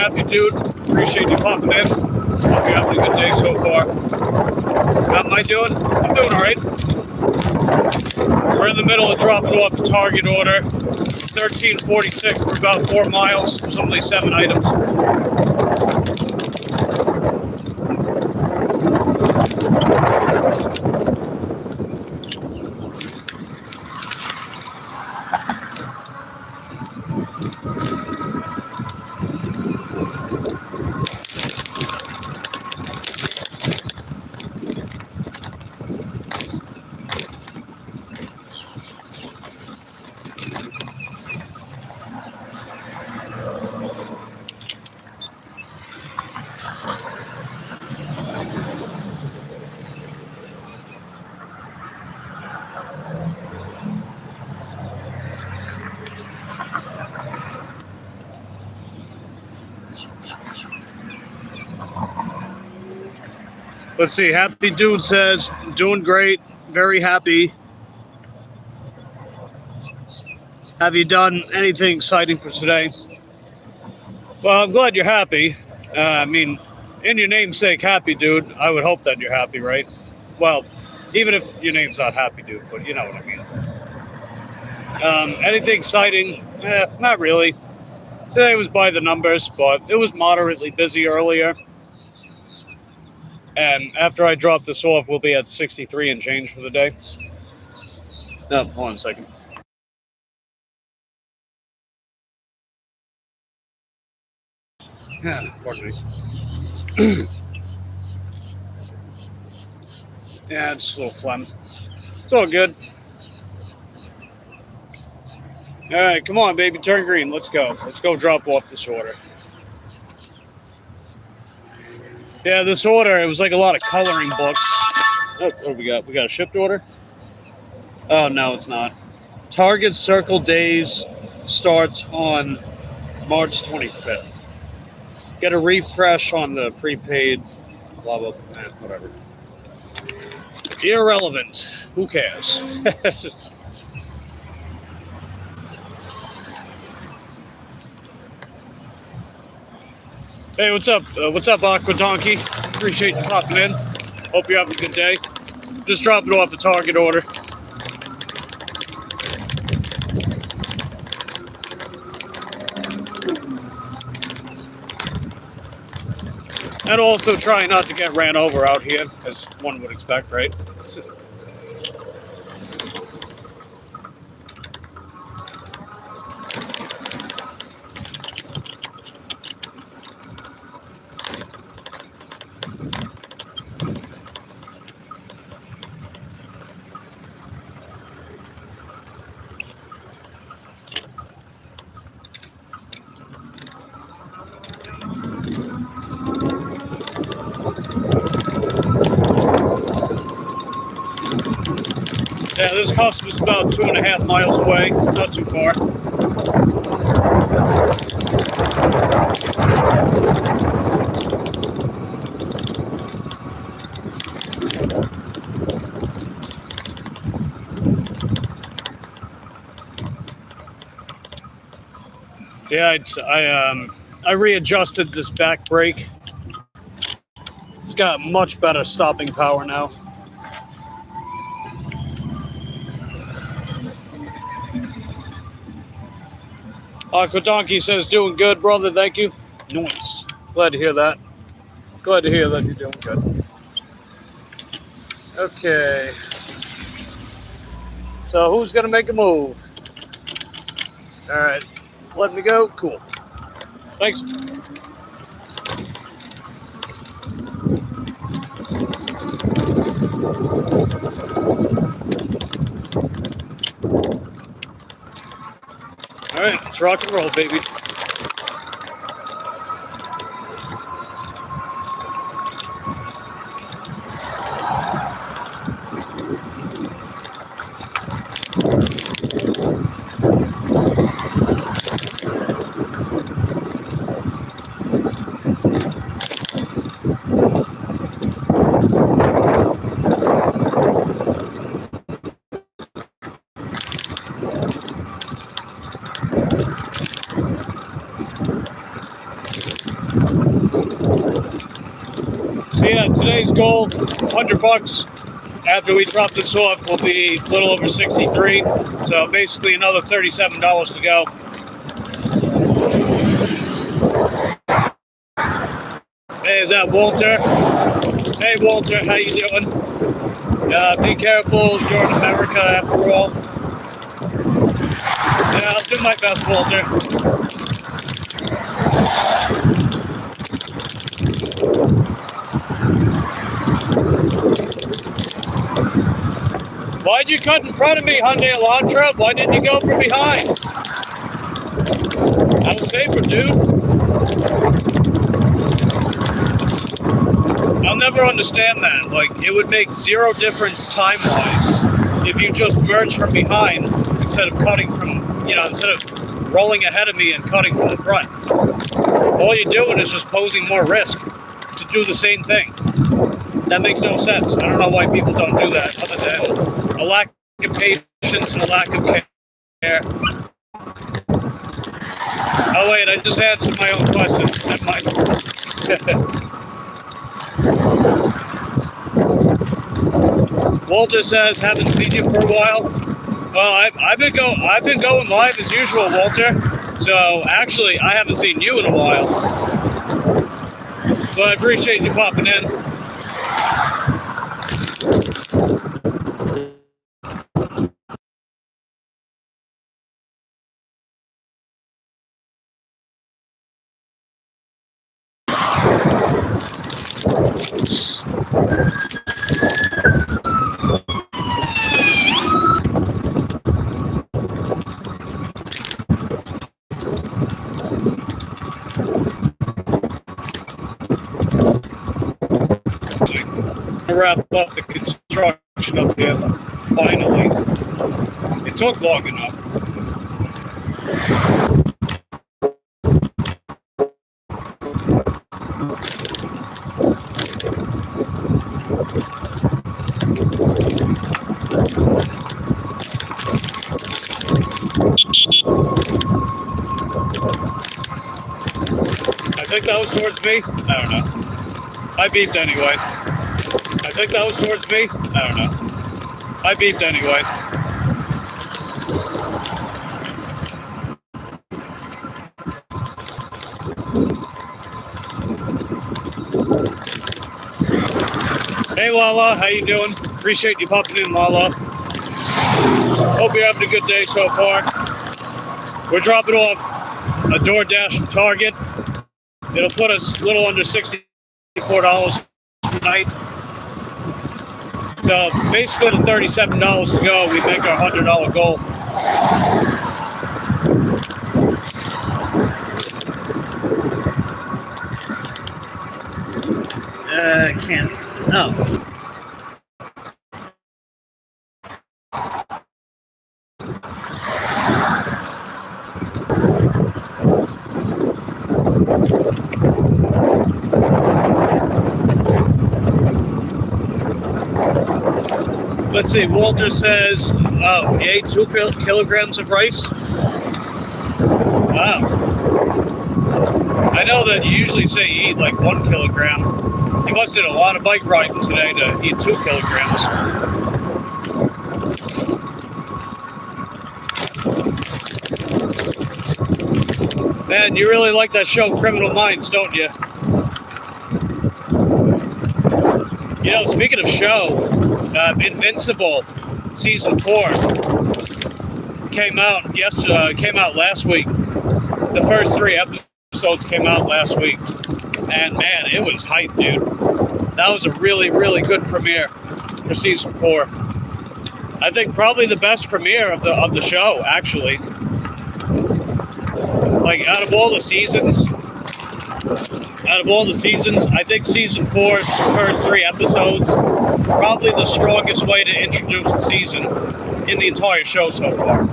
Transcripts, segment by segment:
happy, dude. Appreciate you popping in. Hope you're having a good day so far. How am I doing? I'm doing all right. We're in the middle of dropping off the target order. 1346 for about 4 miles. There's only 7 items. Let's see. Happy Dude says, doing great. Very happy. Have you done anything exciting for today? Well, I'm glad you're happy. I mean, in your namesake, Happy Dude, I would hope that you're happy, right? Well, even if your name's not Happy Dude, but you know what I mean. Anything exciting? Not really. Today was by the numbers, but it was moderately busy earlier. And after I drop this off, we'll be at 63 and change for the day. No, hold on a second. Yeah, pardon me. Yeah, it's a little phlegm. It's all good. All right, come on, baby. Turn green. Let's go. Let's go drop off this order. Yeah, this order, it was like a lot of coloring books. Oh, what do we got? We got a shipped order? Oh, no, it's not. Target Circle Days starts on March 25th. Get a refresh on the prepaid, blah, blah, blah, whatever. Irrelevant. Who cares? Hey, what's up? What's up, Aqua Donkey? Appreciate you popping in. Hope you're having a good day. Just dropping off a target order. And also trying not to get ran over out here, as one would expect, right? Yeah, this customer's about 2.5 miles away. Not too far. Yeah, I readjusted this back brake. It's got much better stopping power now. Aqua Donkey says, doing good, brother. Thank you. Nice. Glad to hear that. Glad to hear that you're doing good. Okay. So who's going to make a move? All right. Let me go. Cool. Thanks. All right. Let's rock and roll, baby. today's goal, $100. After we drop this off, will be a little over 63. So basically another $37 to go. Hey, is that Walter? Hey, Walter, how you doing? Be careful, you're in America after all. Yeah, I'll do my best, Walter. Why'd you cut in front of me, Hyundai Elantra? Why didn't you go from behind? I was safer, dude. I'll never understand that. Like, it would make zero difference time-wise if you just merge from behind instead of cutting from, instead of rolling ahead of me and cutting from the front. All you're doing is just posing more risk to do the same thing. That makes no sense. I don't know why people don't do that, other than a lack of patience and a lack of care. Oh wait, I just answered my own question. Never mind. Walter says, haven't seen you for a while. Well, I've been going live as usual, Walter. So actually, I haven't seen you in a while. But I appreciate you popping in. Wrap up the construction up here. Finally. It took long enough. I think that was towards me. I don't know. I beeped anyway. I think that was towards me. I don't know. I beeped anyway. Hey Lala, how you doing? Appreciate you popping in, Lala. Hope you're having a good day so far. We're dropping off a DoorDash from Target. It'll put us a little under $64 tonight. So basically the $37 to go, we make our $100 goal. I can't. Oh. Let's see, Walter says, oh, he ate 2 kilograms of rice? Wow. I know that you usually say you eat like 1 kilogram. He must have did a lot of bike riding today to eat 2 kilograms. Man, you really like that show, Criminal Minds, don't you? You know, speaking of show, Invincible season 4 came out last week. The first 3 episodes came out last week, and man, it was hype, dude. That was a really, really good premiere for season 4. I think probably the best premiere of the show, actually. Like out of all the seasons, I think season 4's first 3 episodes probably the strongest way to introduce the season in the entire show so far.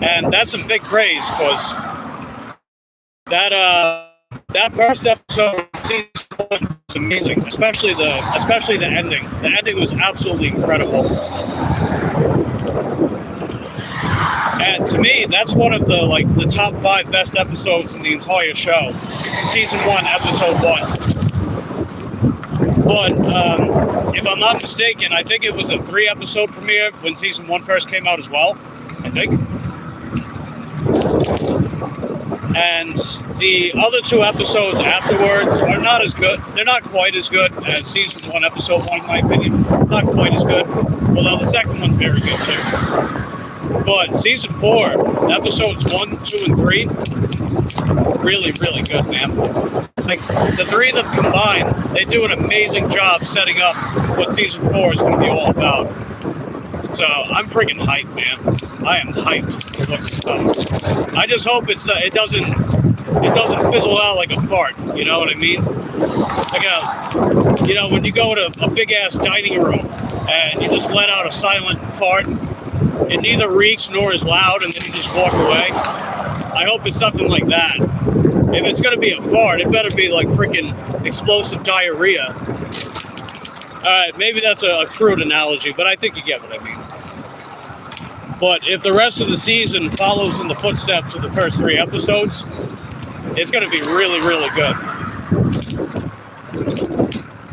And that's some big praise, because that first episode of season 1 was amazing, especially the ending. The ending was absolutely incredible. And to me, that's one of the top 5 best episodes in the entire show. Season 1, episode 1. But if I'm not mistaken, I think it was a 3-episode premiere when season 1 first came out as well, I think. And the other 2 episodes afterwards are not as good. They're not quite as good as season 1, episode 1, in my opinion. Not quite as good, although the second one's very good too. But season 4, episodes 1, 2, and 3, really, really good, man. Like, the 3 of them combined, they do an amazing job setting up what season 4 is going to be all about. So I'm freaking hyped, man. I am hyped for what's to come. I just hope it doesn't fizzle out like a fart. You know what I mean? Like when you go to a big ass dining room and you just let out a silent fart, it neither reeks nor is loud, and then you just walk away. I hope it's something like that. If it's gonna be a fart, it better be like freaking explosive diarrhea. Alright, maybe that's a crude analogy, but I think you get what I mean. But if the rest of the season follows in the footsteps of the first 3 episodes, it's going to be really, really good.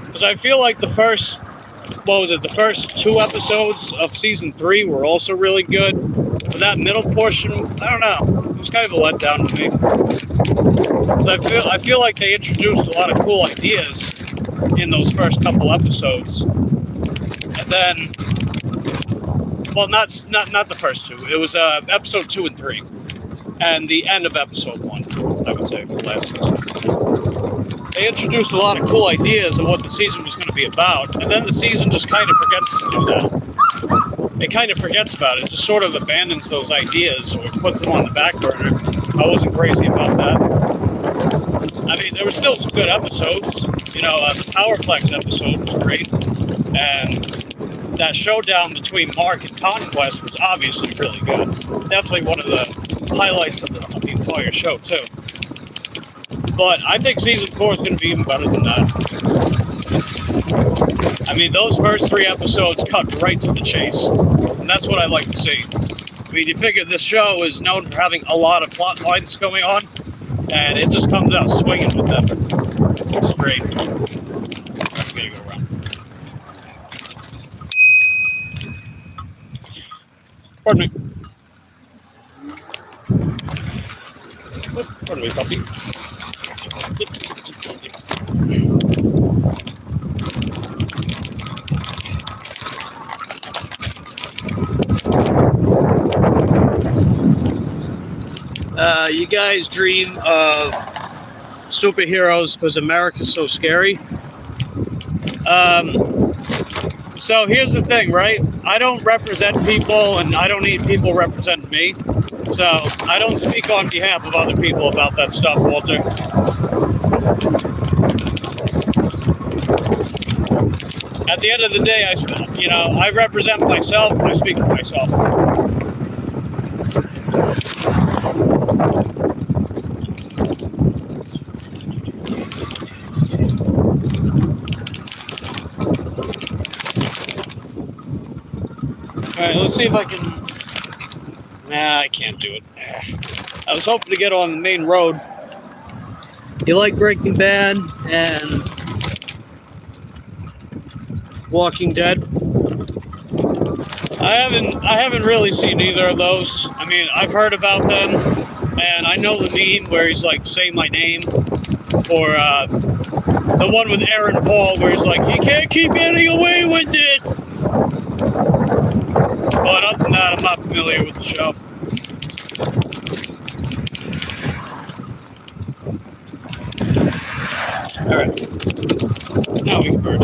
Because I feel like the first 2 episodes of season 3 were also really good. But that middle portion, I don't know, it was kind of a letdown to me. Because I feel like they introduced a lot of cool ideas in those first couple episodes, and then, well, not the first 2. It was episode 2 and 3, and the end of episode 1. I would say for the last season, they introduced a lot of cool ideas of what the season was going to be about, and then the season just kind of forgets to do that. It kind of forgets about it, just sort of abandons those ideas or puts them on the back burner. I wasn't crazy about that. I mean, there were still some good episodes. You know, the Powerplex episode was great, and that showdown between Mark and Conquest was obviously really good. Definitely one of the highlights of the entire show, too. But I think season 4 is going to be even better than that. I mean, those first 3 episodes cut right to the chase, and that's what I like to see. I mean, you figure this show is known for having a lot of plot lines going on, and it just comes out swinging with them. It's great. I'm gonna go around. Pardon me. Pardon me, puppy. You guys dream of superheroes because America's so scary. So here's the thing, right? I don't represent people, and I don't need people representing me. So I don't speak on behalf of other people about that stuff, Walter. At the end of the day, I represent myself, and I speak for myself. Alright, let's see if I can... Nah, I can't do it. I was hoping to get on the main road. You like Breaking Bad and Walking Dead? I haven't really seen either of those. I mean, I've heard about them, and I know the meme where he's like, "Say my name," or the one with Aaron Paul where he's like, "You can't keep getting away with this." But other than that, I'm not familiar with the show. Alright. Now we can burn.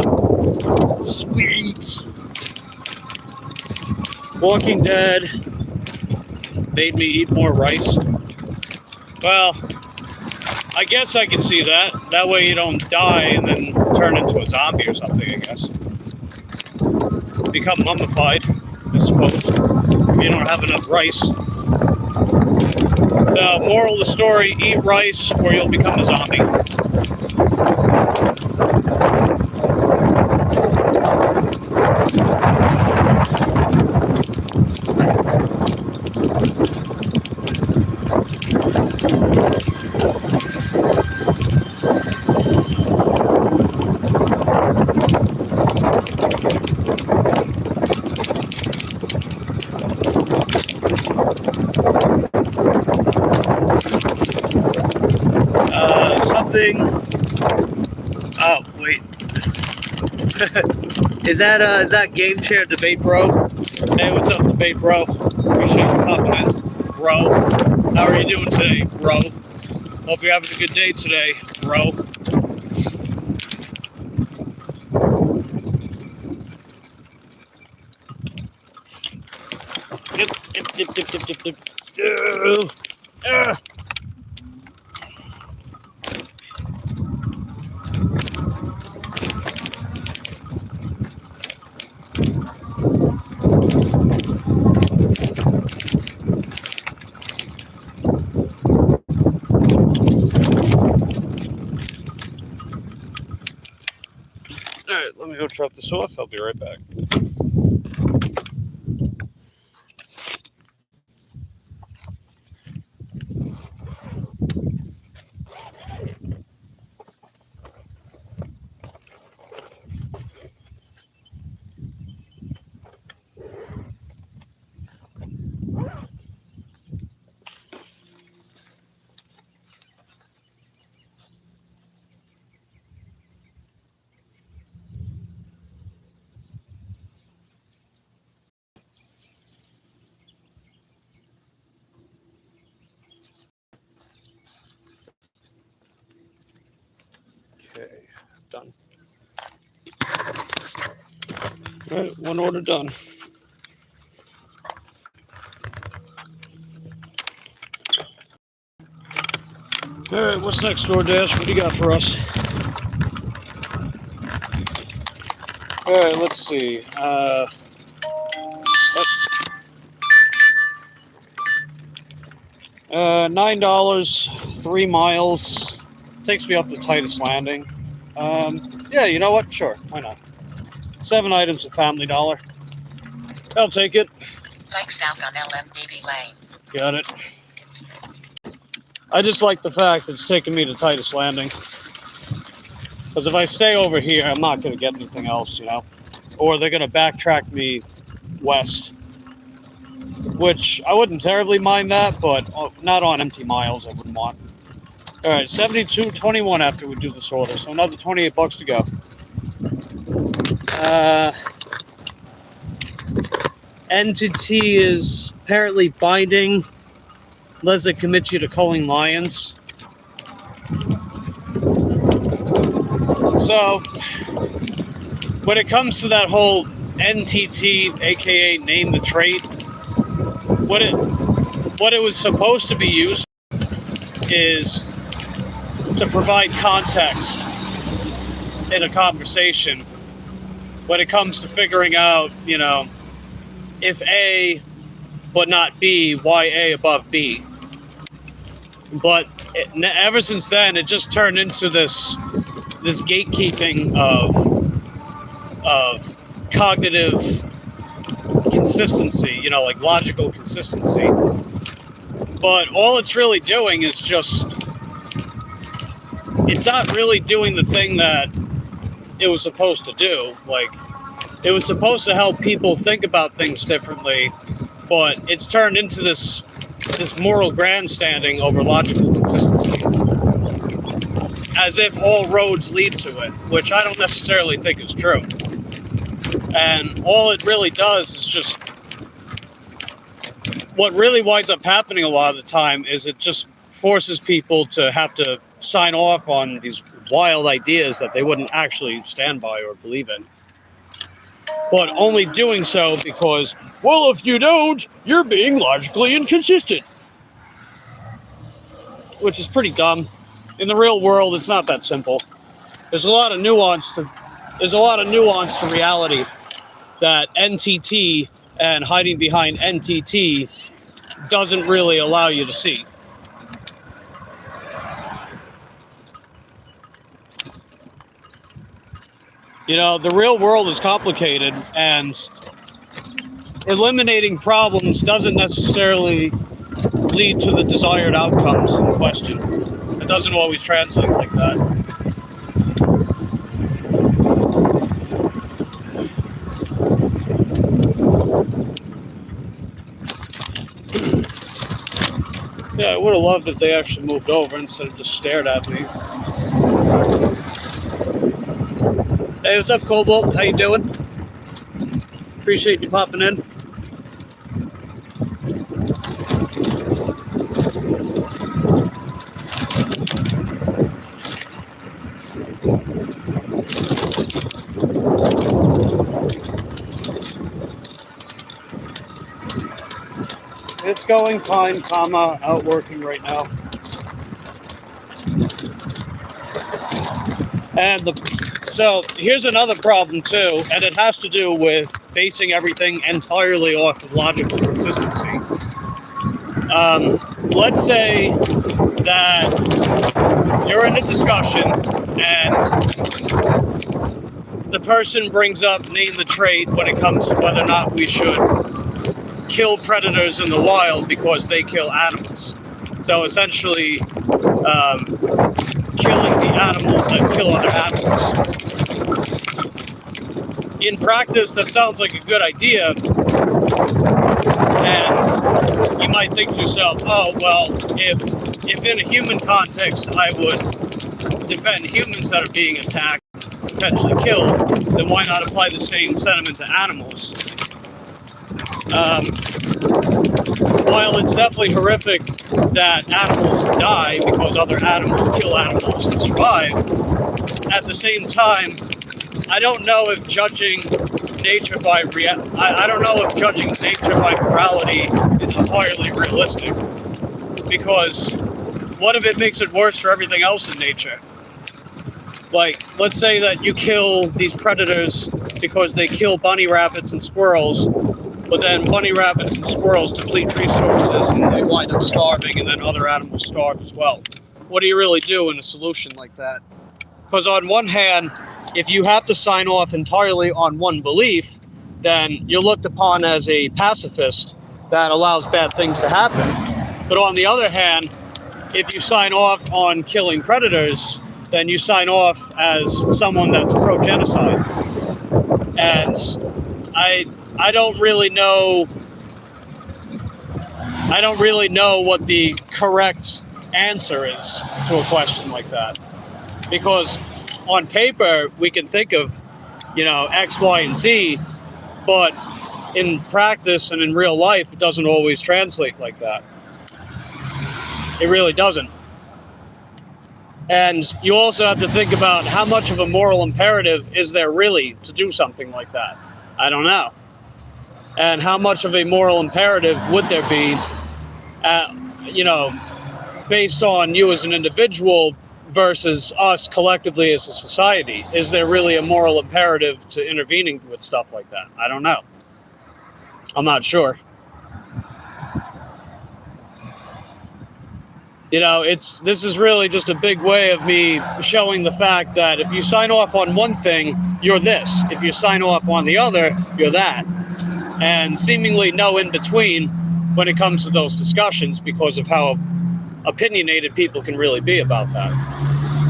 Sweet. Walking Dead made me eat more rice. Well, I guess I can see that. That way you don't die and then turn into a zombie or something, I guess. Become mummified, I suppose, if you don't have enough rice. The moral of the story, eat rice or you'll become a zombie. Is that game chair debate, bro? Hey, what's up, debate, bro? Appreciate you popping in, bro. How are you doing today, bro? Hope you're having a good day today, bro. Yep. All right, let me go drop this off. I'll be right back. Okay, done. All right, one order done. All right, what's next, DoorDash? What do you got for us? All right, let's see. $9, 3 miles. Takes me up to Titus Landing. Yeah, you know what? Sure, why not? 7 items at Family Dollar. I'll take it. Like south on LMDB Lane. Got it. I just like the fact it's taking me to Titus Landing. Because if I stay over here, I'm not going to get anything else, you know? Or they're going to backtrack me west. Which, I wouldn't terribly mind that, but not on empty miles, I wouldn't want. Alright, 72.21 after we do this order, so another $28 to go. Entity is apparently binding unless it commits you to culling lions. So, when it comes to that whole NTT, aka name the trait, what it was supposed to be used is to provide context in a conversation when it comes to figuring out, you know, if A but not B, why A above B. But ever since then, it just turned into this gatekeeping of cognitive consistency, you know, like logical consistency. But all it's really doing is just, it's not really doing the thing that it was supposed to do. Like, it was supposed to help people think about things differently, but it's turned into this moral grandstanding over logical consistency. As if all roads lead to it, which I don't necessarily think is true. And all it really does is just, what really winds up happening a lot of the time is it just forces people to have to sign off on these wild ideas that they wouldn't actually stand by or believe in. But only doing so because, well, if you don't, you're being logically inconsistent. Which is pretty dumb. In the real world, it's not that simple. There's a lot of nuance to reality that NTT and hiding behind NTT doesn't really allow you to see. You know, the real world is complicated, and eliminating problems doesn't necessarily lead to the desired outcomes in question. It doesn't always translate like that. Yeah, I would have loved if they actually moved over instead of just stared at me. Hey, what's up, Cobalt? How you doing? Appreciate you popping in. It's going fine, comma, out working right now. And so here's another problem too, and it has to do with basing everything entirely off of logical consistency. Let's say that you're in a discussion and the person brings up name the trait when it comes to whether or not we should kill predators in the wild because they kill animals. So essentially, killing the animals that kill other animals. In practice, that sounds like a good idea, and you might think to yourself, oh, well, if in a human context I would defend humans that are being attacked, potentially killed, then why not apply the same sentiment to animals? While it's definitely horrific that animals die because other animals kill animals and survive, at the same time, I don't know if judging nature by morality is entirely realistic. Because what if it makes it worse for everything else in nature? Like, let's say that you kill these predators because they kill bunny rabbits and squirrels, but then bunny rabbits and squirrels deplete resources and they wind up starving, and then other animals starve as well. What do you really do in a solution like that? Because on one hand, if you have to sign off entirely on one belief, then you're looked upon as a pacifist that allows bad things to happen. But on the other hand, if you sign off on killing predators, then you sign off as someone that's pro-genocide. And I don't really know what the correct answer is to a question like that. Because on paper, we can think of, X, Y, and Z, but in practice and in real life, it doesn't always translate like that. It really doesn't. And you also have to think about how much of a moral imperative is there really to do something like that? I don't know. And how much of a moral imperative would there be, based on you as an individual versus us collectively as a society? Is there really a moral imperative to intervening with stuff like that? I don't know. I'm not sure. This is really just a big way of me showing the fact that if you sign off on one thing, you're this. If you sign off on the other, you're that. And seemingly no in between when it comes to those discussions because of how opinionated people can really be about that.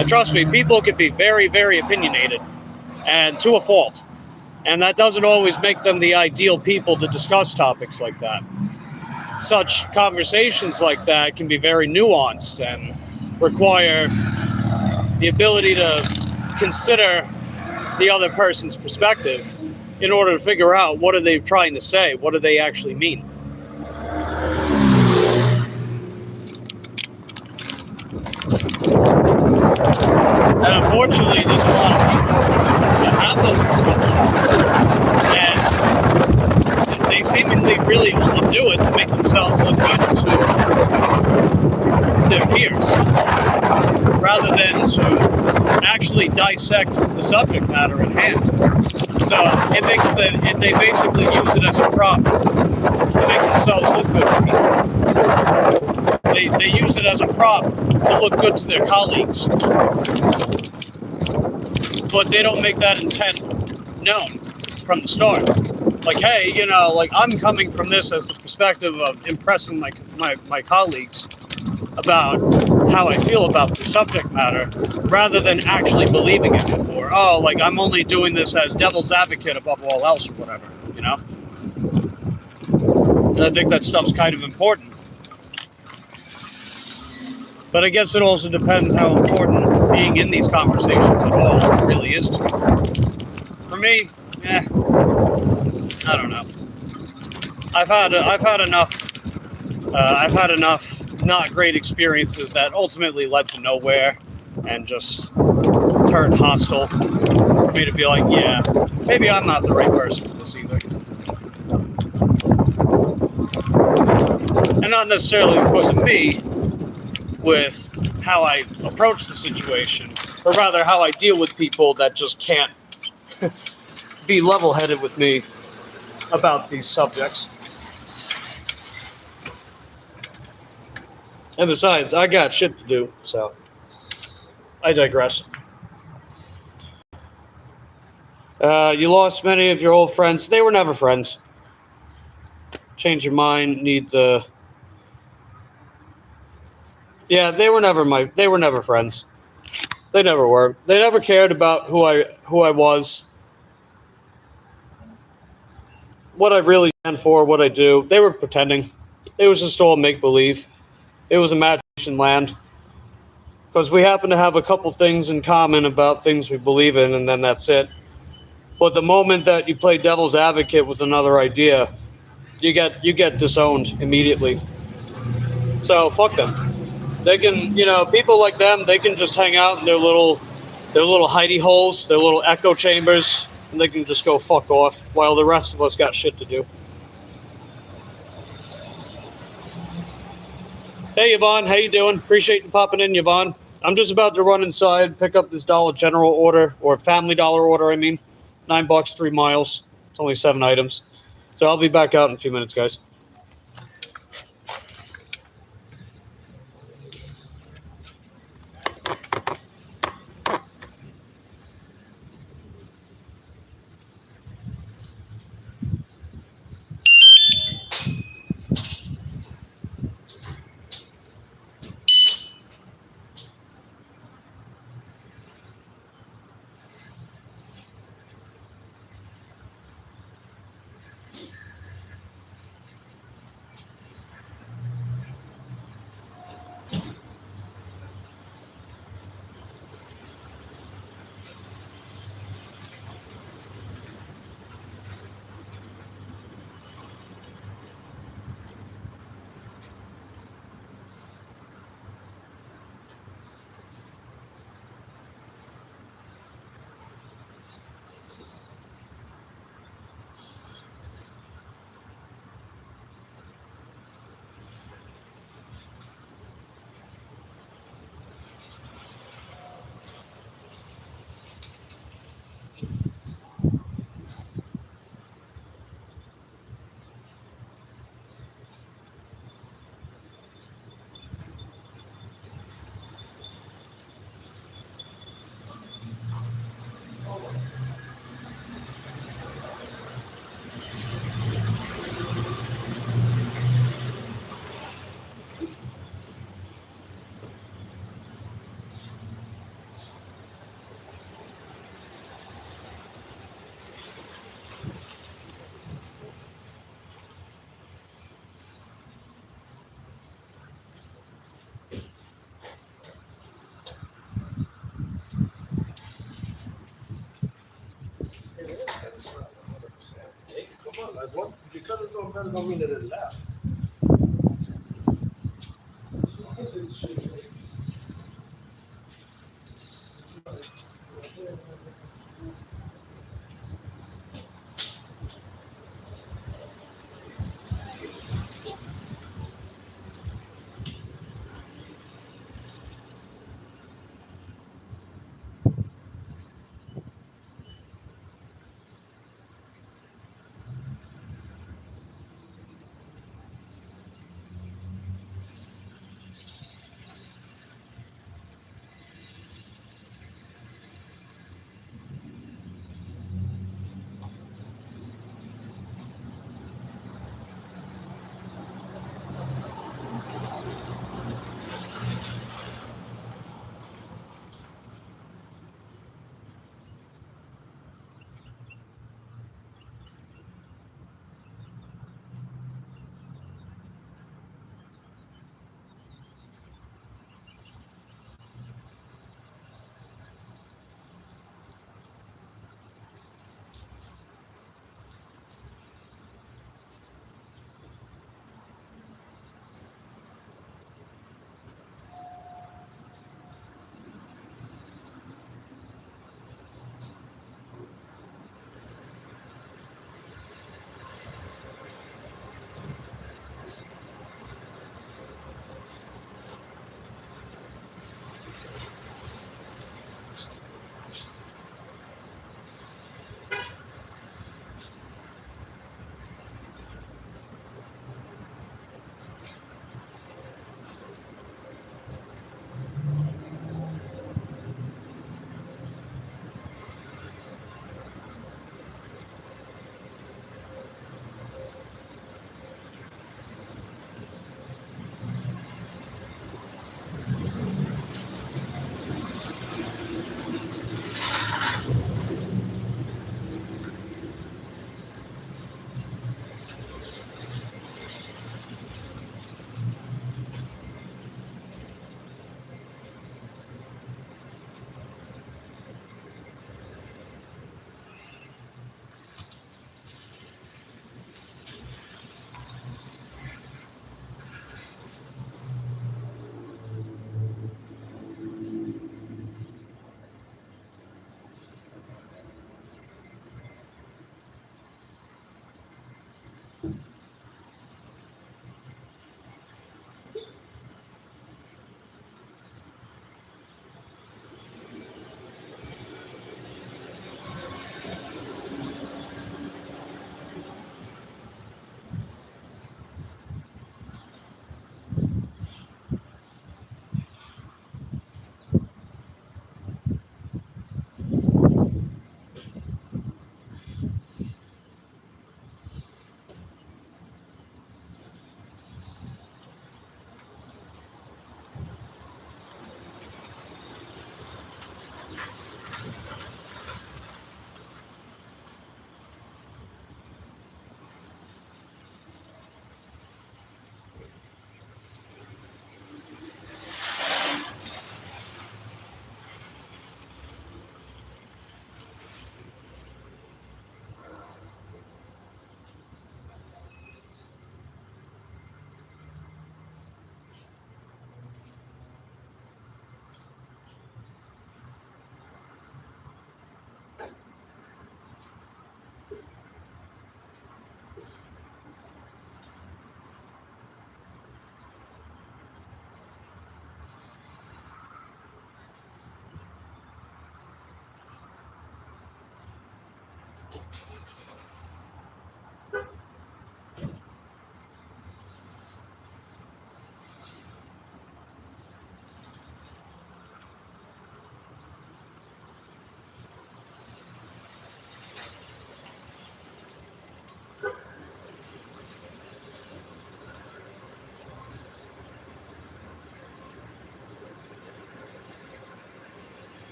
And trust me, people can be very, very opinionated, and to a fault. And that doesn't always make them the ideal people to discuss topics like that. Such conversations like that can be very nuanced and require the ability to consider the other person's perspective in order to figure out what are they trying to say, what do they actually mean. And unfortunately, there's a lot of people that have those discussions, and they seemingly really only do it to make themselves look good to their peers, rather than to actually dissect the subject matter at hand. So they basically use it as a prop to make themselves look good to people. They use it as a prop to look good to their colleagues. But they don't make that intent known from the start. Like, hey, I'm coming from this as the perspective of impressing my colleagues about how I feel about the subject matter, rather than actually believing it, or I'm only doing this as devil's advocate above all else, or whatever, And I think that stuff's kind of important. But I guess it also depends how important being in these conversations at all really is to you. me, I don't know. I've had enough. I've had enough not great experiences that ultimately led to nowhere, and just turned hostile for me to be like, yeah, maybe I'm not the right person for this either. And not necessarily because of me, with how I approach the situation, or rather how I deal with people that just can't be level-headed with me about these subjects. And besides, I got shit to do, so I digress. You lost many of your old friends. They were never friends. Change your mind. Need the. Yeah, they were never friends. They never were. They never cared about who I was, what I really stand for, what I do. They were pretending. It was just all make believe. It was imagination land. Because we happen to have a couple things in common about things we believe in, and then that's it. But the moment that you play devil's advocate with another idea, you get disowned immediately. So fuck them. They can, people like them, they can just hang out in their little hidey holes, their little echo chambers, and they can just go fuck off while the rest of us got shit to do. Hey Yvonne, how you doing? Appreciate you popping in, Yvonne. I'm just about to run inside, pick up this Dollar General order, or Family Dollar order, I mean. $9, 3 miles. It's only 7 items. So I'll be back out in a few minutes, guys. Come on, like what? Because it's doing better don't mean that it left.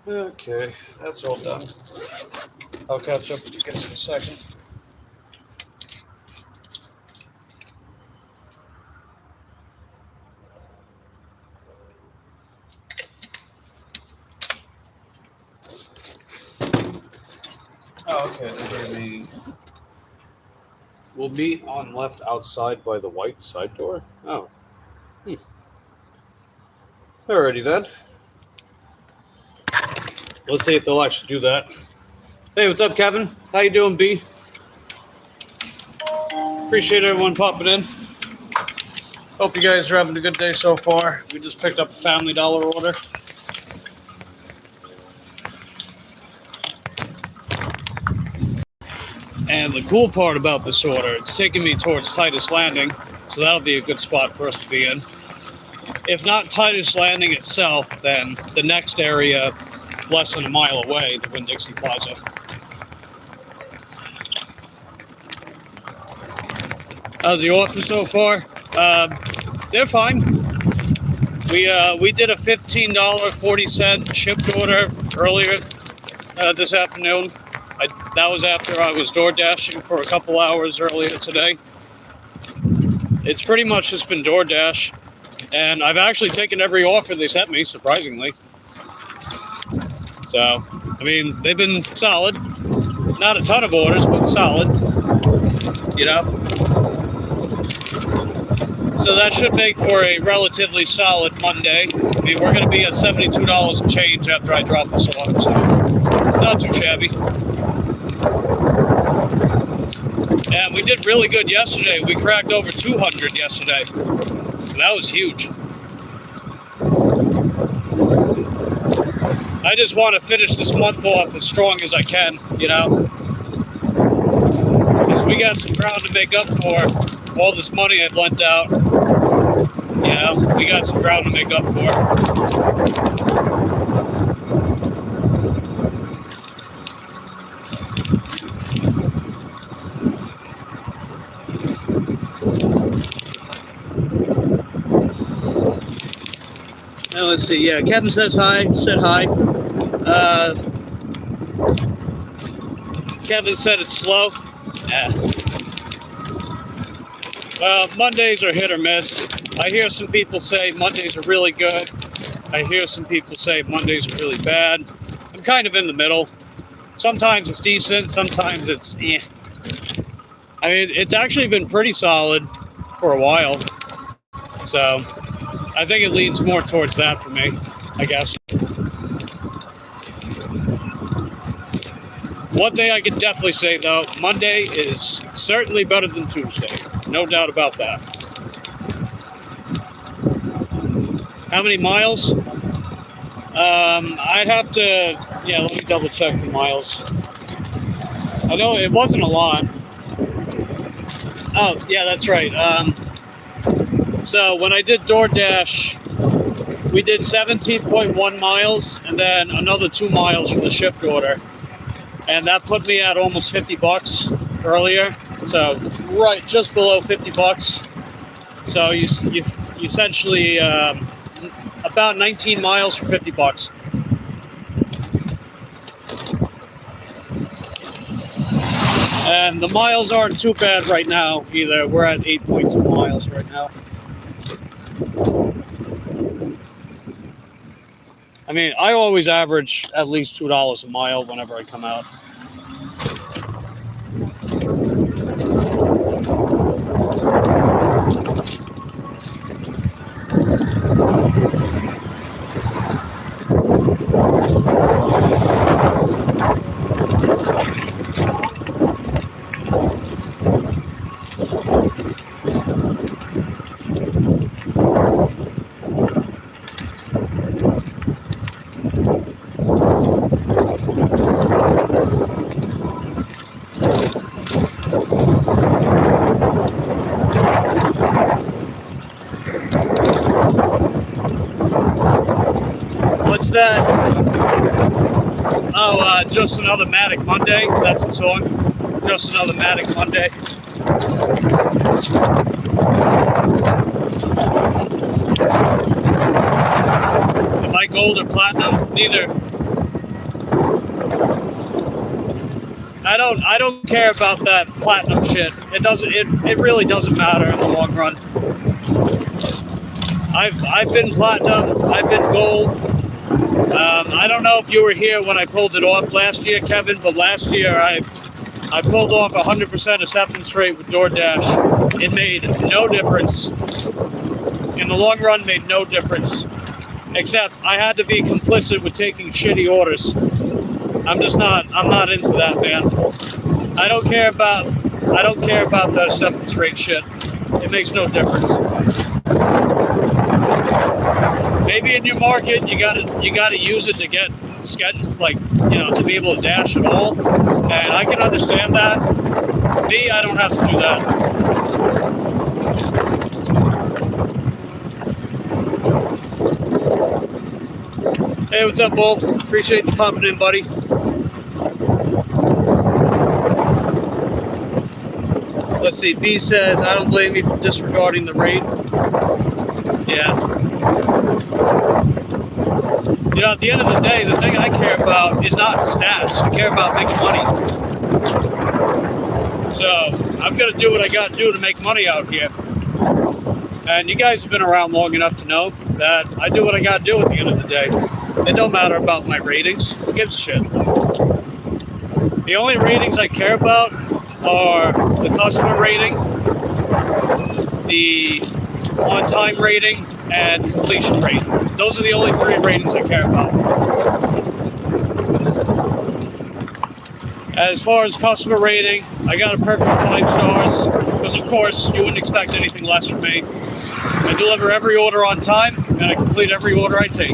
Okay, that's all done. I'll catch up with you guys in a second. Oh, okay. We'll meet on left outside by the white side door. Oh. Alrighty then. Let's see if they'll actually do that. Hey, what's up, Kevin? How you doing, B? Appreciate everyone popping in. Hope you guys are having a good day so far. We just picked up a Family Dollar order. And And the cool part about this order, it's taking me towards Titus Landing, so that'll be a good spot for us to be in. If not Titus Landing itself, then the next area less than a mile away, the Winn-Dixie Plaza. How's the office so far? They're fine. We did a $15.40 shipped order earlier this afternoon. That was after I was door dashing for a couple hours earlier today. It's pretty much just been DoorDash, and I've actually taken every offer they sent me, surprisingly. So, I mean, they've been solid. Not a ton of orders, but solid. You know? So that should make for a relatively solid Monday. I mean, we're going to be at $72 and change after I drop this off, so not too shabby. And we did really good yesterday. We cracked over 200 yesterday. So that was huge. I just want to finish this month off as strong as I can, you know? Because we got some ground to make up for all this money I've lent out. You know, we got some ground to make up for. Now let's see. Yeah, Kevin says hi. Said hi. Kevin said it's slow. Yeah. Well, Mondays are hit or miss. I hear some people say Mondays are really good. I hear some people say Mondays are really bad. I'm kind of in the middle. Sometimes it's decent. Sometimes it's eh. I mean, it's actually been pretty solid for a while. So I think it leans more towards that for me, I guess. One thing I can definitely say, though, Monday is certainly better than Tuesday. No doubt about that. How many miles? I'd have to, yeah, let me double check the miles. I know it wasn't a lot. Oh, yeah, that's right. So when I did DoorDash, we did 17.1 miles and then another 2 miles for the shipped order. And that put me at almost 50 bucks earlier. So right just below 50 bucks. So you essentially about 19 miles for 50 bucks. And the miles aren't too bad right now either. We're at 8.2 miles right now. I mean, I always average at least $2 a mile whenever I come out. What's that? Oh, Just Another Matic Monday. That's the song. Just Another Matic Monday. Am I gold or platinum? Neither. I don't care about that platinum shit. It really doesn't matter in the long run. I've been platinum, I've been gold. I don't know if you were here when I pulled it off last year, Kevin, but last year I pulled off 100% acceptance rate with DoorDash. It made no difference. In the long run, made no difference. Except I had to be complicit with taking shitty orders. I'm not into that, man. I don't care about the acceptance rate shit. It makes no difference. Maybe in your market you gotta use it to get scheduled, like, you know, to be able to dash at all. And I can understand that. Me, I don't have to do that. Hey, what's up, Wolf? Appreciate you popping in, buddy. Let's see, B says, I don't blame you for disregarding the rate. Yeah. You know, at the end of the day, the thing I care about is not stats. I care about making money. So, I'm going to do what I got to do to make money out here. And you guys have been around long enough to know that I do what I got to do at the end of the day. It don't matter about my ratings. Who gives a shit? The only ratings I care about are the customer rating, the on-time rating, and completion rate. Those are the only 3 ratings I care about. As far as customer rating, I got a perfect 5 stars, because of course you wouldn't expect anything less from me. I deliver every order on time, and I complete every order I take.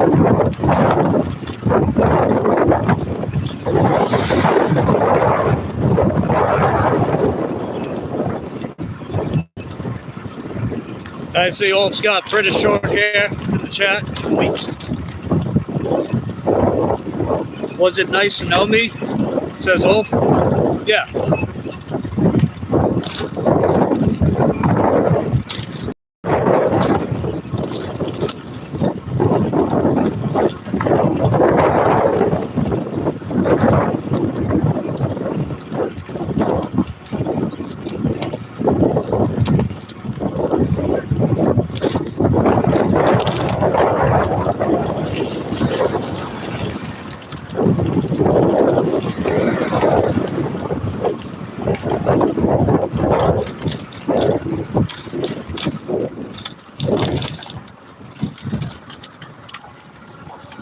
I see Olf's got British short hair in the chat. Was it nice to know me? Says Olf. Yeah.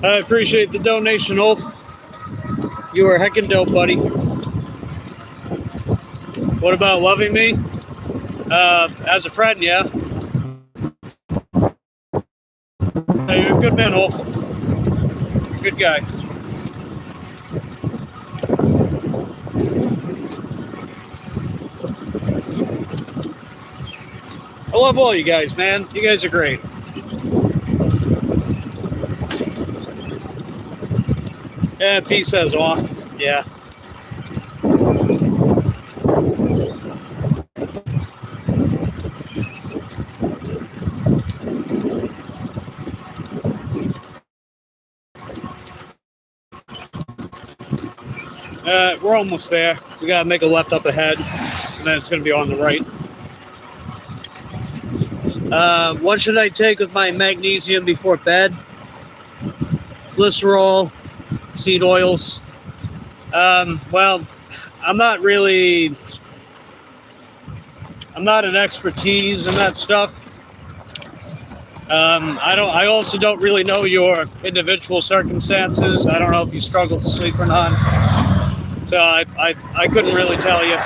I appreciate the donation, Ulf. You are heckin' dope, buddy. What about loving me? As a friend, yeah. Hey, you're a good man, Ulf. Good guy. I love all you guys, man. You guys are great. Yeah, P says on. Yeah. We're almost there. We gotta make a left up ahead, and then it's gonna be on the right. What should I take with my magnesium before bed? Glycerol, seed oils. Well, I'm not an expertise in that stuff. I also don't really know your individual circumstances. I don't know if you struggle to sleep or not. So I couldn't really tell you.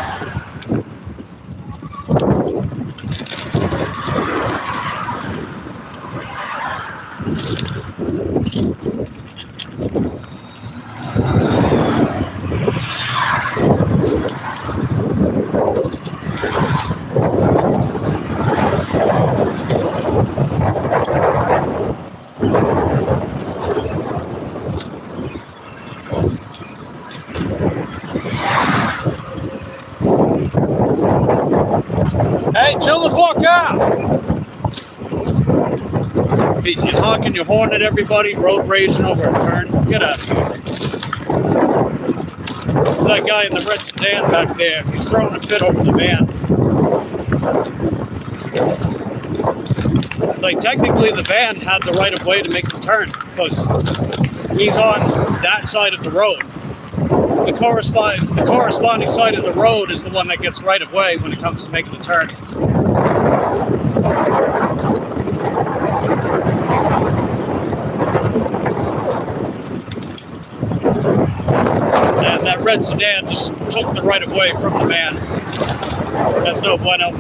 Hey, chill the fuck out! You're honking your horn at everybody, road raging over a turn. Get out of here. There's that guy in the red sedan back there. He's throwing a fit over the van. It's like technically the van had the right of way to make the turn because he's on that side of the road. The corresponding side of the road is the one that gets right of way when it comes to making a turn. And that red sedan just took the right of way from the van. That's no bueno.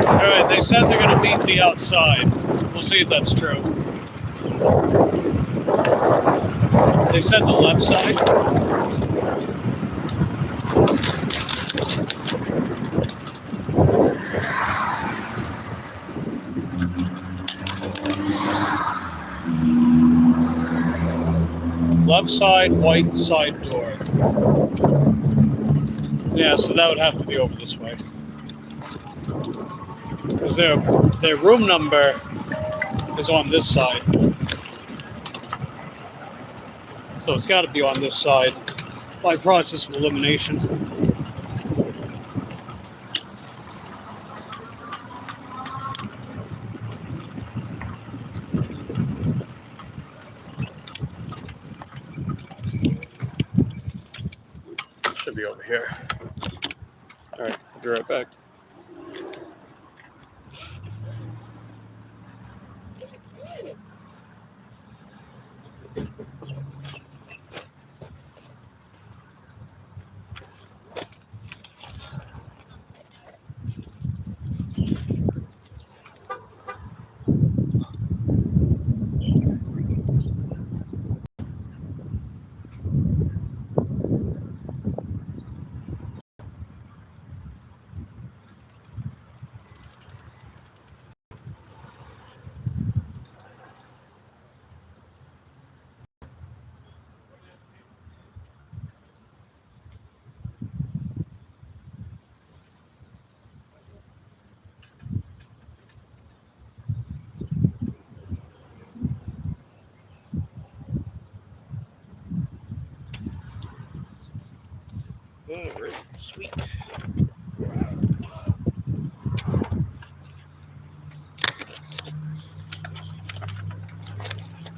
Alright, they said they're going to meet me outside. We'll see if that's true. They said the left side. Left side, white side door. Yeah, so that would have to be over this way. Because their room number is on this side. So it's got to be on this side by process of elimination. Should be over here. All right, I'll be right back. All right, sweet.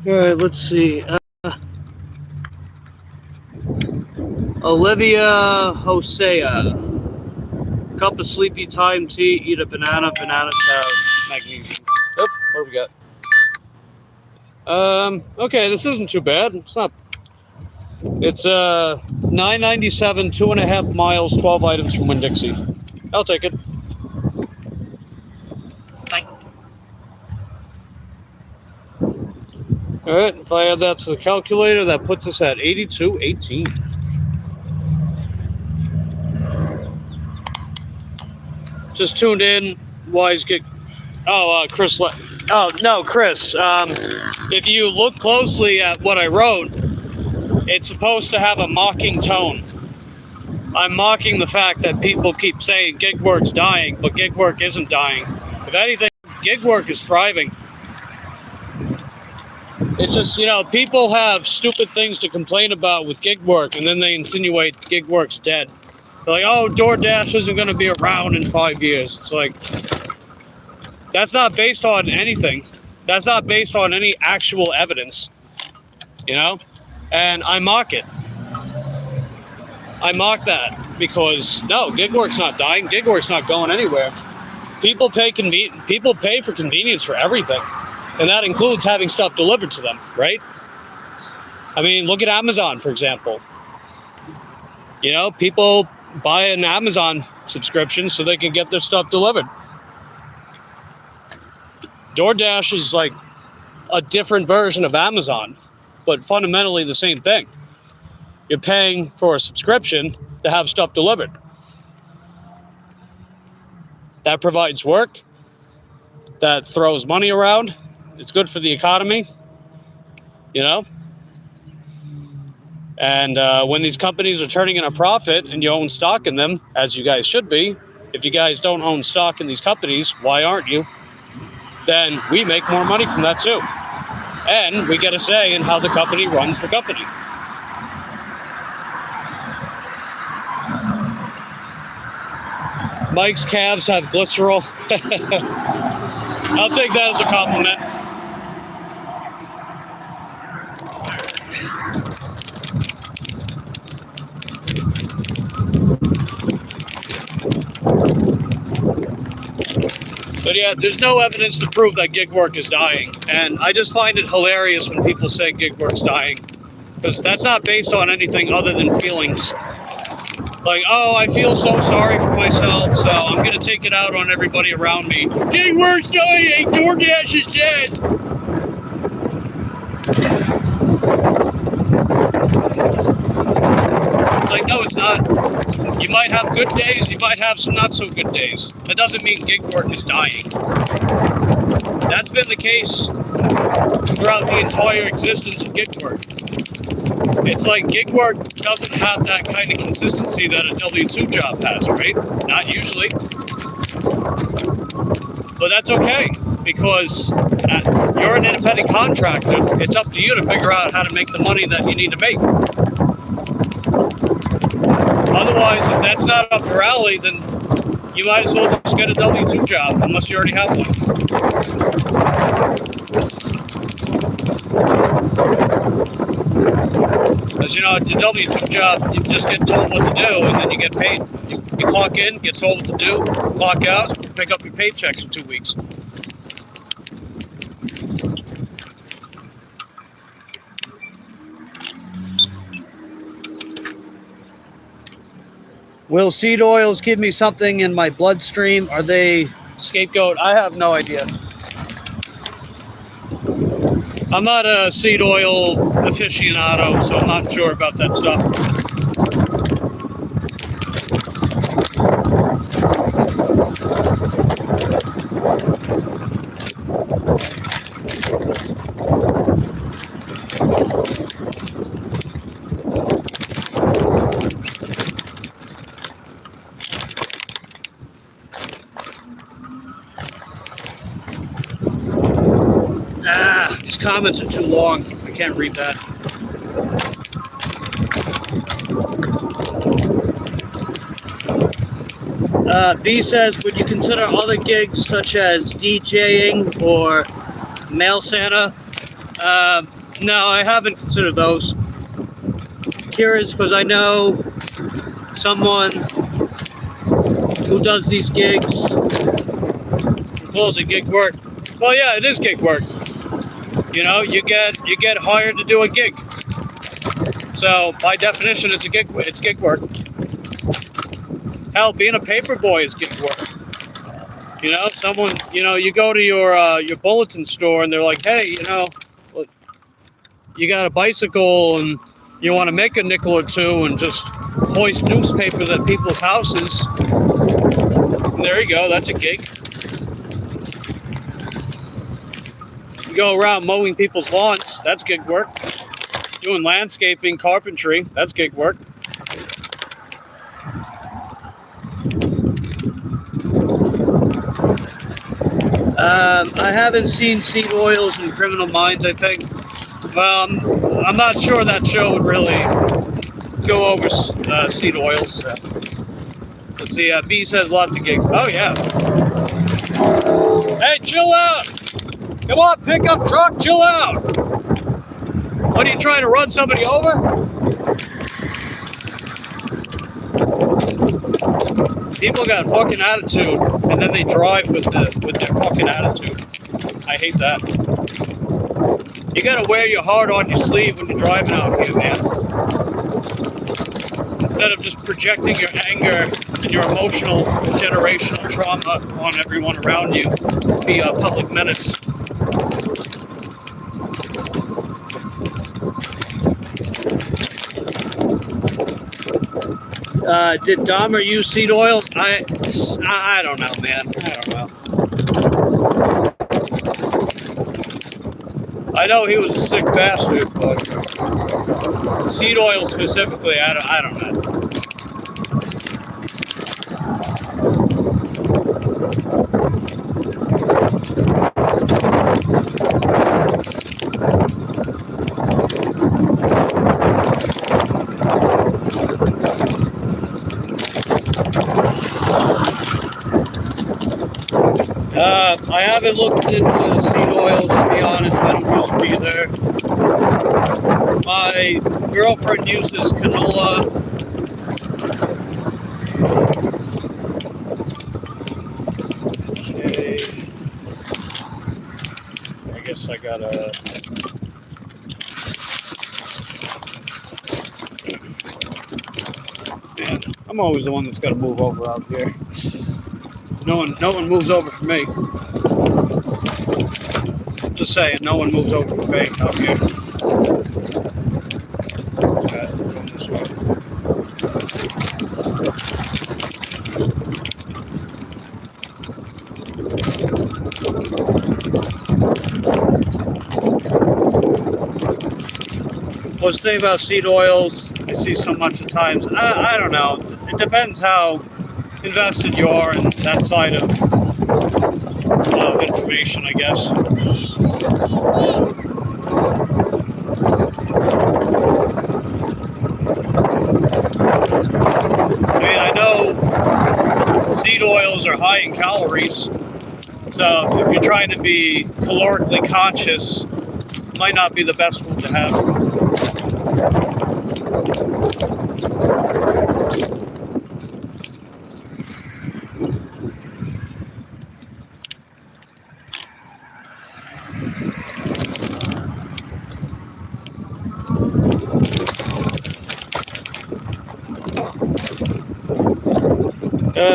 All right, let's see. Olivia Hosea. Cup of sleepy time tea, eat a banana. Bananas have magnesium. Oh, what do we got? Okay, this isn't too bad. It's not. It's $9.97, 2.5 miles, 12 items from Winn-Dixie. I'll take it. All right, if I add that to the calculator, that puts us at 82.18. Just tuned in. Wise gig. Oh, Chris. Oh no, Chris. If you look closely at what I wrote, it's supposed to have a mocking tone. I'm mocking the fact that people keep saying gig work's dying, but gig work isn't dying. If anything, gig work is thriving. It's just, you know, people have stupid things to complain about with gig work, and then they insinuate gig work's dead. They're like, oh, DoorDash isn't going to be around in 5 years. It's like, that's not based on anything. That's not based on any actual evidence, you know? And I mock it. I mock that because, no, gig work's not dying. Gig work's not going anywhere. People pay for convenience for everything. And that includes having stuff delivered to them, right? I mean, look at Amazon, for example. You know, people buy an Amazon subscription so they can get their stuff delivered. DoorDash is like a different version of Amazon, but fundamentally the same thing. You're paying for a subscription to have stuff delivered. That provides work. That throws money around. It's good for the economy, you know? And when these companies are turning in a profit and you own stock in them, as you guys should be, if you guys don't own stock in these companies, why aren't you? Then we make more money from that too. And we get a say in how the company runs the company. Mike's calves have glycerol. I'll take that as a compliment. But yeah, there's no evidence to prove that gig work is dying. And I just find it hilarious when people say gig work's dying. Because that's not based on anything other than feelings. Like, oh, I feel so sorry for myself, so I'm going to take it out on everybody around me. gIg's dying! DoorDash is dead! It's like, no, it's not. You might have good days, you might have some not so good days. That doesn't mean gig work is dying. That's been the case throughout the entire existence of gig work. It's like gig work doesn't have that kind of consistency that a W-2 job has, right? Not usually. But that's okay, because you're an independent contractor. It's up to you to figure out how to make the money that you need to make. Otherwise, if that's not up your alley, then you might as well just get a W-2 job, unless you already have one. Because, you know, at the W-2 job, you just get told what to do, and then you get paid. You clock in, get told what to do, clock out, pick up your paychecks in 2 weeks. Will seed oils give me something in my bloodstream? Are they scapegoat? I have no idea. I'm not a seed oil aficionado, so I'm not sure about that stuff. These comments are too long. I can't read that. B says, would you consider other gigs such as DJing or mail Santa? No, I haven't considered those. Curious because I know someone who does these gigs, calls it gig work. Well, yeah, it is gig work. You know, you get hired to do a gig. So by definition, it's gig work. Hell, being a paper boy is gig work. You know, someone, you know, you go to your bulletin store and they're like, hey, you know, you got a bicycle and you want to make a nickel or two and just hoist newspapers at people's houses. And there you go, that's a gig. You go around mowing people's lawns, that's gig work. Doing landscaping, carpentry, that's gig work. I haven't seen seed oils in Criminal Minds, I think. I'm not sure that show would really go over seed oils. Let's see, B says lots of gigs. Oh, yeah. Hey, chill out. Come on, pickup truck, chill out. What, are you trying to run somebody over? People got fucking attitude, and then they drive with their fucking attitude. I hate that. You gotta wear your heart on your sleeve when you're driving out here, man. Instead of just projecting your anger and your emotional, generational trauma on everyone around you via public menace. Did Dahmer use seed oils? I don't know, man. I don't know. I know he was a sick bastard, but seed oil specifically, I don't know. I haven't looked into seed oils, to be honest. I don't use them either. My girlfriend uses canola. Okay. I guess I gotta... Man, I'm always the one that's got to move over out here. No one moves over for me. Just saying, no one moves over for me out here. Going this way. What's the thing about seed oils? I see so much at times. I don't know. It depends how invested you are in that side of information, I guess. I mean, I know seed oils are high in calories, so if you're trying to be calorically conscious, it might not be the best food to have.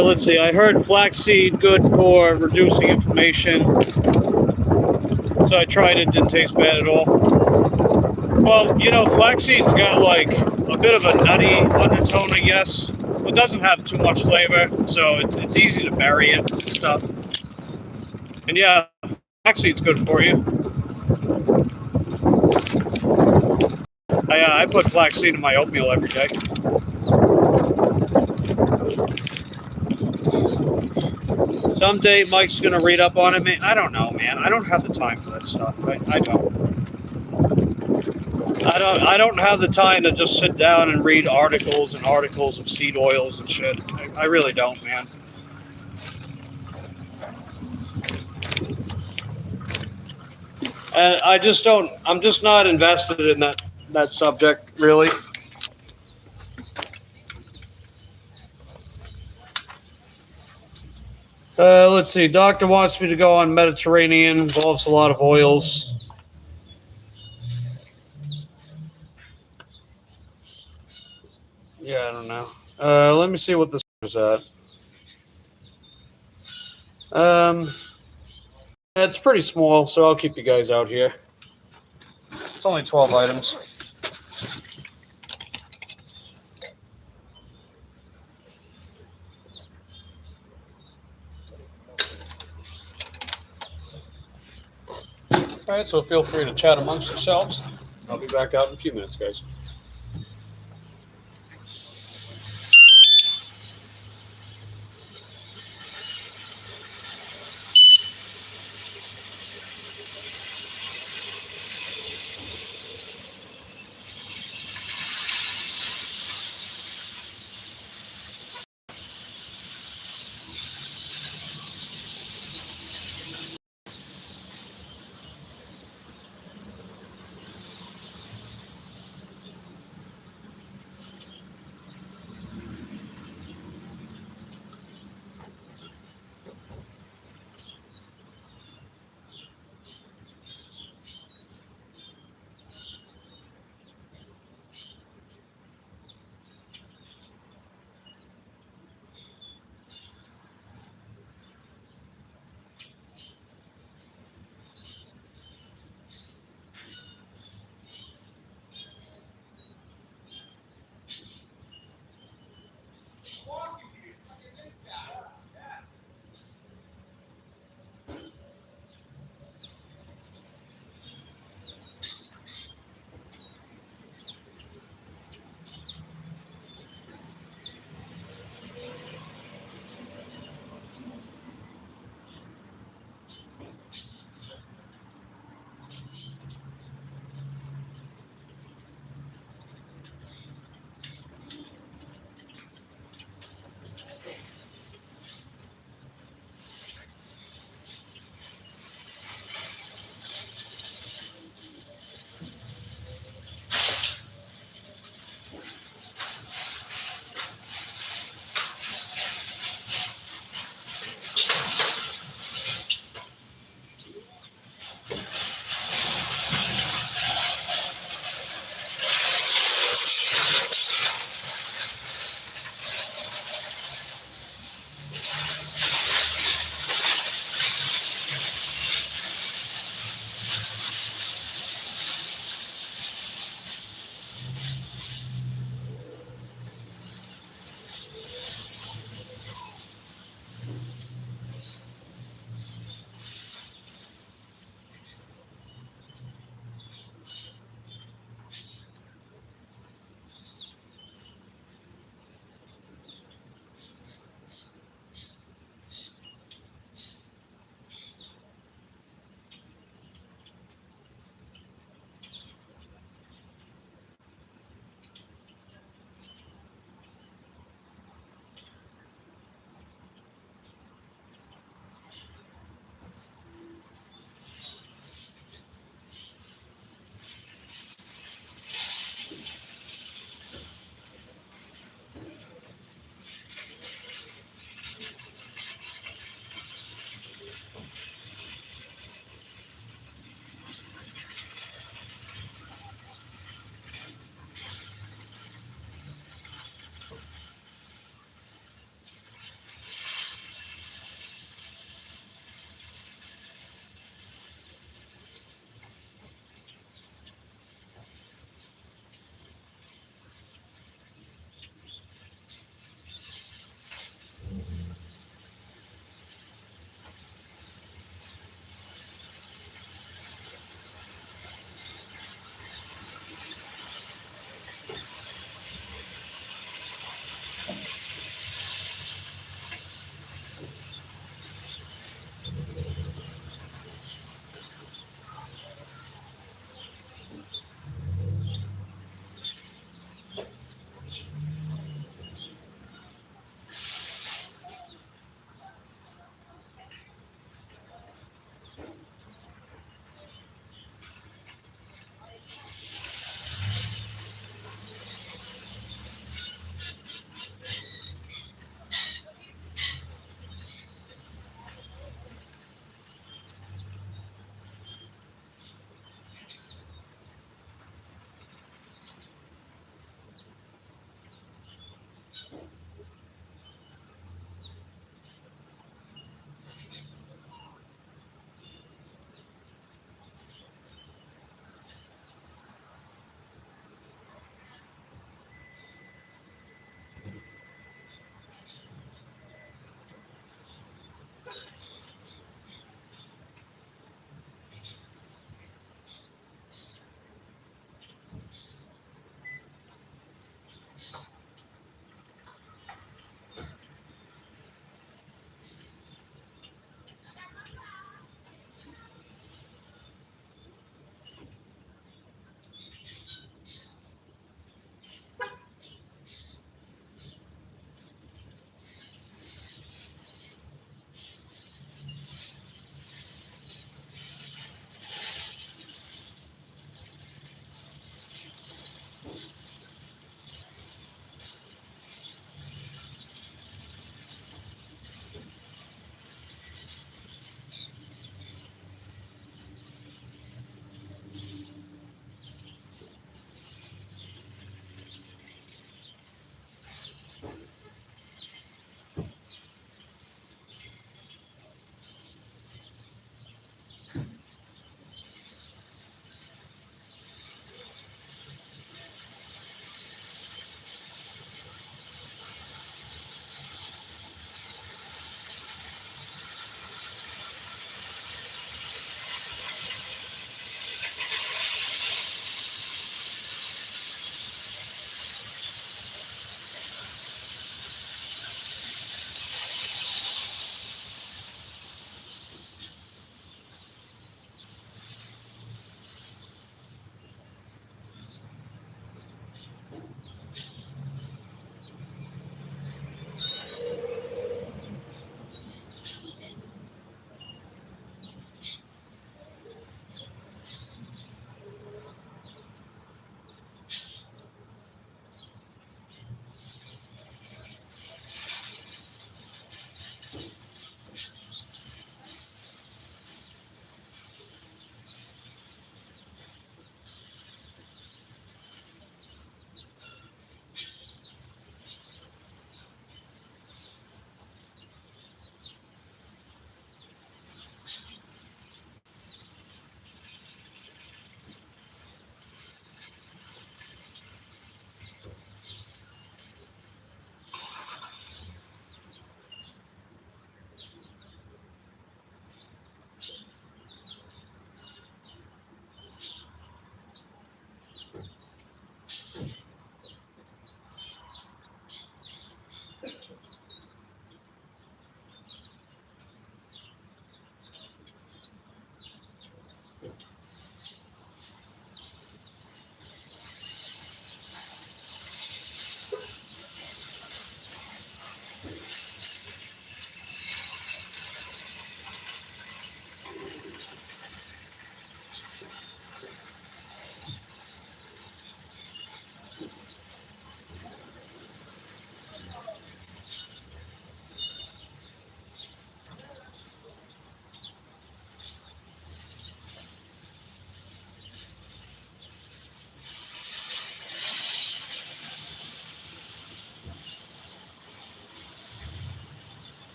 Let's see, I heard flaxseed good for reducing inflammation. So I tried it, didn't taste bad at all. Well, you know, flaxseed's got like a bit of a nutty undertone, I guess. It doesn't have too much flavor, so it's easy to bury it and stuff. And yeah, flaxseed's good for you. I put flaxseed in my oatmeal every day. Someday Mike's gonna read up on it, man. I don't know, man. I don't have the time for that stuff. I don't have the time to just sit down and read articles and articles of seed oils and shit. I really don't, man. And I just don't. I'm just not invested in that subject, really. Let's see. Doctor wants me to go on Mediterranean. Involves a lot of oils. Yeah, I don't know. Let me see what this is at. It's pretty small, so I'll keep you guys out here. It's only 12 items. All right, so feel free to chat amongst yourselves. I'll be back out in a few minutes, guys.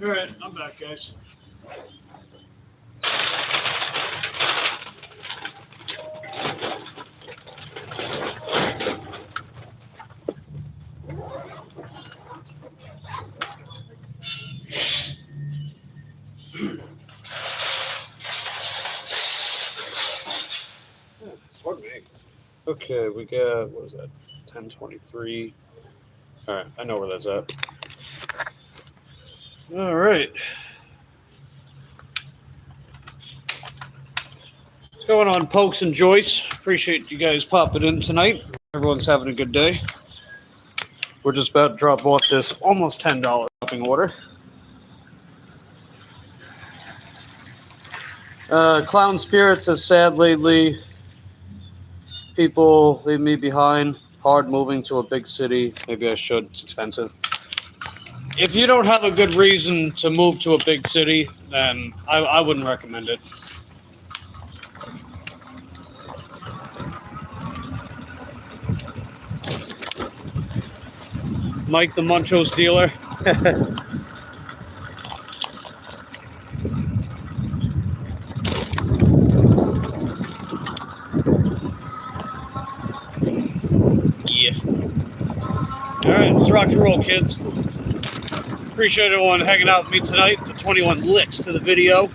All right, I'm back, guys. Pardon me. Okay, we got, what is that? 1023. All right, I know where that's at. All right. What's going on, Pokes and Joyce? Appreciate you guys popping in tonight. Everyone's having a good day. We're just about to drop off this almost $10 shopping order. Clown Spirit says, sad lately. People leave me behind. Hard moving to a big city. Maybe I should. It's expensive. If you don't have a good reason to move to a big city, then I wouldn't recommend it. Mike the Munchos dealer. Yeah. All right, let's rock and roll, kids. Appreciate everyone hanging out with me tonight. The 21 licks to the video.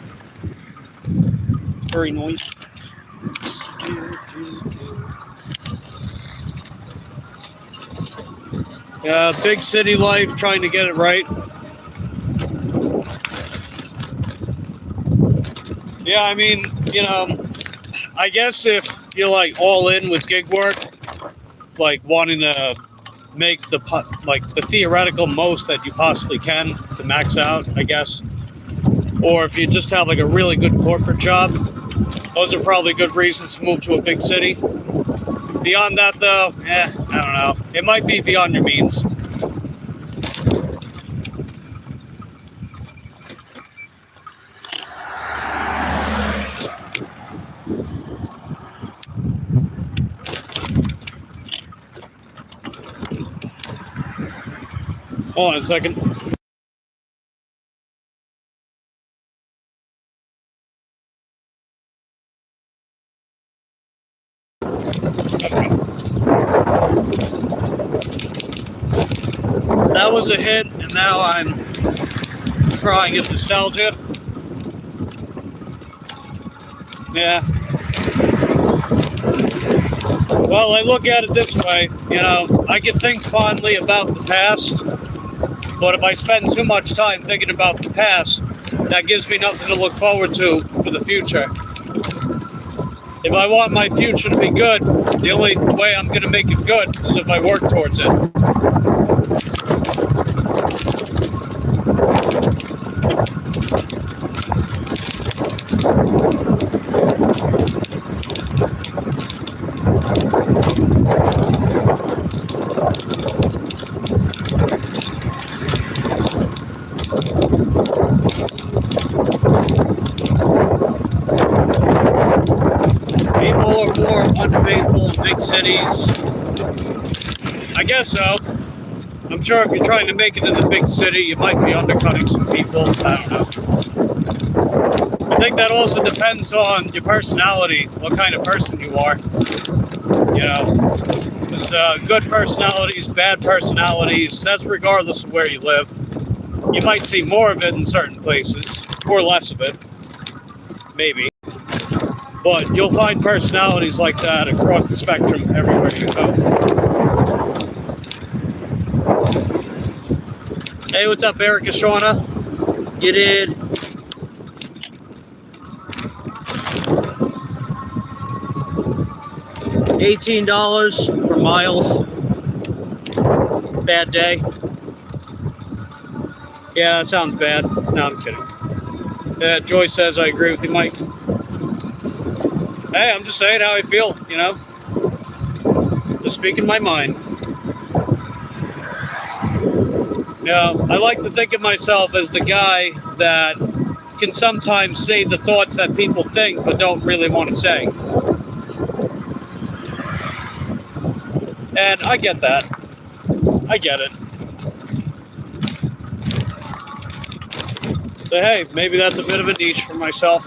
Very nice. Big city life, trying to get it right. Yeah, I mean, you know, I guess if you're like all in with gig work, like wanting to make the theoretical most that you possibly can to max out, I guess. Or if you just have like a really good corporate job, those are probably good reasons to move to a big city. Beyond that, though, I don't know. It might be beyond your means. Hold on a second. That was a hit, and now I'm crying at nostalgia. Yeah. Well, I look at it this way, you know, I can think fondly about the past, but if I spend too much time thinking about the past, that gives me nothing to look forward to for the future. If I want my future to be good, the only way I'm going to make it good is if I work towards it. People are more unfaithful in big cities. I guess so. I'm sure if you're trying to make it in the big city, you might be undercutting some people. I don't know. I think that also depends on your personality, what kind of person you are. You know, there's good personalities, bad personalities. That's regardless of where you live. You might see more of it in certain places, or less of it. Maybe. But you'll find personalities like that across the spectrum everywhere you go. Hey, what's up, Erica Shauna? You did. $18 for miles. Bad day. Yeah, that sounds bad. No, I'm kidding. Yeah, Joyce says I agree with you, Mike. Hey, I'm just saying how I feel, you know? Just speaking my mind. Yeah, I like to think of myself as the guy that can sometimes say the thoughts that people think but don't really want to say. And I get that. I get it. So hey, maybe that's a bit of a niche for myself.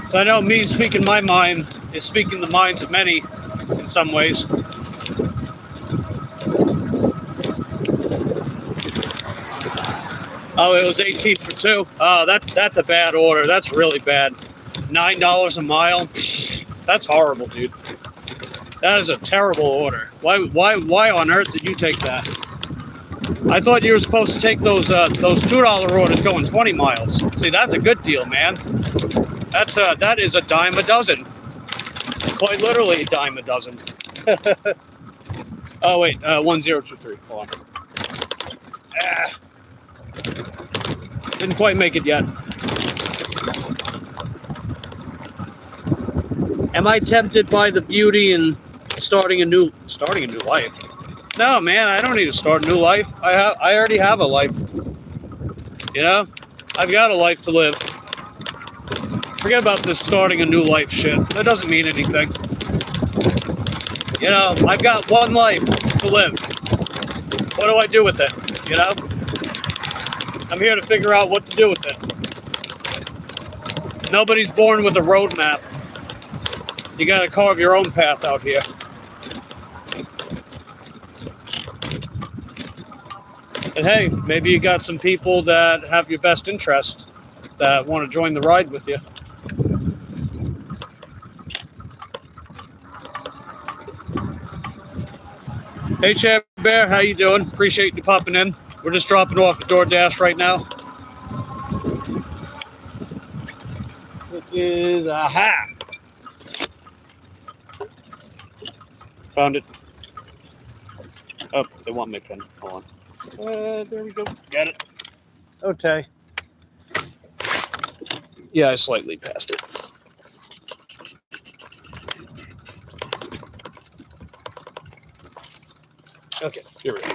So I know me speaking my mind is speaking the minds of many in some ways. Oh, it was 18 for 2. Oh, that's a bad order. That's really bad. $9 a mile. That's horrible, dude. That is a terrible order. Why on earth did you take that? I thought you were supposed to take those $2 orders going 20 miles. See, that's a good deal, man. That is a dime a dozen. Quite literally a dime a dozen. Oh wait, 1023. Hold on. Didn't quite make it yet. Am I tempted by the beauty and starting a new life? No, man, I don't need to start a new life. I already have a life. You know, I've got a life to live. Forget about this starting a new life shit. That doesn't mean anything. You know, I've got one life to live. What do I do with it? You know, I'm here to figure out what to do with it. Nobody's born with a roadmap. You got to carve your own path out here. And hey, maybe you got some people that have your best interest that want to join the ride with you. Hey, Chad Bear, how you doing? Appreciate you popping in. We're just dropping off the DoorDash right now. It is aha. Found it. Oh, they want my pen. Hold on. There we go. Got it. Okay. Yeah, I slightly passed it. Okay, here we go.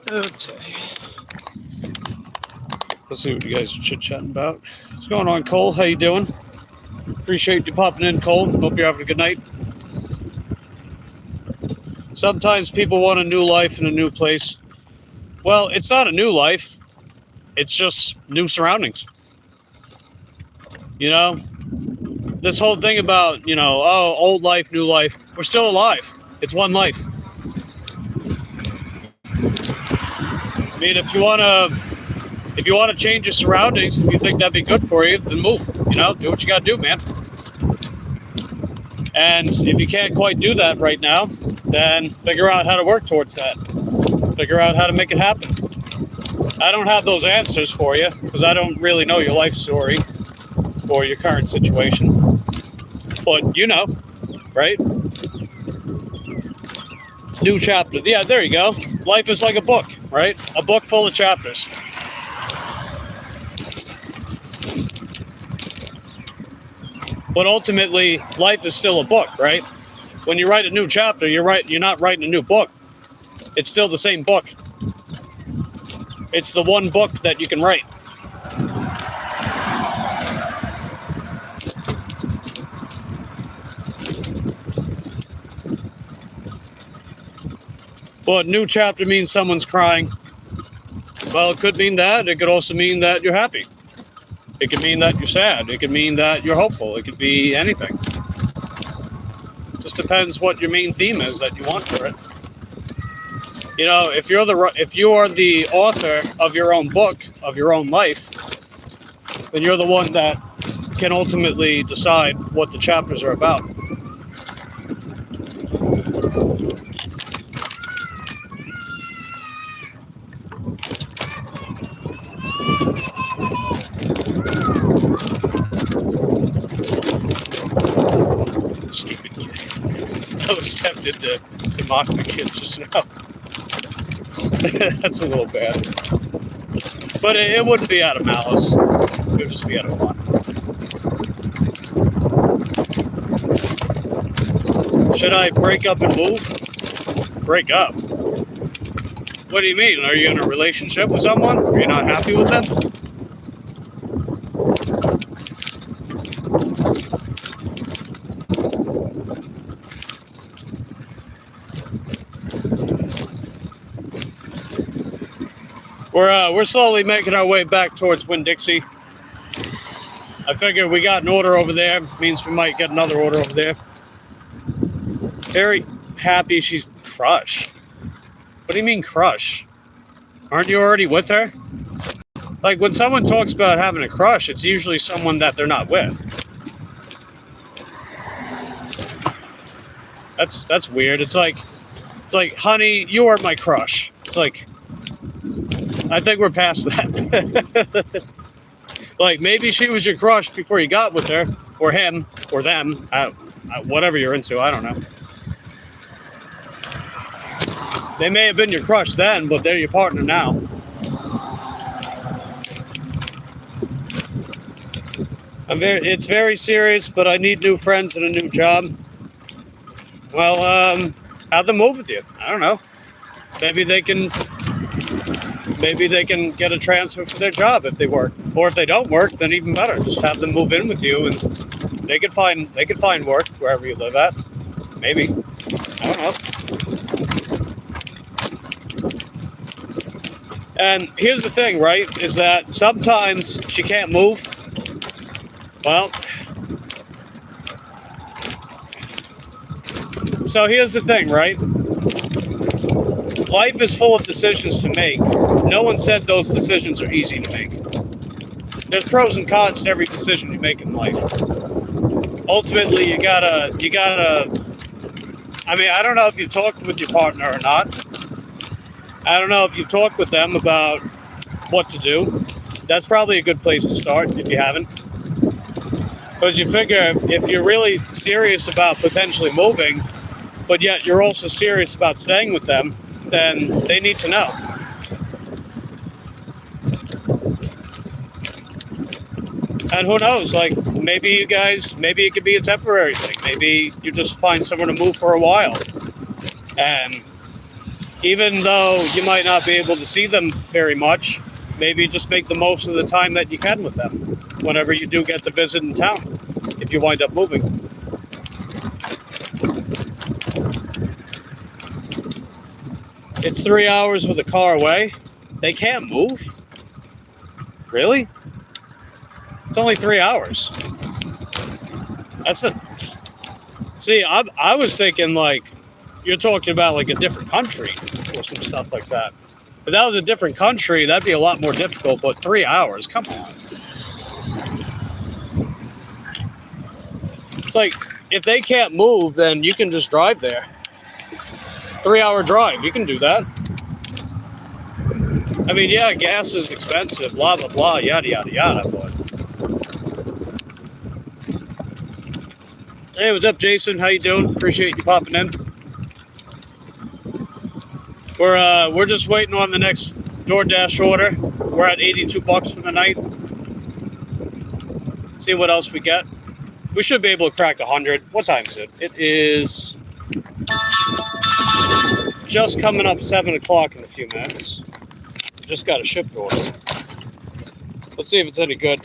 Okay. Let's see what you guys are chit-chatting about. What's going on, Cole? How you doing? Appreciate you popping in, Cole. Hope you're having a good night. Sometimes people want a new life in a new place. Well, it's not a new life. It's just new surroundings. You know? This whole thing about, you know, oh, old life, new life. We're still alive. It's one life. I mean, if you want to change your surroundings, if you think that'd be good for you, then move. You know, do what you got to do, man. And if you can't quite do that right now, then figure out how to work towards that. Figure out how to make it happen. I don't have those answers for you because I don't really know your life story or your current situation. But you know, right? New chapter. Yeah, there you go. Life is like a book, right? A book full of chapters. But ultimately, life is still a book, right? When you write a new chapter, you're not writing a new book. It's still the same book. It's the one book that you can write. Well, new chapter means someone's crying. Well, it could mean that. It could also mean that you're happy. It could mean that you're sad. It could mean that you're hopeful. It could be anything. Just depends what your main theme is that you want for it. You know, if you are the author of your own book, of your own life, then you're the one that can ultimately decide what the chapters are about. Stupid kid. I was tempted to mock the kid just now. That's a little bad. But it wouldn't be out of malice. It would just be out of fun. Should I break up and move? Break up? What do you mean? Are you in a relationship with someone? Are you not happy with them? We're slowly making our way back towards Winn-Dixie. I figured we got an order over there. Means we might get another order over there. Very happy she's crushed. What do you mean crush? Aren't you already with her? Like when someone talks about having a crush, it's usually someone that they're not with. That's weird. It's like, honey, you are my crush. It's like, I think we're past that. Like maybe she was your crush before you got with her, or him, or them, whatever you're into. I don't know. They may have been your crush then, but they're your partner now. It's very serious, but I need new friends and a new job. Well, have them move with you. I don't know. Maybe they can get a transfer for their job if they work. Or if they don't work, then even better. Just have them move in with you, and they could find work wherever you live at. Maybe. I don't know. And here's the thing, right? Is that sometimes she can't move. Well, so here's the thing, right? Life is full of decisions to make. No one said those decisions are easy to make. There's pros and cons to every decision you make in life. Ultimately, you gotta, I mean, I don't know if you talked with your partner or not. I don't know if you've talked with them about what to do. That's probably a good place to start if you haven't. Because you figure if you're really serious about potentially moving, but yet you're also serious about staying with them, then they need to know. And who knows, like maybe it could be a temporary thing. Maybe you just find somewhere to move for a while. And even though you might not be able to see them very much, maybe just make the most of the time that you can with them whenever you do get to visit in town, if you wind up moving. It's 3 hours with a car away. They can't move? Really? It's only 3 hours. See, I was thinking like, you're talking about like a different country or some stuff like that. If that was a different country, that'd be a lot more difficult, but 3 hours, come on. It's like, if they can't move, then you can just drive there. 3 hour drive, you can do that. I mean, yeah, gas is expensive, blah, blah, blah, yada, yada, yada, but. Hey, what's up, Jason? How you doing? Appreciate you popping in. We're just waiting on the next DoorDash order. We're at $82 for the night. See what else we get. We should be able to crack 100. What time is it? It is just coming up 7 o'clock in a few minutes. Just got a shipped order. Let's see if it's any good.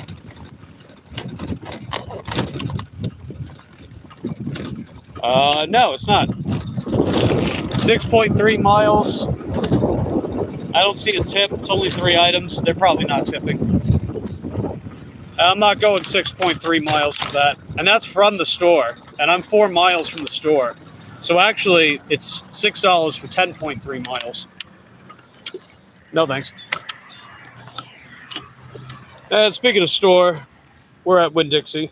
No, it's not. 6.3 miles. I don't see a tip. It's only 3 items. They're probably not tipping. I'm not going 6.3 miles for that. And that's from the store. And I'm 4 miles from the store. So actually, it's $6 for 10.3 miles. No thanks. And speaking of store, we're at Winn-Dixie.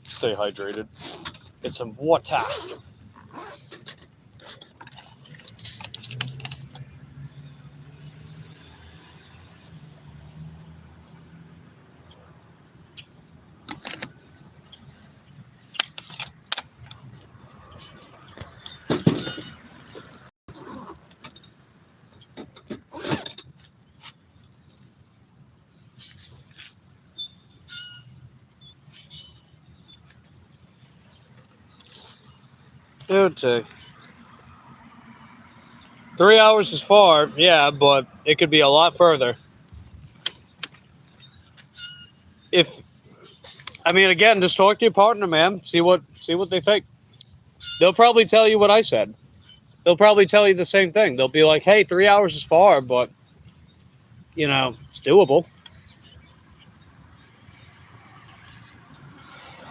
Stay hydrated. Get some water. Dude, 3 hours is far, yeah, but it could be a lot further. Again, just talk to your partner, man. See what they think. They'll probably tell you what I said. They'll probably tell you the same thing. They'll be like, hey, 3 hours is far, but, it's doable.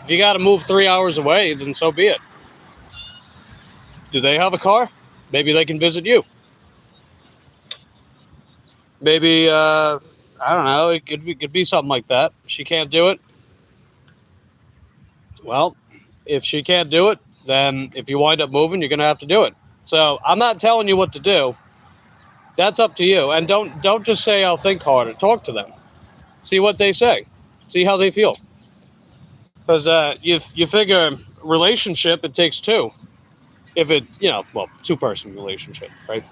If you got to move 3 hours away, then so be it. Do they have a car? Maybe they can visit you. Maybe, I don't know, it could be something like that. She can't do it. Well, if she can't do it, then if you wind up moving, you're going to have to do it. So I'm not telling you what to do. That's up to you. And don't just say, I'll think harder. Talk to them. See what they say. See how they feel. Because you figure relationship, it takes two. If it's, two-person relationship, right?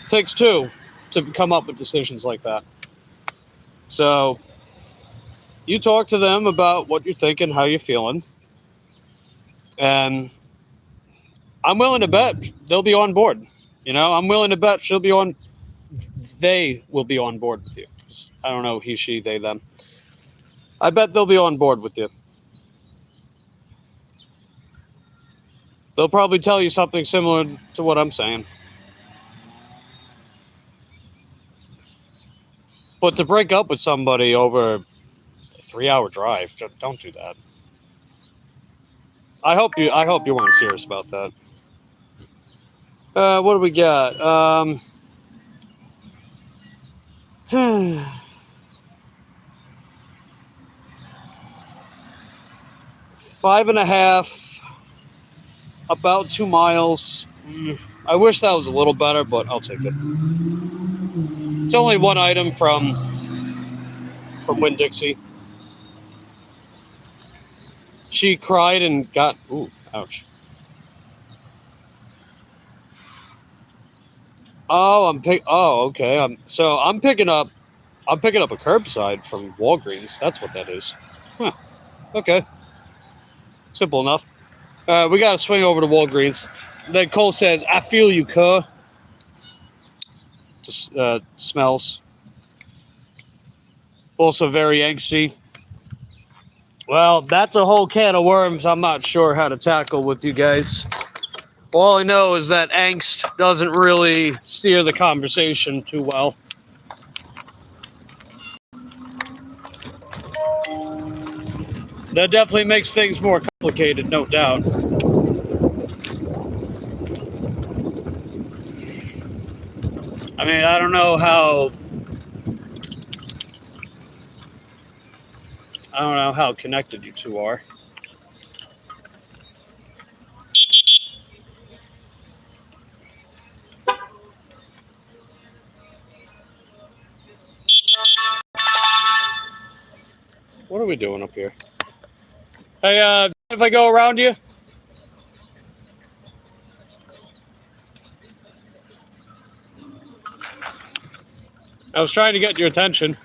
It takes two to come up with decisions like that. So you talk to them about what you're thinking, how you're feeling. And I'm willing to bet they'll be on board. I'm willing to bet they will be on board with you. I don't know, he, she, they, them. I bet they'll be on board with you. They'll probably tell you something similar to what I'm saying. But to break up with somebody over a 3-hour drive, don't do that. I hope you weren't serious about that. What do we got? 5.5, about 2 miles. I wish that was a little better, but I'll take it. It's only one item from Winn-Dixie. She cried and got, ooh, ouch. Oh, okay. I'm picking up a curbside from Walgreens. That's what that is. Huh. Okay. Simple enough. We got to swing over to Walgreens. Then Cole says, I feel you, cuh. Smells. Also very angsty. Well, that's a whole can of worms I'm not sure how to tackle with you guys. All I know is that angst doesn't really steer the conversation too well. That definitely makes things more complicated, no doubt. I don't know how connected you two are. What are we doing up here? Hey, if I go around you? I was trying to get your attention.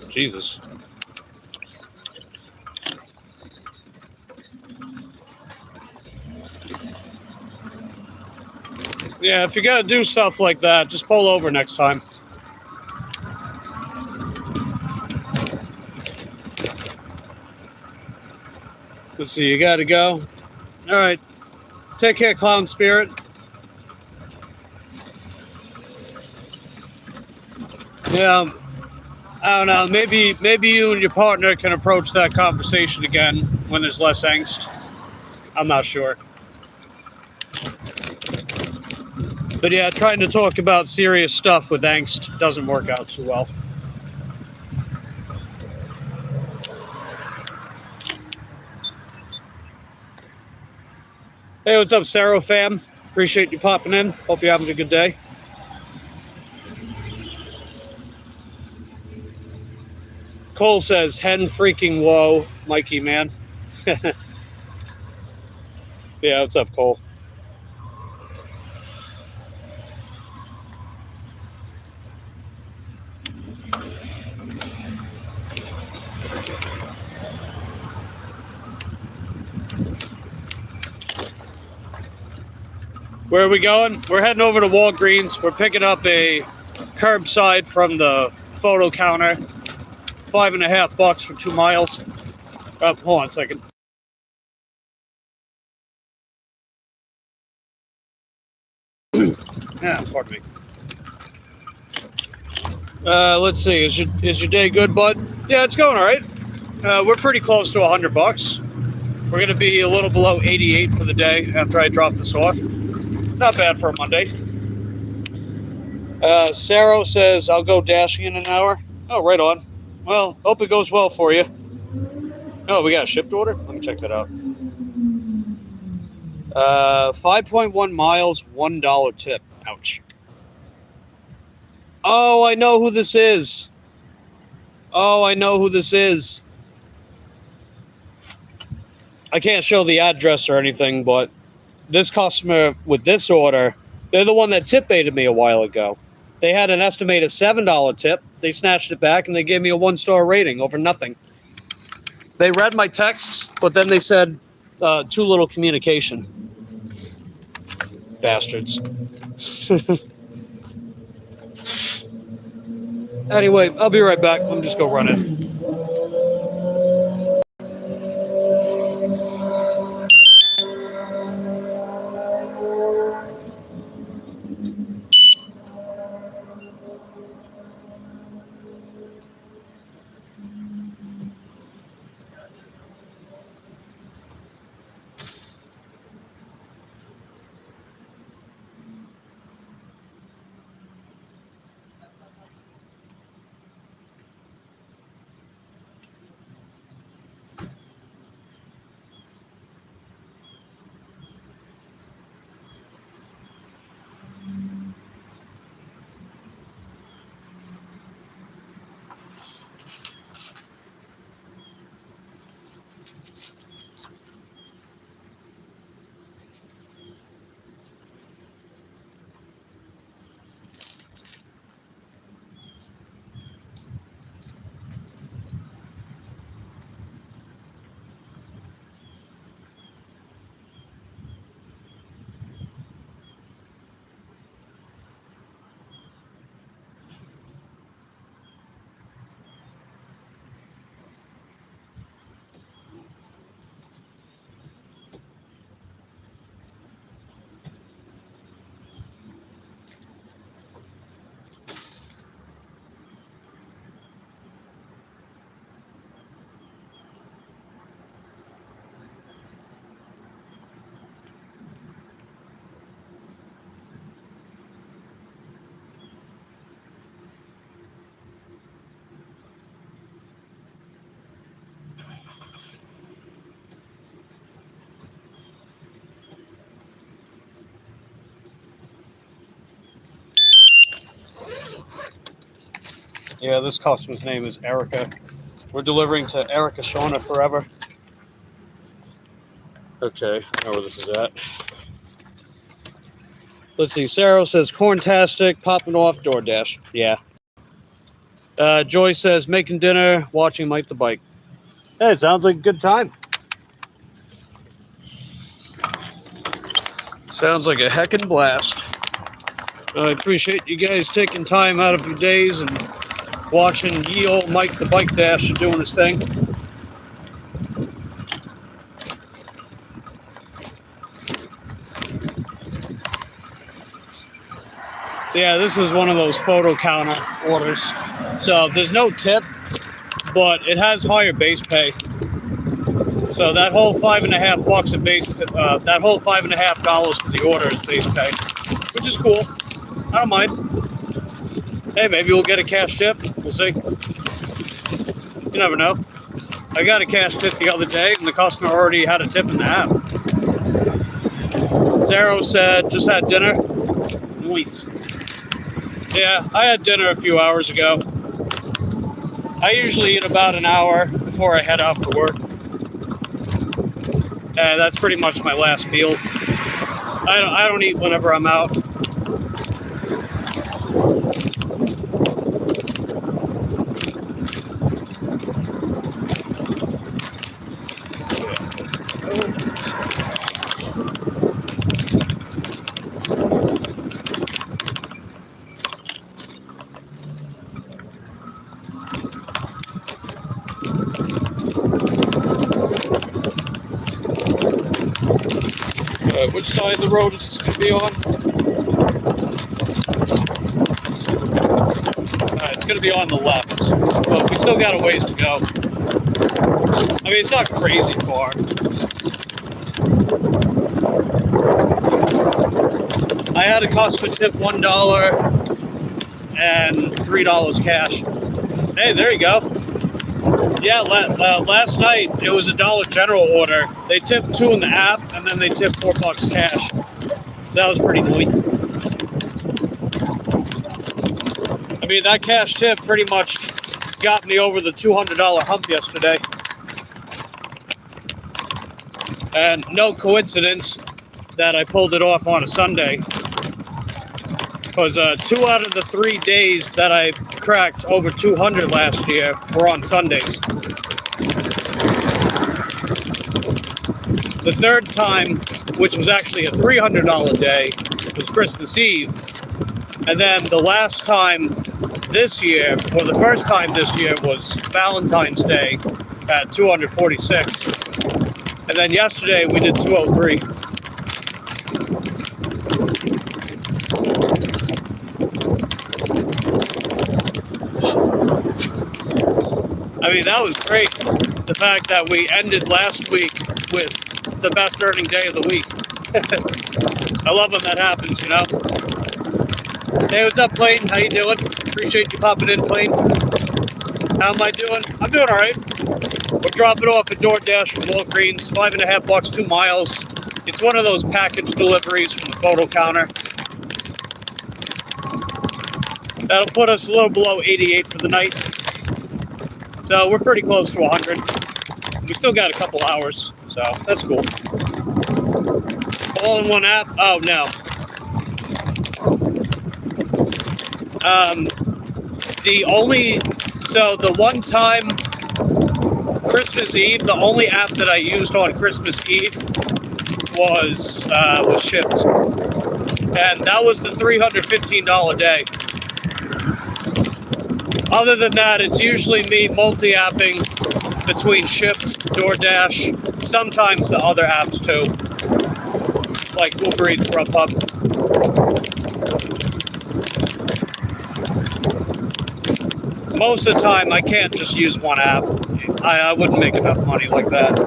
Jesus. Yeah, if you gotta do stuff like that, just pull over next time. Let's see, you gotta go. All right. Take care, Clown Spirit. Yeah, I don't know. Maybe you and your partner can approach that conversation again when there's less angst. I'm not sure. But yeah, trying to talk about serious stuff with angst doesn't work out too well. Hey, what's up, Saro fam? Appreciate you popping in. Hope you're having a good day. Cole says, hen freaking whoa, Mikey, man. Yeah, what's up, Cole? Where are we going? We're heading over to Walgreens. We're picking up a curbside from the photo counter. $5.50 for 2 miles. Hold on a second. Yeah, pardon me. Let's see. Is your day good, bud? Yeah, it's going all right. We're pretty close to $100. We're gonna be a little below 88 for the day after I drop this off. Not bad for a Monday. Sarah says I'll go dashing in an hour. Oh, right on. Well, hope it goes well for you. Oh, we got a shipped order? Let me check that out. 5.1 miles, $1 tip. Ouch. Oh, I know who this is. I can't show the address or anything, but this customer with this order, they're the one that tip baited me a while ago. They had an estimated $7 tip. They snatched it back and they gave me a 1-star rating over nothing. They read my texts, but then they said too little communication. Bastards. Anyway, I'll be right back. Let me just go run it. Yeah, this customer's name is Erica. We're delivering to Erica Shauna forever. Okay, I know where this is at. Let's see. Sarah says, corntastic, popping off DoorDash. Yeah. Joy says, making dinner, watching Mike the Bike. Hey, it sounds like a good time. Sounds like a heckin' blast. I appreciate you guys taking time out of your days and watching ye old Mike the Bike Dash doing his thing. So yeah, this is one of those photo counter orders. So there's no tip, but it has higher base pay. So that whole $5.50 of base, that whole $5.50 for the order is base pay, which is cool. I don't mind. Hey, maybe we'll get a cash tip. We'll see. You never know. I got a cash tip the other day, and the customer already had a tip in the app. Zero said, just had dinner. Nice. Yeah, I had dinner a few hours ago. I usually eat about an hour before I head out for work. That's pretty much my last meal. I don't eat whenever I'm out. Which side of the road is this going to be on? It's going to be on the left, but we still got a ways to go. I mean, it's not crazy far. I had a customer tip $1 and $3 cash. Hey, there you go. Yeah, last night it was a Dollar General order. They tipped $2 in the app, and then they tipped $4 cash. That was pretty nice. I mean, that cash tip pretty much got me over the $200 hump yesterday. And no coincidence that I pulled it off on a Sunday. Because 2 out of the 3 days that I cracked over 200 last year were on Sundays. The third time, which was actually a $300 day, was Christmas Eve. And then the last time this year, or the first time this year, was Valentine's Day at 246. And then yesterday we did 203. I mean, that was great. The fact that we ended last week with the best earning day of the week. I love when that happens, you know? Hey, what's up, Plain? How you doing? Appreciate you popping in, Plain. How am I doing? I'm doing all right. We're dropping off a DoorDash from Walgreens, $5.50, 2 miles. It's one of those package deliveries from the photo counter. That'll put us a little below 88 for the night. So we're pretty close to 100. We still got a couple hours, so that's cool. All in one app? Oh, no. The one time Christmas Eve, the only app that I used on Christmas Eve was Shipt. And that was the $315 day. Other than that, it's usually me multi-apping between Shipt, DoorDash, sometimes the other apps too, like Uber Eats, Grubhub. Most of the time, I can't just use one app. I wouldn't make enough money like that.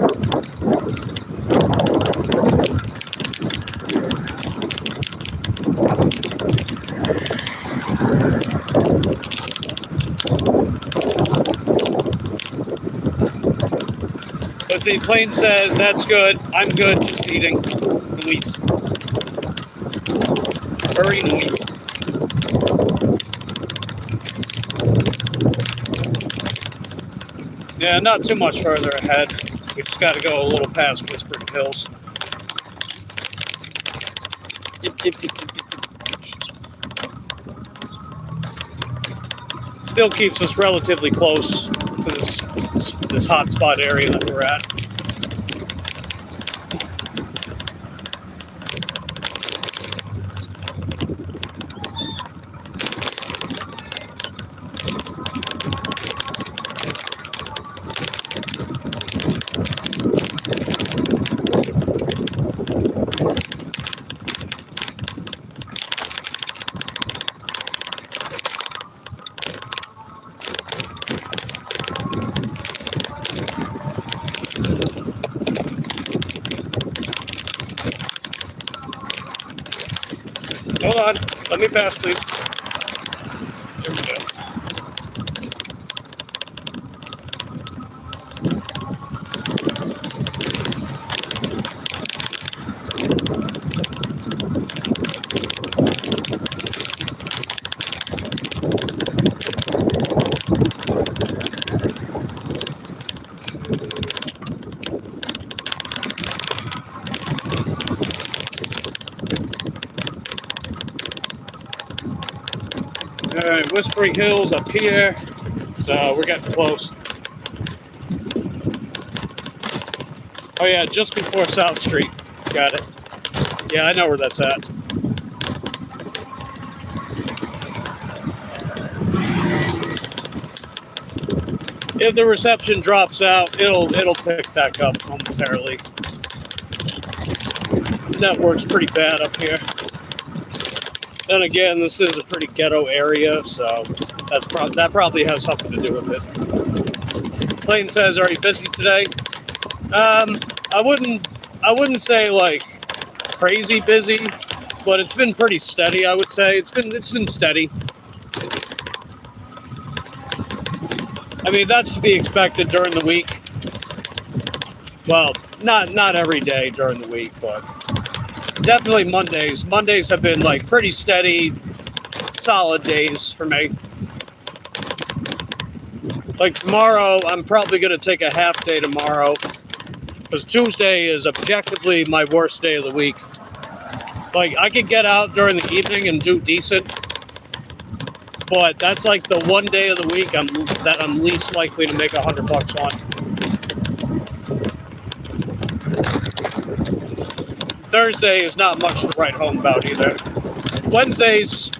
But see, Plain says, that's good. I'm good, just eating. Nice. Very nice. Yeah, not too much further ahead. We just got to go a little past Whispered Hills. still keeps us relatively close to this hotspot area that we're at. Hold on, let me pass, please. There we go. All right, Whispering Hills up here. So we're getting close. Oh yeah, just before South Street. Got it. Yeah, I know where that's at. If the reception drops out, it'll pick back up momentarily. Network's pretty bad up here. Then again, this is a pretty ghetto area, so that probably has something to do with it. Clayton says, "Are you busy today?" I wouldn't say like crazy busy, but it's been pretty steady. I would say it's been steady. I mean, that's to be expected during the week. Well, not every day during the week, but definitely Mondays. Mondays have been like pretty steady, solid days for me. Like tomorrow, I'm probably going to take a half day tomorrow because Tuesday is objectively my worst day of the week. Like, I could get out during the evening and do decent, but that's like the one day of the week that I'm least likely to make $100 on. Thursday is not much to write home about either. Wednesdays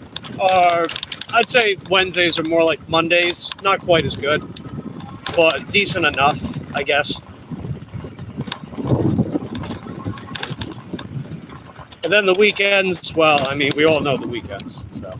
I'd say Wednesdays are more like Mondays. Not quite as good, but decent enough, I guess. And then the weekends, well, I mean, we all know the weekends, so.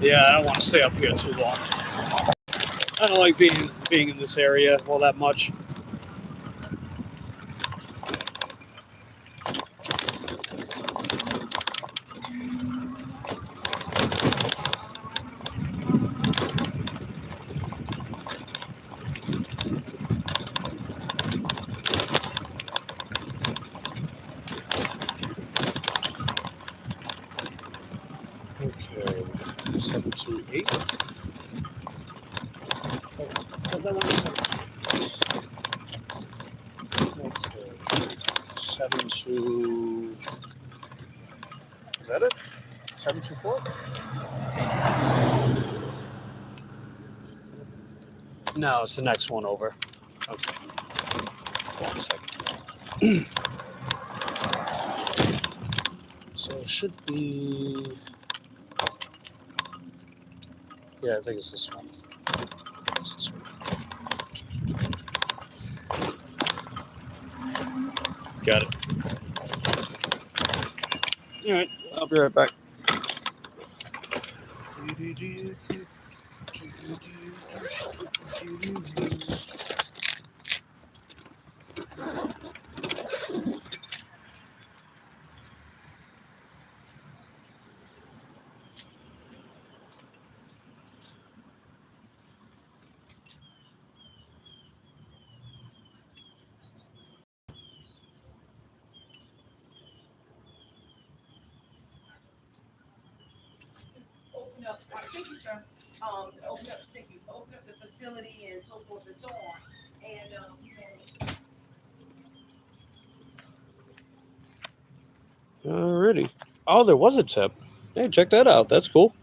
Yeah, I don't want to stay up here too long. I don't like being in this area all that much. Okay, 728. Okay, 72. Is that it? 724? No, it's the next one over. Okay. Hold on a second. So it should be. Yeah, I think it's this one. It's this one. Got it. All right, I'll be right back. open up, thank you, sir. Open up the facility and so forth and so on. And, Alrighty. Oh, there was a tip. Hey, check that out. That's cool.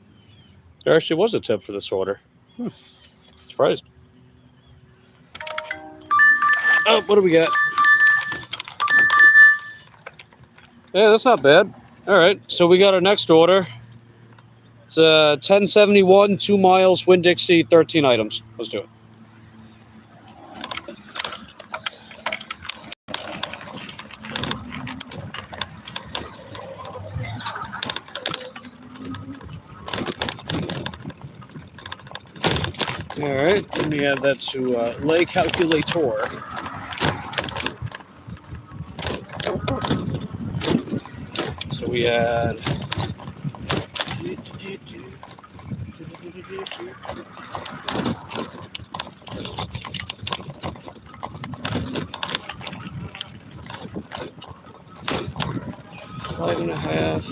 There actually was a tip for this order. Surprised. Oh, what do we got? Yeah, that's not bad. All right, so we got our next order. It's 1071, 2 miles, Winn-Dixie, 13 items. Let's do it. All right, let me add that to lay calculator. So we add. $5.5,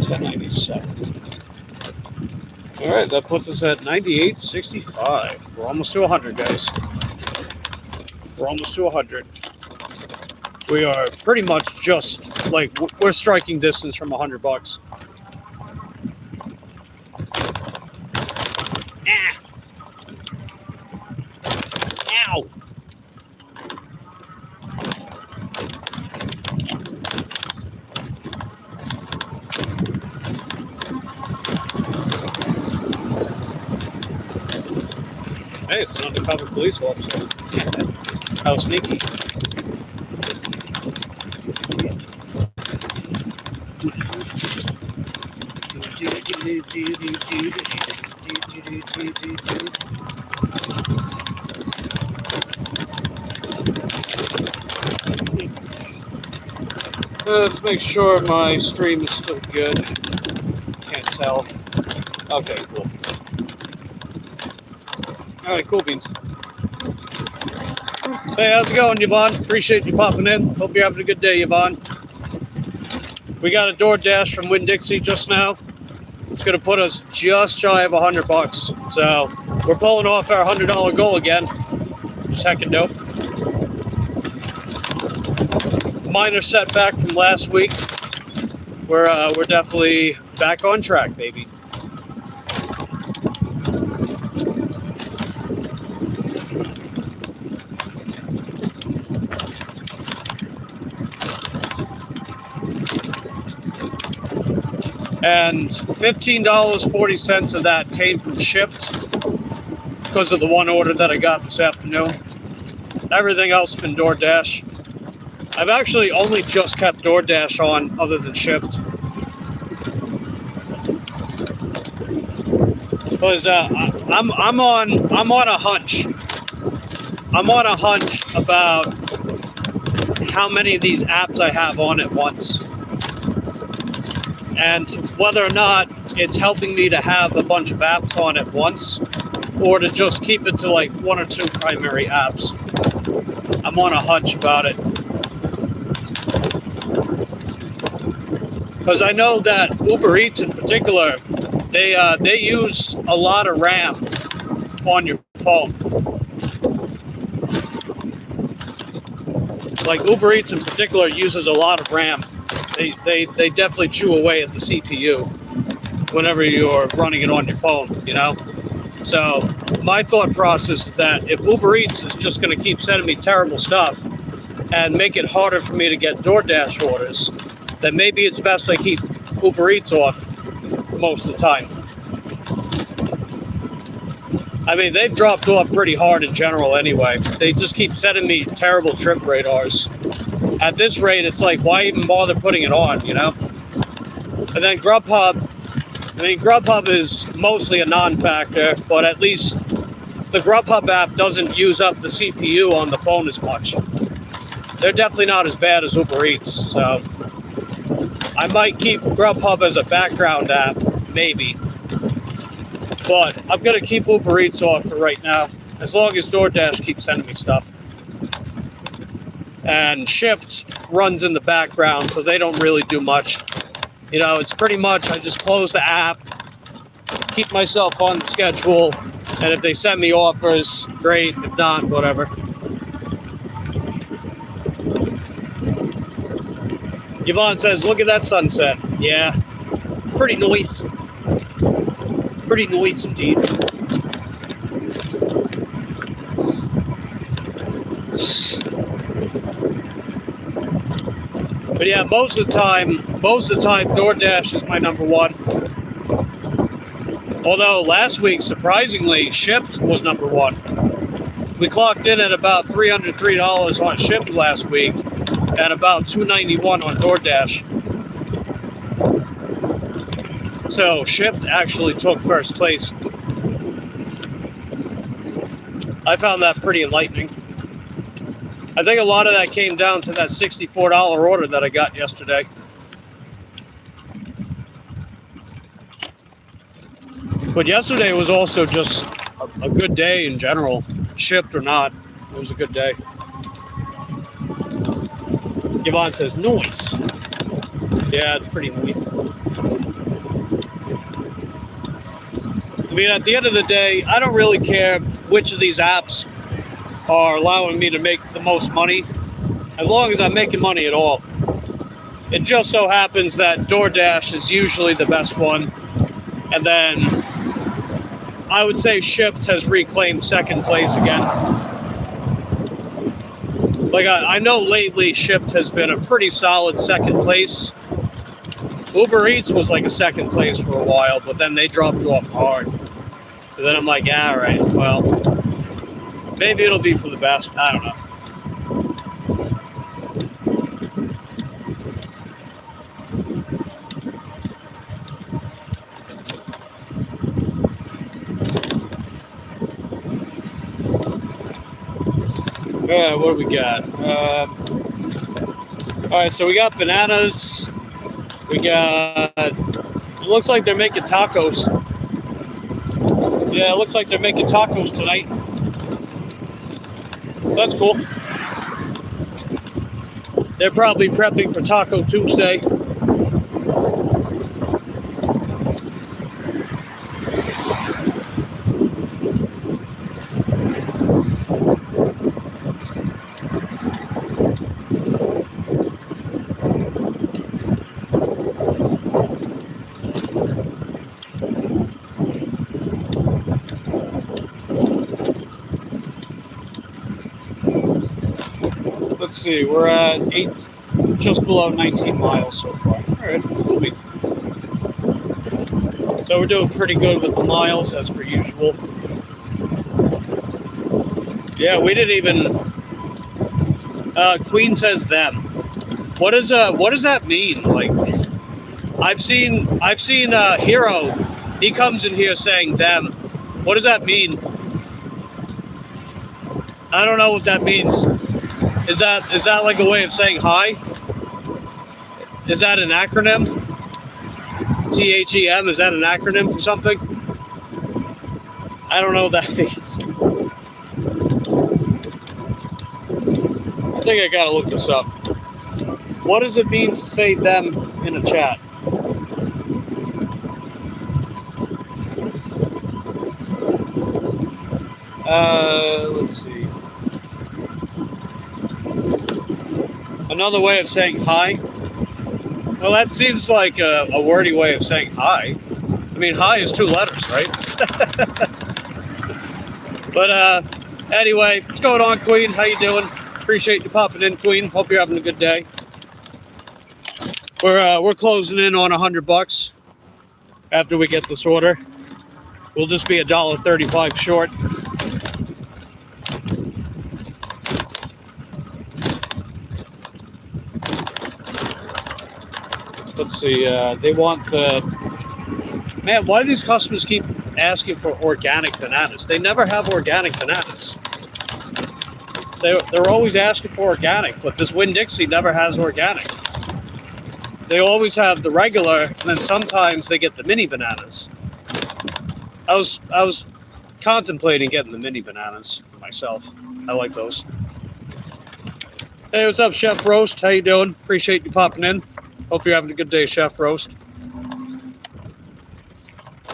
$10.97. All right, that puts us at 98.65. We're almost to 100, guys. We're almost to 100. We are pretty much just like we're striking distance from $100. Ah. Ow. Hey, it's an undercover police officer. How sneaky. Let's make sure my stream is still good. Can't tell. Okay, cool. All right, cool beans. Hey, how's it going, Yvonne? Appreciate you popping in. Hope you're having a good day, Yvonne. We got a DoorDash from Winn-Dixie just now. It's going to put us just shy of $100. So we're pulling off our $100 goal again. Just heckin' dope. Minor setback from last week. We're definitely back on track, baby. And $15.40 of that came from shipped because of the one order that I got this afternoon. Everything else has been DoorDash. I've actually only just kept DoorDash on other than shipped. Because I'm on a hunch. I'm on a hunch about how many of these apps I have on at once. And whether or not it's helping me to have a bunch of apps on at once or to just keep it to like one or two primary apps. I'm on a hunch about it. Because I know that Uber Eats in particular, they use a lot of RAM on your phone. Like Uber Eats in particular uses a lot of RAM. They definitely chew away at the CPU whenever you're running it on your phone, you know? So my thought process is that if Uber Eats is just going to keep sending me terrible stuff and make it harder for me to get DoorDash orders, then maybe it's best I keep Uber Eats off most of the time. I mean, they've dropped off pretty hard in general anyway. They just keep sending me terrible trip radars. At this rate, it's like, why even bother putting it on, you know? And then Grubhub, I mean, Grubhub is mostly a non-factor, but at least the Grubhub app doesn't use up the CPU on the phone as much. They're definitely not as bad as Uber Eats, so I might keep Grubhub as a background app, maybe. But I'm going to keep Uber Eats off for right now, as long as DoorDash keeps sending me stuff. And Shipt runs in the background, so they don't really do much. You know, it's pretty much I just close the app, keep myself on the schedule, and if they send me offers, great. If not, whatever. Yvonne says, look at that sunset. Yeah, pretty nice. Pretty nice indeed. But yeah, most of the time, DoorDash is my number one. Although last week, surprisingly, Shipt was number one. We clocked in at about $303 on Shipt last week, and about $291 on DoorDash. So Shipt actually took first place. I found that pretty enlightening. I think a lot of that came down to that $64 order that I got yesterday. But yesterday was also just a good day in general. Shipped or not, it was a good day. Yvonne says, noise. Yeah, it's pretty nice. I mean, at the end of the day, I don't really care which of these apps are allowing me to make the most money, as long as I'm making money at all. It just so happens that DoorDash is usually the best one, and then I would say Shipt has reclaimed second place again. Like I know lately Shipt has been a pretty solid second place. Uber Eats was like a second place for a while, but then they dropped off hard. So then I'm like, yeah, all right, well, maybe it'll be for the best. I don't know. What do we got? All right, so we got bananas. We got, it looks like they're making tacos. Yeah, it looks like they're making tacos tonight. That's cool. They're probably prepping for Taco Tuesday. Let's see, we're at just below 19 miles so far. All right, cool. So we're doing pretty good with the miles as per usual. Yeah, we didn't even. Queen says them. What does that mean? Like, I've seen Hero. He comes in here saying them. What does that mean? I don't know what that means. Is that like a way of saying hi? Is that an acronym? THEM, is that an acronym for something? I don't know what that means. I think I gotta look this up. What does it mean to say them in a chat? Let's see. Another way of saying hi? Well, that seems like a wordy way of saying hi. I mean, hi is 2 letters, right? But anyway, what's going on, Queen? How you doing? Appreciate you popping in, Queen. Hope you're having a good day. We're closing in on $100 after we get this order. We'll just be $1.35 short. Let's see, they want the... Man, why do these customers keep asking for organic bananas? They never have organic bananas. They're always asking for organic, but this Winn-Dixie never has organic. They always have the regular, and then sometimes they get the mini bananas. I was contemplating getting the mini bananas for myself. I like those. Hey, what's up, Chef Roast? How you doing? Appreciate you popping in. Hope you're having a good day, Chef Roast.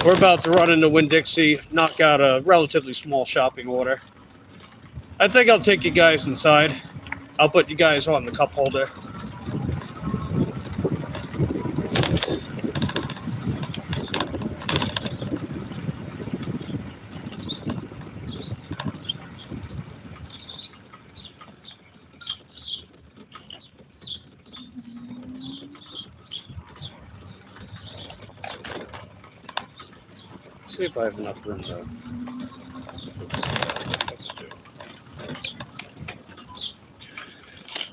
We're about to run into Winn-Dixie, knock out a relatively small shopping order. I think I'll take you guys inside. I'll put you guys on the cup holder. See if I have enough room to.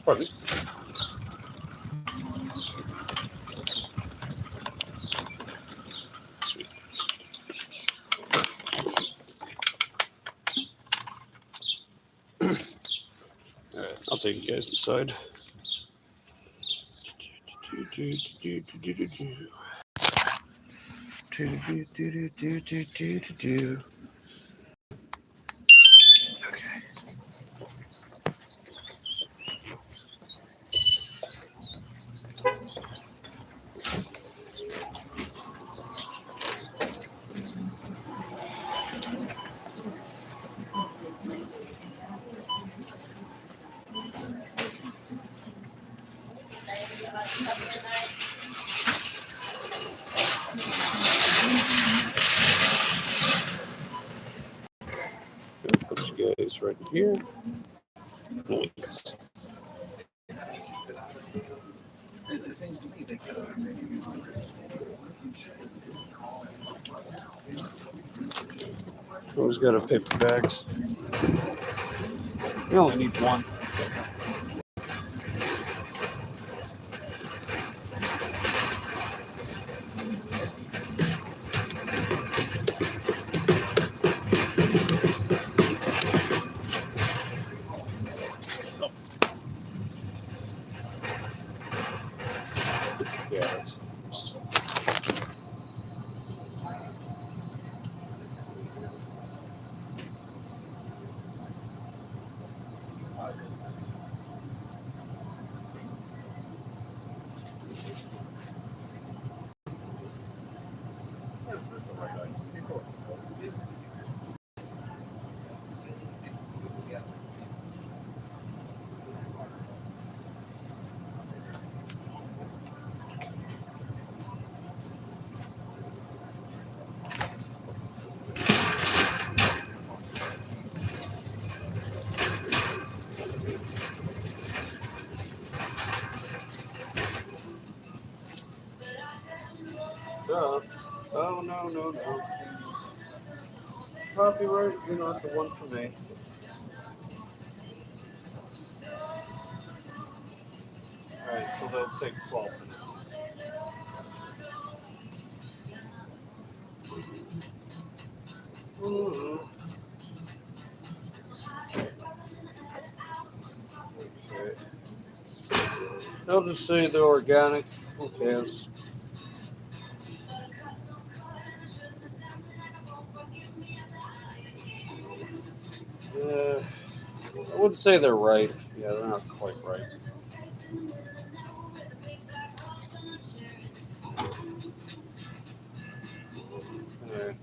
Pardon me. All right, I'll take you guys inside. Okay. Put you guys right here. Nice. Always got a paper bags. You only need one. Yeah, that's Oh, no. Copyright, you're not the one for me. Alright, so they'll take 12 bananas. Okay. They'll just say they're organic. Who cares? I wouldn't say they're right. Yeah, they're not quite right. Alright.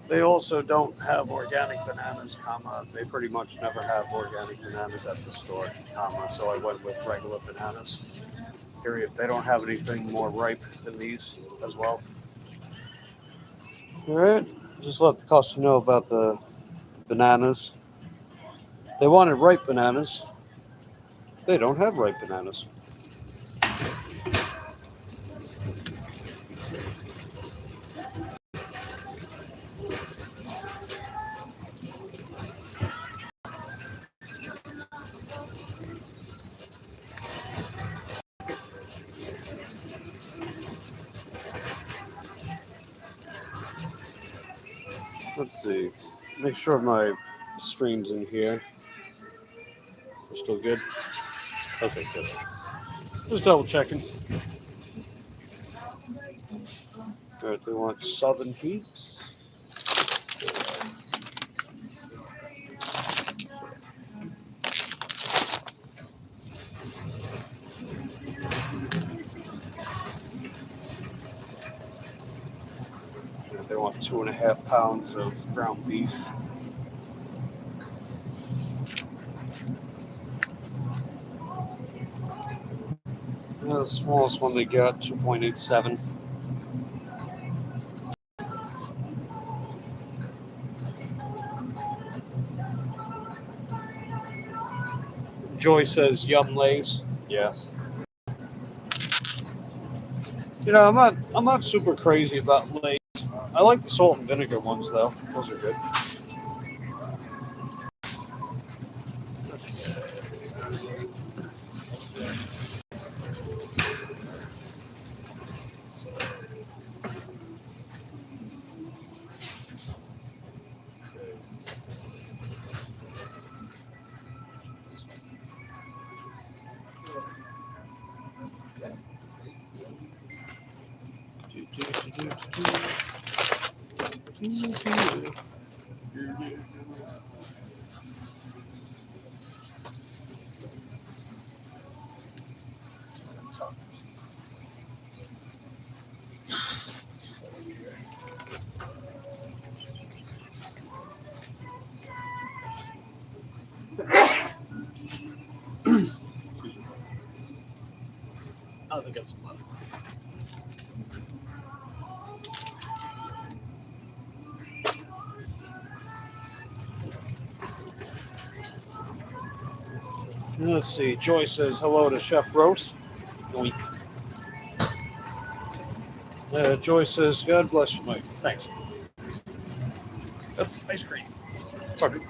They also don't have organic bananas, comma. They pretty much never have organic bananas at the store, comma. So I went with regular bananas. Period. They don't have anything more ripe than these as well. All right. Just let the customer know about the bananas. They wanted ripe bananas. They don't have ripe bananas. Let's see. Make sure my stream's in here. We're still good? Okay, good. Just double checking. All right, they want southern heat. They want 2.5 pounds of ground beef. The smallest one they got, 2.87. Joy says yum lays. Yeah. You know, I'm not super crazy about lays. I like the salt and vinegar ones though. Those are good. I think that's enough. Let's see. Joy says hello to Chef Roast. Nice. Joy says, God bless you, Mike. Thanks. Ice cream. Pardon.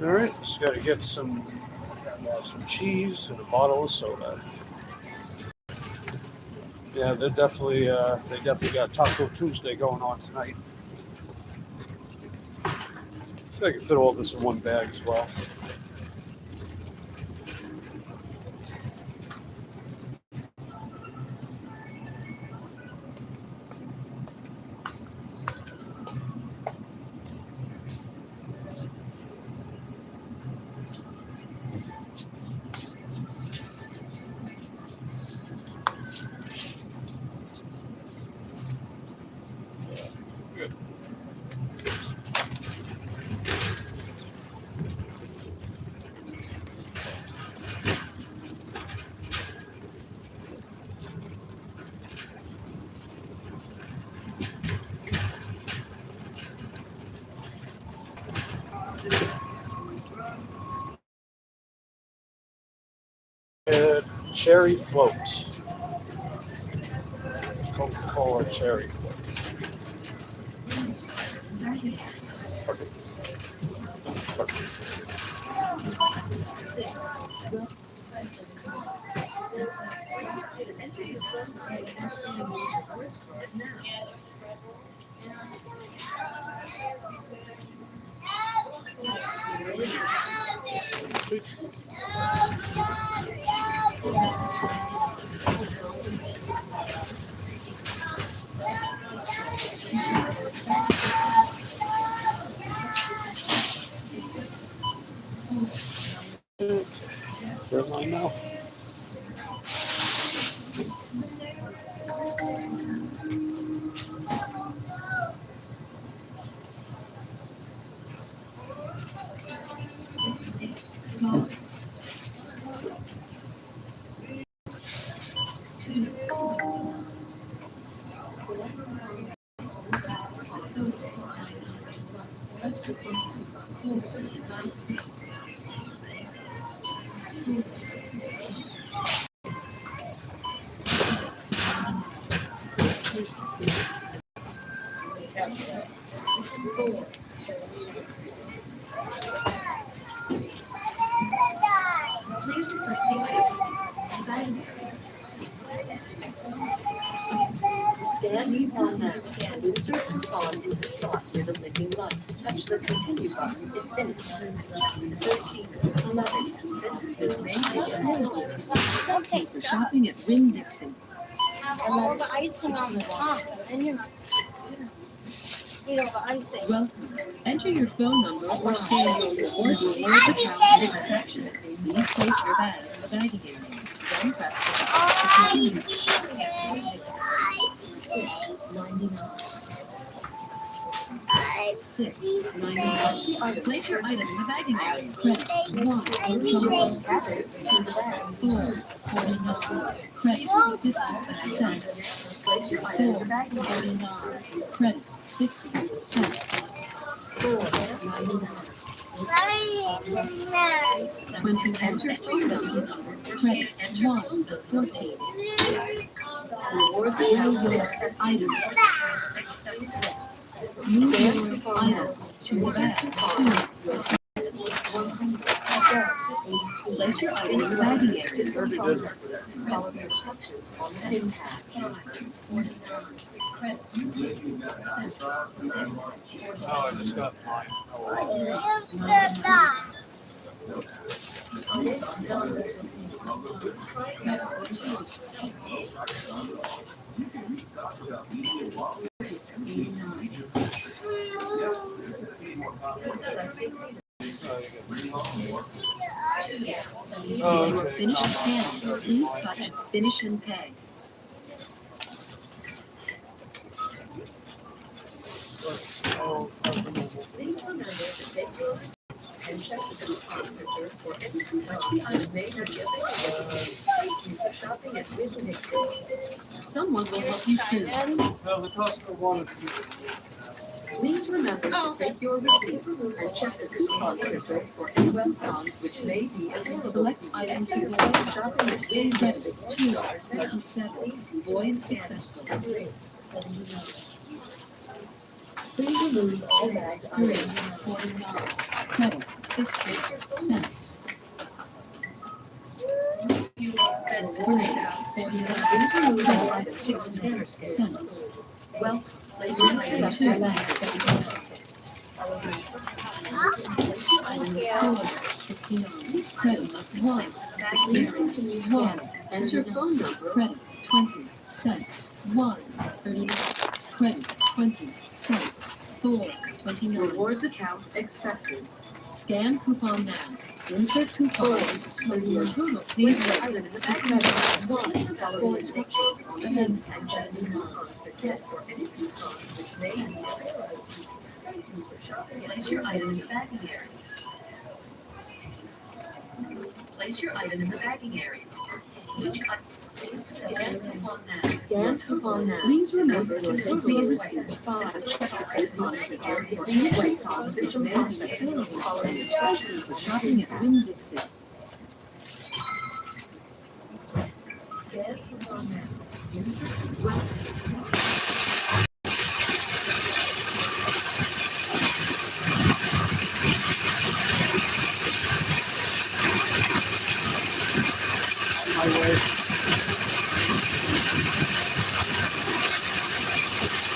All right, just got to get some cheese and a bottle of soda. Yeah, they definitely got Taco Tuesday going on tonight. I can fit all this in one bag as well. Good. Cherry float. Coca-Cola cherry float. Where's mine now? Scan coupon now. Insert coupon into slot with a blinking light. Touch the continue button if finished. 13, 11, enter the main Okay, for so shopping at Winn-Dixie. have all the icing on the top, and then you're not eat all the icing. Welcome. Enter your phone number or scan your WoRk account in the section. Please place your bag in the bagging area. Then press the button to continue. 6.99. 6.99. Place your item in the bagging area. Credit 1. Credit 4.49. Credit 50 cents. Place your item in the bagging area. 49. Credit 50 cents. 4.99. 20. Enter phone number. Credit 1. 14. Reward the item. Move your item to the bag. 2. Place your item in the bagging area. Follow the instructions on the pin pad. 49. Credit. Oh, I just got mine. Oh, okay. Finish and scan. Please touch finish and pay. Please remember to take your and check the coupon picture for any touch the item made or shipping. Thank you for shopping at Winn-Dixie. Someone will help you soon. No, the customer wanted to. Please remember to take your receipt and check the coupon picture for any coupons which may be available. Select item to go. Shopping at Winn-Dixie. $2.57. Void successful. Please remove all bagged items. 49. Credit 50 cents. 3. 49. Please remove all items. 6 cents. Welcome. Place your item to the 69. Credit 1. 1. Enter phone number. Credit 20 cents. 1. 39. Credit 20 cents. 4. 29. Rewards account accepted. Scan coupon now. Insert coupon into your total. Please wait. Item in the back. 1. Follow the instructions on the pin and 79. Forget for any coupon which may be available. Thank you for shopping. Place your item in the bagging area. Place your item in the bagging area. Which item? Scan coupon now. Scan coupon now. Please remember to take your receipt. 5. Check the coupon figure for any wait on system processing. Follow the instructions for shopping at Winn-Dixie. Scan coupon now.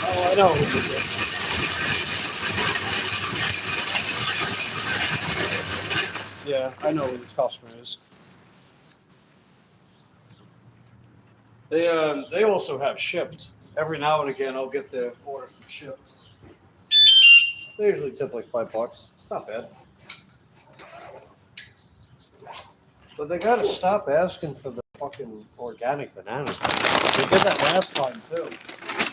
Oh, I know. Yeah, I know who this customer is. They also have shipped. Every now and again, I'll get the order from shipped. They usually tip like $5. It's not bad. But they gotta stop asking for the fucking organic bananas. They did that last time too.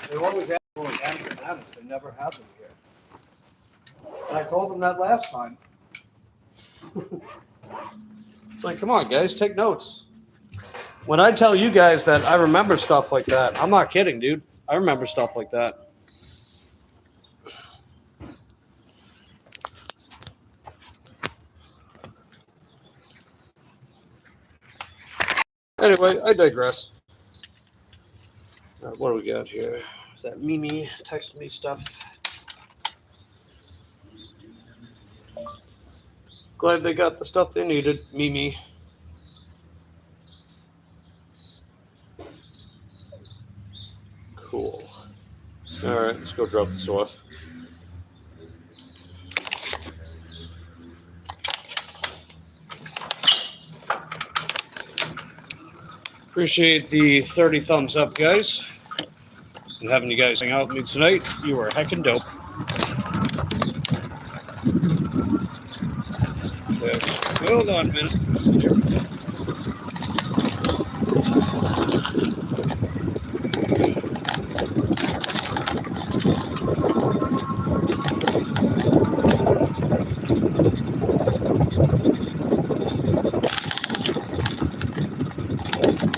They always ask for organic bananas. They never have them here. And I told them that last time. It's like, come on, guys, take notes. When I tell you guys that I remember stuff like that, I'm not kidding, dude. I remember stuff like that. Anyway, I digress. What do we got here? Is that Mimi texting me stuff? Glad they got the stuff they needed. Mimi. Cool. Alright, let's go drop this off. Appreciate the 30 thumbs up, guys. And having you guys hang out with me tonight. You are heckin' dope. Hold on a minute. There we go.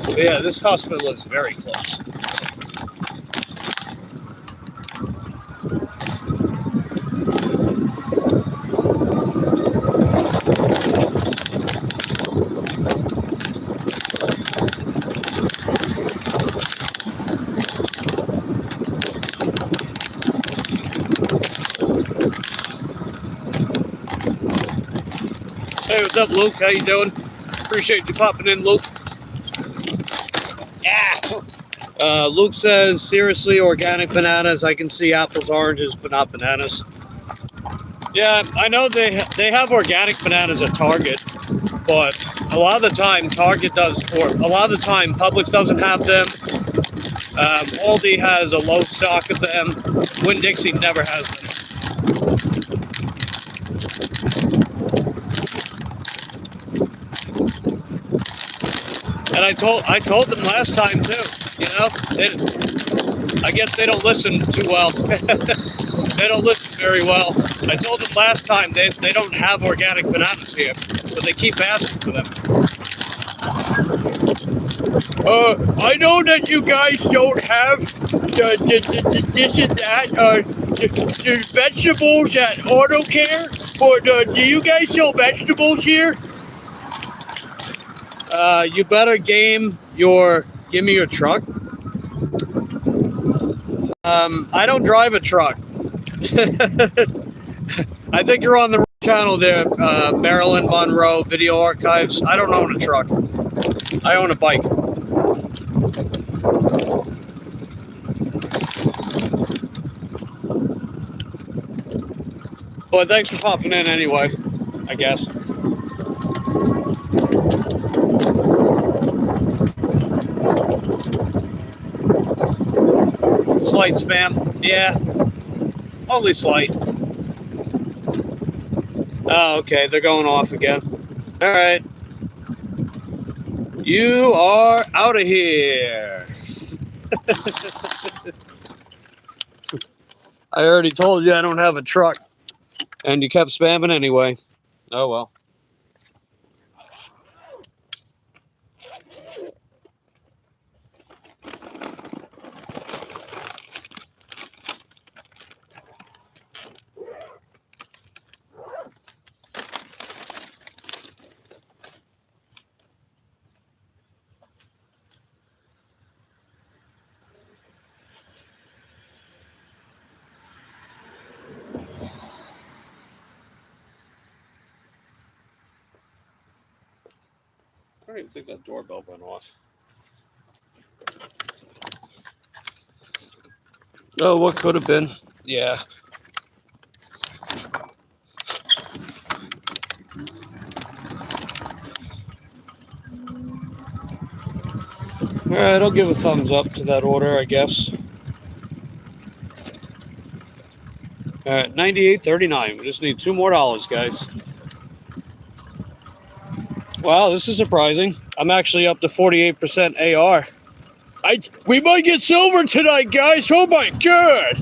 But yeah, this hospital is very close. Hey, what's up, Luke? How you doing? Appreciate you popping in, Luke. Yeah. Luke says, seriously, organic bananas. I can see apples, oranges, but not bananas. Yeah, I know they have organic bananas at Target, but a lot of the time Target does, or a lot of the time Publix doesn't have them. Aldi has a low stock of them. Winn-Dixie never has them. And I told them last time too. You know, I guess they don't listen too well. They don't listen very well. I told them last time they don't have organic bananas here, but they keep asking for them. I know that you guys don't have this and that. There's vegetables at Auto Care, but do you guys sell vegetables here? You better give me your truck. I don't drive a truck. I think you're on the right channel there, Marilyn Monroe Video Archives. I don't own a truck. I own a bike. But thanks for popping in anyway, I guess. Slight spam. Yeah. Only slight. Oh, okay. They're going off again. All right. You are out of here. I already told you I don't have a truck. And you kept spamming anyway. Oh, well. I don't even think that doorbell went off. Oh, what could have been? Yeah. All right, I'll give a thumbs up to that order, I guess. All right, $98.39. We just need $2 more, guys. Wow, this is surprising. I'm actually up to 48% AR. We might get silver tonight, guys. Oh my god!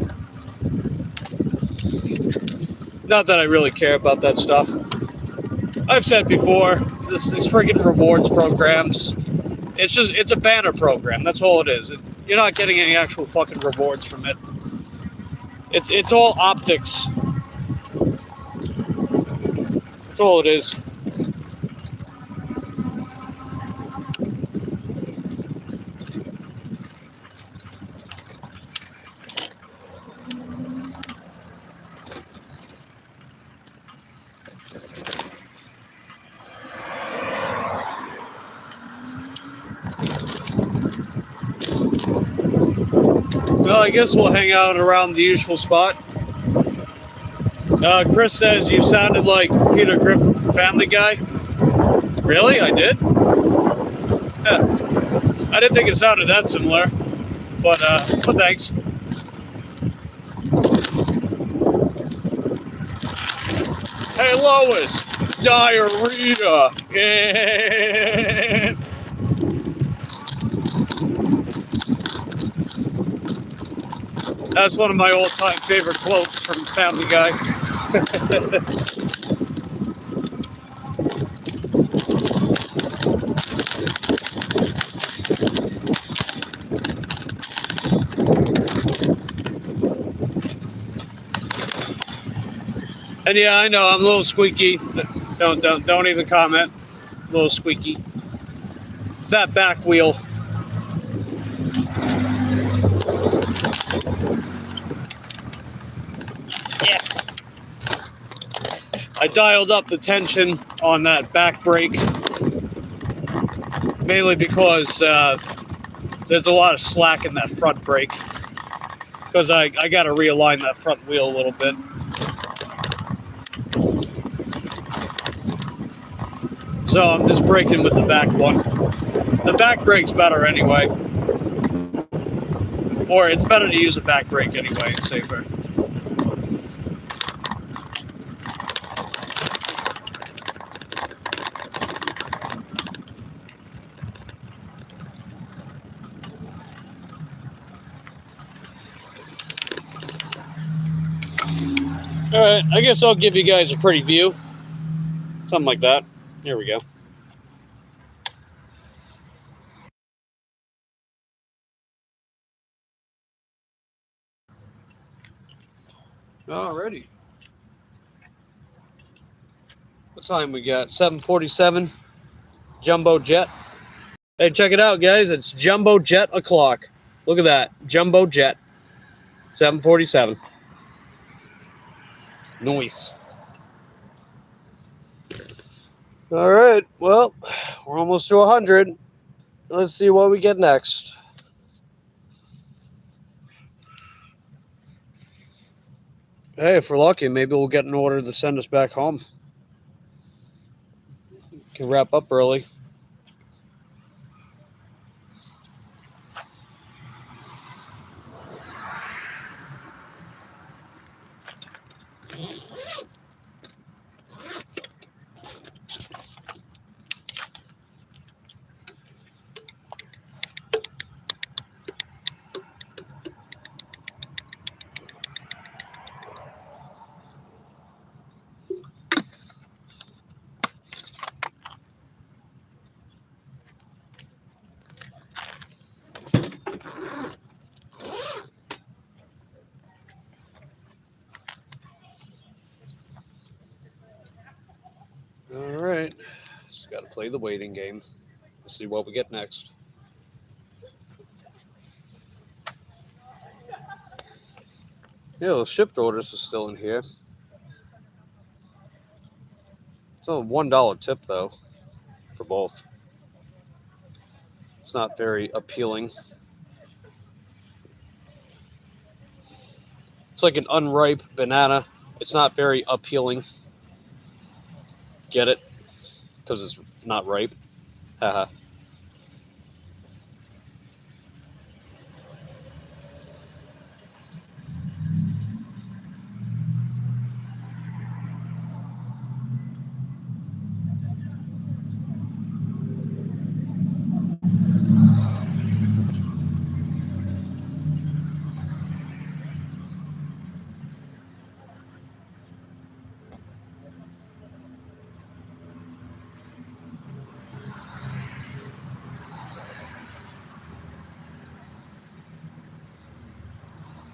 Not that I really care about that stuff. I've said before, these friggin' rewards programs, it's a banner program. That's all it is. You're not getting any actual fucking rewards from it. It's all optics. That's all it is. Well, I guess we'll hang out around the usual spot. Chris says you sounded like Peter Griffin from Family Guy. Really? I did? Yeah. I didn't think it sounded that similar. But thanks. Hey, Lois. Diarrhea. Yeah. That's one of my all-time favorite quotes from Family Guy. And yeah, I know I'm a little squeaky. Don't even comment. A little squeaky. It's that back wheel. Yeah. I dialed up the tension on that back brake mainly because there's a lot of slack in that front brake. Because I got to realign that front wheel a little bit. So I'm just braking with the back one. The back brake's better anyway. Or it's better to use the back brake anyway, it's safer. Alright, I guess I'll give you guys a pretty view. Something like that. Here we go. Alrighty. What time we got? 7:47. Jumbo jet. Hey, check it out, guys. It's jumbo jet o'clock. Look at that. Jumbo jet. 7:47. Nice. All right. Well, we're almost to 100. Let's see what we get next. Hey, if we're lucky, maybe we'll get an order to send us back home. Can wrap up early. All right. Just got to play the waiting game. Let's see what we get next. Yeah, the shipped orders are still in here. It's only $1 tip, though, for both. It's not very appealing. It's like an unripe banana. It's not very appealing. Get it? Because it's not ripe. Haha.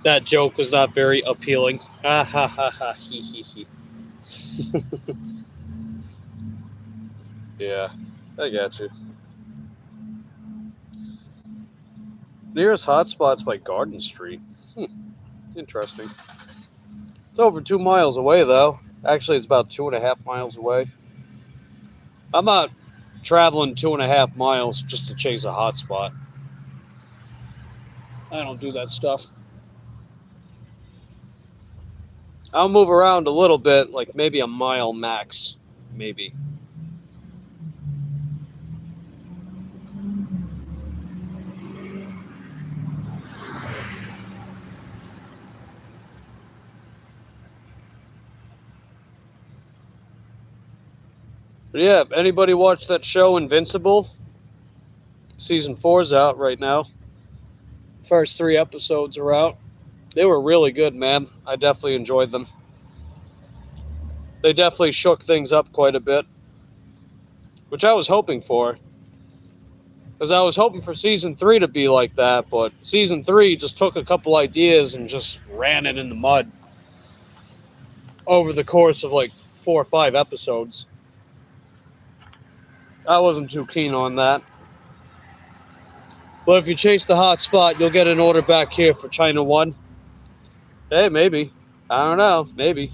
That joke was not very appealing. Ha ha ha ha. He he he. Yeah, I got you. Nearest hotspot's by Garden Street. Interesting. It's over 2 miles away, though. Actually, it's about 2.5 miles away. I'm not traveling 2.5 miles just to chase a hotspot. I don't do that stuff. I'll move around a little bit, like maybe a mile max, maybe. But yeah, anybody watch that show Invincible? Season 4's out right now. First 3 episodes are out. They were really good, man. I definitely enjoyed them. They definitely shook things up quite a bit, which I was hoping for. Because I was hoping for season 3 to be like that, but season 3 just took a couple ideas and just ran it in the mud over the course of like 4 or 5 episodes. I wasn't too keen on that. But if you chase the hot spot, you'll get an order back here for China 1. Hey, maybe. I don't know. Maybe.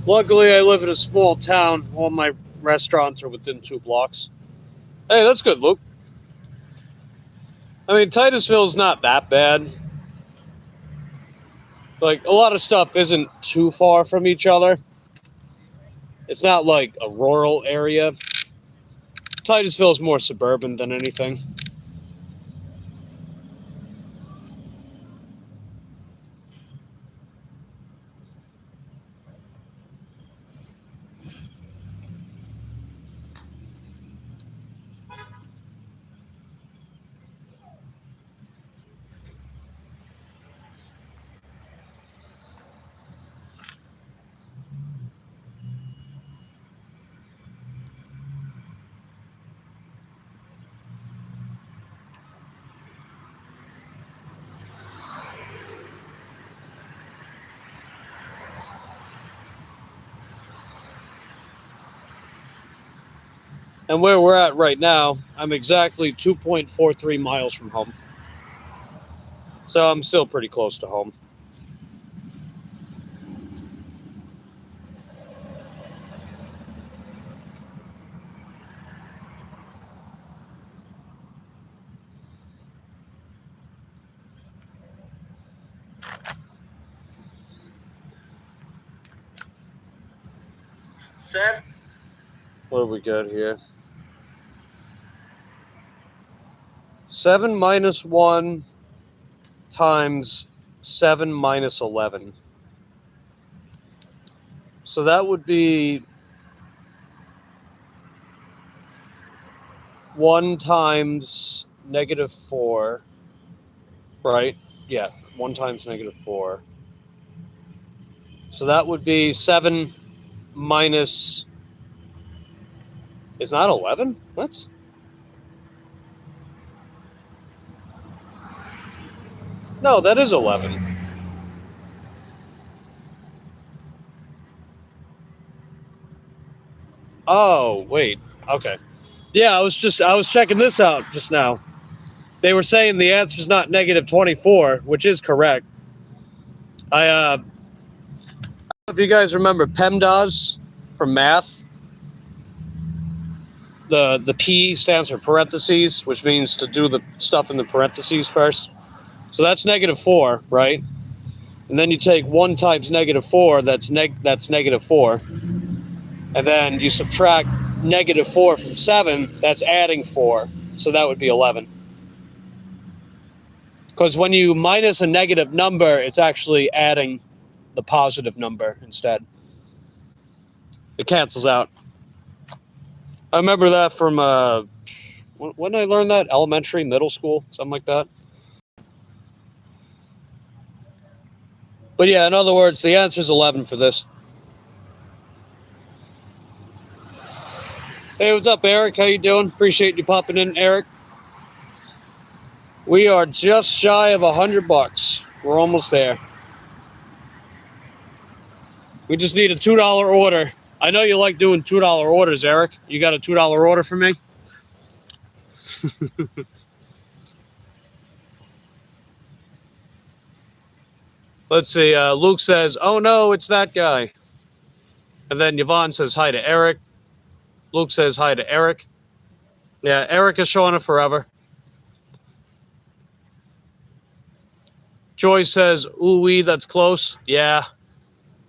Luckily, I live in a small town. All my restaurants are within 2 blocks. Hey, that's good, Luke. I mean, Titusville's not that bad. Like, a lot of stuff isn't too far from each other. It's not like a rural area. Titusville's more suburban than anything. And where we're at right now, I'm exactly 2.43 miles from home. So I'm still pretty close to home. What do we got here? 7 minus 1 times 7 minus 11. So that would be 1 times negative 4, right? Yeah, 1 times negative 4. So that would be 7 minus... Is not 11? What? No, that is 11. Oh, wait. Okay. Yeah, I was checking this out just now. They were saying the answer is not negative 24, which is correct. I don't know if you guys remember PEMDAS from math. The P stands for parentheses, which means to do the stuff in the parentheses first. So that's negative 4, right? And then you take 1 times negative 4, that's negative 4. And then you subtract negative 4 from 7, that's adding 4. So that would be 11. Because when you minus a negative number, it's actually adding the positive number instead. It cancels out. I remember that from, when did I learn that? Elementary, middle school, something like that. But yeah, in other words, the answer is 11 for this. Hey, what's up, Eric? How you doing? Appreciate you popping in, Eric. We are just shy of $100. We're almost there. We just need a $2 order. I know you like doing $2 orders, Eric. You got a $2 order for me? Let's see. Luke says, "Oh no, it's that guy." And then Yvonne says hi to Eric. Luke says hi to Eric. Yeah, Eric is showing it forever. Joyce says, "Ooh, that's close." Yeah.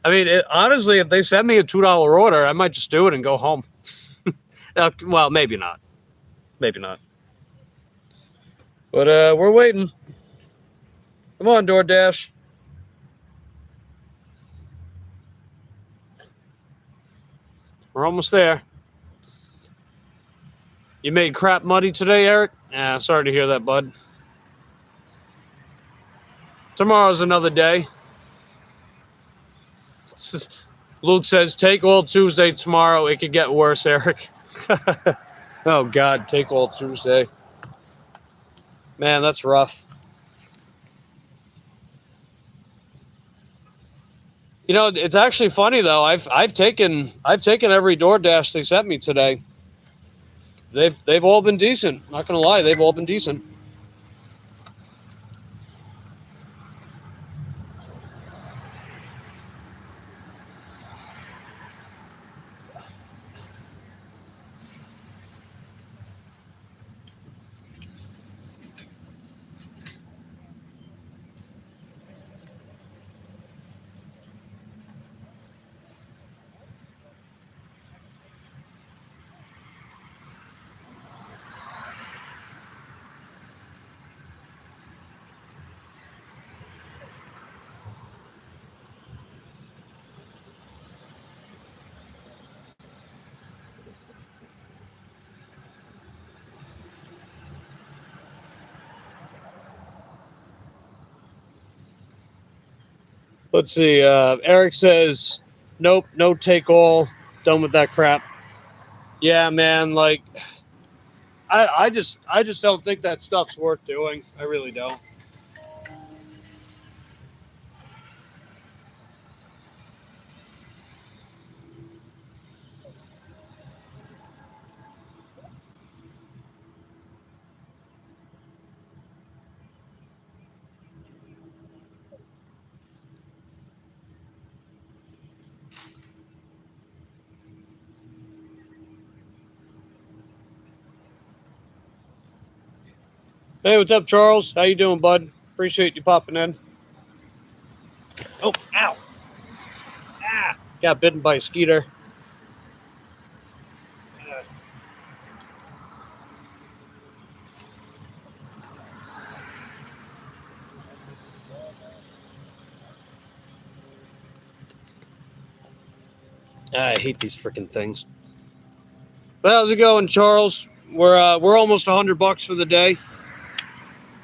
I mean, honestly, if they send me a $2 order, I might just do it and go home. Well, maybe not. Maybe not. But we're waiting. Come on, DoorDash. We're almost there. You made crap money today, Eric? Yeah, sorry to hear that, bud. Tomorrow's another day. Luke says, take all Tuesday tomorrow. It could get worse, Eric. Oh, God, take all Tuesday. Man, that's rough. You know, it's actually funny though. I've taken every DoorDash they sent me today. They've all been decent. Not gonna lie, they've all been decent. Let's see. Eric says, nope, no take all. Done with that crap. Yeah, man. Like, I just don't think that stuff's worth doing. I really don't. Hey, what's up, Charles? How you doing, bud? Appreciate you popping in. Oh, ow. Ah, got bitten by a skeeter. I hate these freaking things. But how's it going, Charles? We're almost $100 for the day.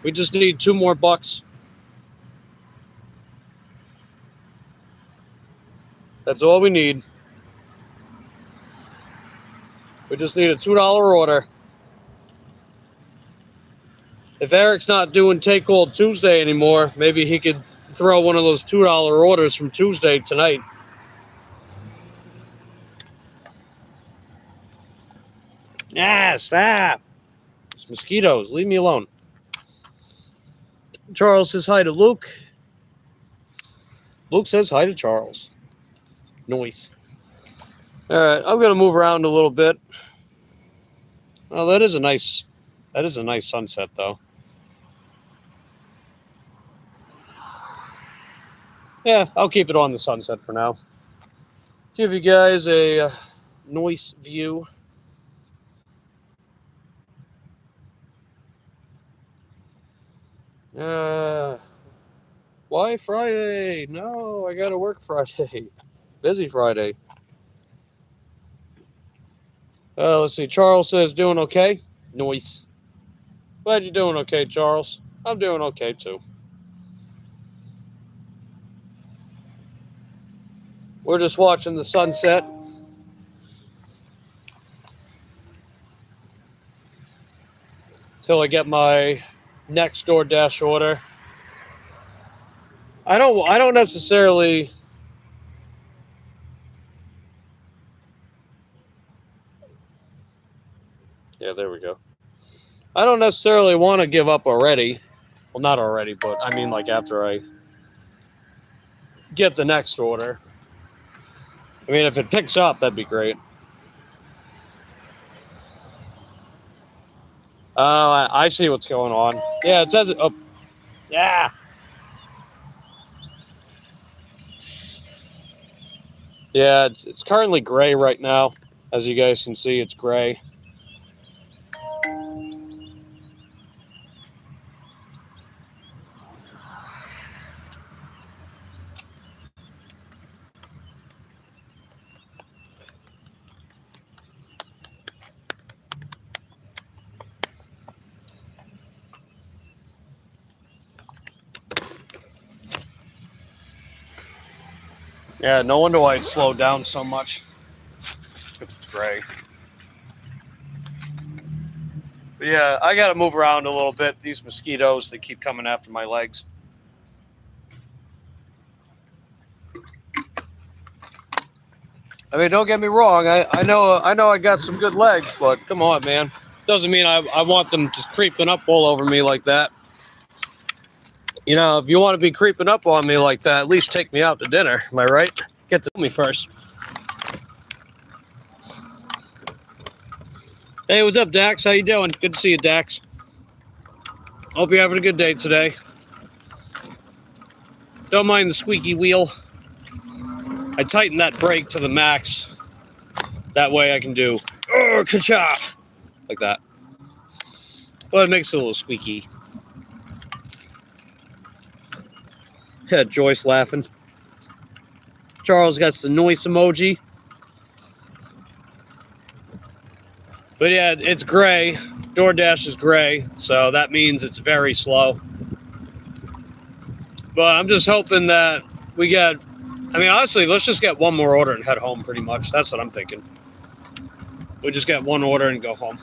We just need 2 more bucks. That's all we need. We just need a $2 order. If Eric's not doing Take All Tuesday anymore, maybe he could throw one of those $2 orders from Tuesday tonight. Ah, stop. It's mosquitoes. Leave me alone. Charles says hi to Luke. Luke says hi to Charles. Nice. All right, I'm going to move around a little bit. Oh, that is a nice sunset, though. Yeah, I'll keep it on the sunset for now. Give you guys a nice view. Why Friday? No, I got to work Friday. Busy Friday. Let's see. Charles says, doing okay? Nice. Glad you're doing okay, Charles. I'm doing okay, too. We're just watching the sunset. Till I get my next DoorDash order. I don't necessarily. Yeah, there we go. I don't necessarily want to give up already. Well, not already, but I mean like after I get the next order. I mean, if it picks up, that'd be great. I see what's going on. Yeah, it says it. Oh, yeah. Yeah, it's currently gray right now. As you guys can see, it's gray. Yeah, no wonder why it slowed down so much. It's gray. But yeah, I got to move around a little bit. These mosquitoes, they keep coming after my legs. I mean, don't get me wrong. I know I got some good legs, but come on, man. Doesn't mean I want them just creeping up all over me like that. You know, if you want to be creeping up on me like that, at least take me out to dinner. Am I right? Get to me first. Hey, what's up, Dax? How you doing? Good to see you, Dax. Hope you're having a good day today. Don't mind the squeaky wheel. I tighten that brake to the max. That way I can do ka-cha, like that. But it makes it a little squeaky. Yeah, Joyce laughing. Charles got the noise emoji. But yeah, it's gray. DoorDash is gray, so that means it's very slow. But I'm just hoping that we get... I mean, honestly, let's just get one more order and head home, pretty much. That's what I'm thinking. We just get one order and go home.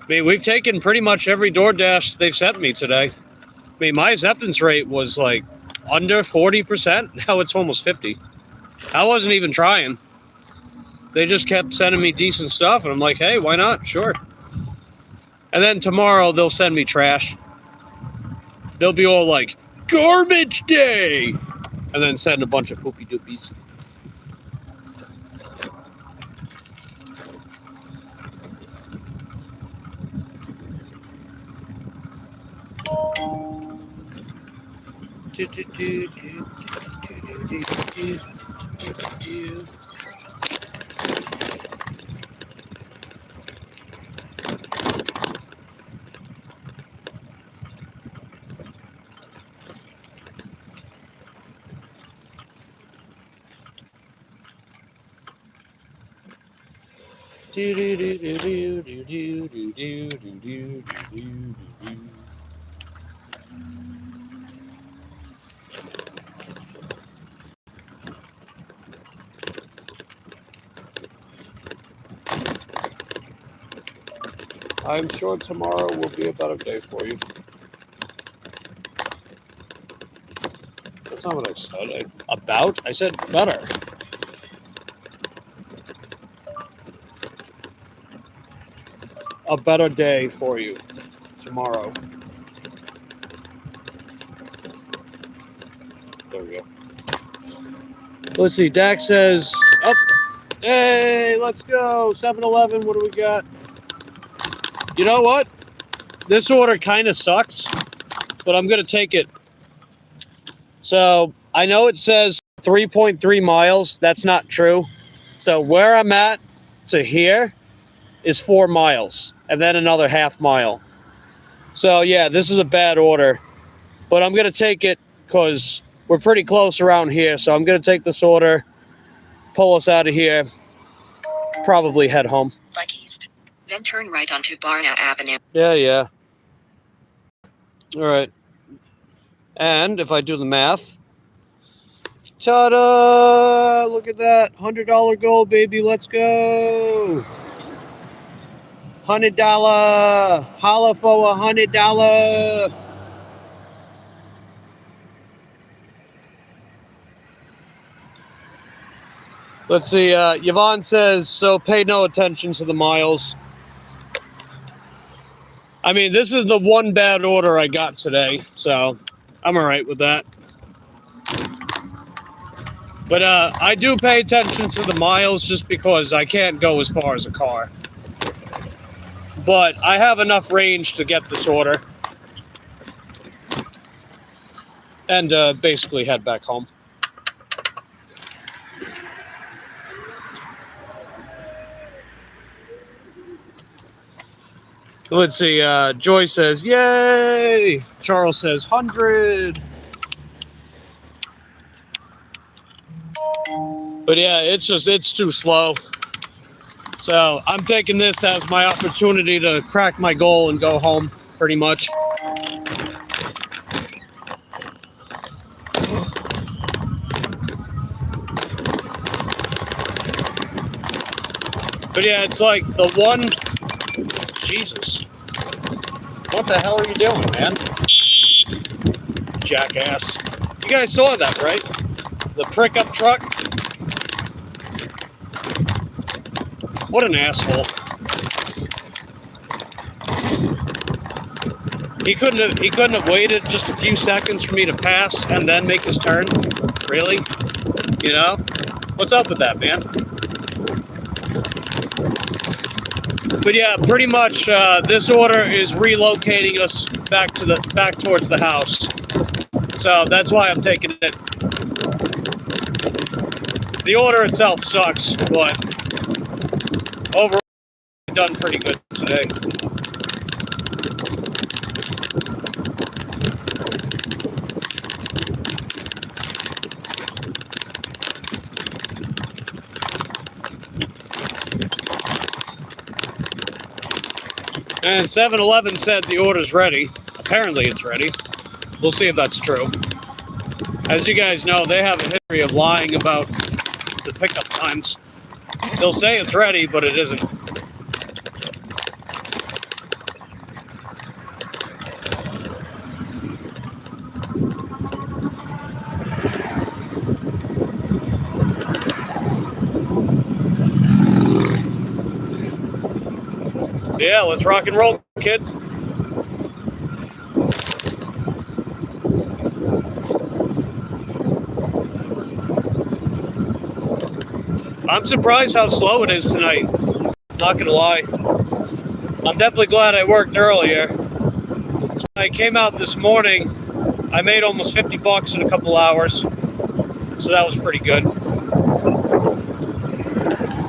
I mean, we've taken pretty much every DoorDash they've sent me today. I mean, my acceptance rate was like under 40%. Now it's almost 50. I wasn't even trying. They just kept sending me decent stuff, and I'm like, hey, why not? Sure. And then tomorrow they'll send me trash. They'll be all like, garbage day! And then send a bunch of poopy doopies. I'm sure tomorrow will be a better day for you. That's not what I said. I said better. A better day for you tomorrow. There we go. Let's see. Dax says, oh, hey, let's go. 7-Eleven, what do we got? You know what? This order kind of sucks, but I'm going to take it. So I know it says 3.3 miles. That's not true. So where I'm at to here is 4 miles and then another half mile. So yeah, this is a bad order, but I'm going to take it because we're pretty close around here. So I'm going to take this order, pull us out of here, probably head home. Like east. Then turn right onto Barna Avenue. Yeah. All right. And if I do the math, ta-da! Look at that. $100 goal, baby. Let's go. $100. Holla for $100. Let's see. Yvonne says, so pay no attention to the miles. I mean, this is the one bad order I got today, so I'm all right with that. But I do pay attention to the miles just because I can't go as far as a car. But I have enough range to get this order. And basically head back home. Let's see, Joy says, yay! Charles says, 100! But yeah, it's too slow. So I'm taking this as my opportunity to crack my goal and go home, pretty much. But yeah, it's like the one... Jesus. What the hell are you doing, man? Jackass. You guys saw that, right? The pickup truck? What an asshole. He couldn't have waited just a few seconds for me to pass and then make his turn? Really? You know? What's up with that, man? But yeah, pretty much this order is relocating us back towards the house. So that's why I'm taking it. The order itself sucks, but overall I've done pretty good today. And 7-Eleven said the order's ready. Apparently it's ready. We'll see if that's true. As you guys know, they have a history of lying about the pickup times. They'll say it's ready, but it isn't. So yeah, let's rock and roll, kids. I'm surprised how slow it is tonight. Not gonna lie. I'm definitely glad I worked earlier. When I came out this morning, I made almost $50 in a couple hours. So that was pretty good.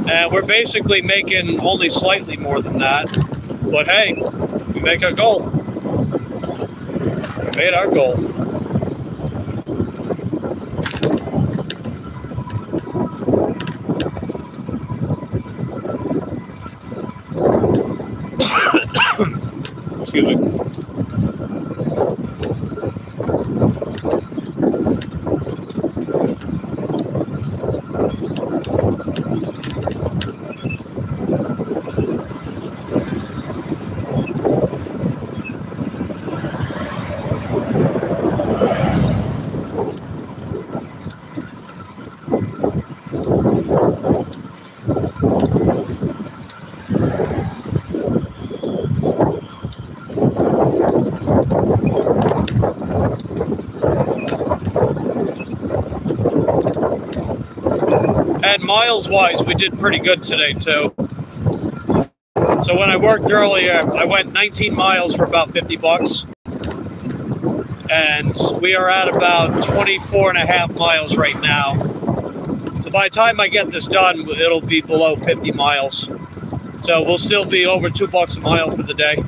And we're basically making only slightly more than that. But hey, we make our goal. We made our goal. Excuse me. And miles-wise, we did pretty good today, too. So when I worked earlier, I went 19 miles for about $50. And we are at about 24 and a half miles right now. So by the time I get this done, it'll be below 50 miles. So we'll still be over $2 a mile for the day.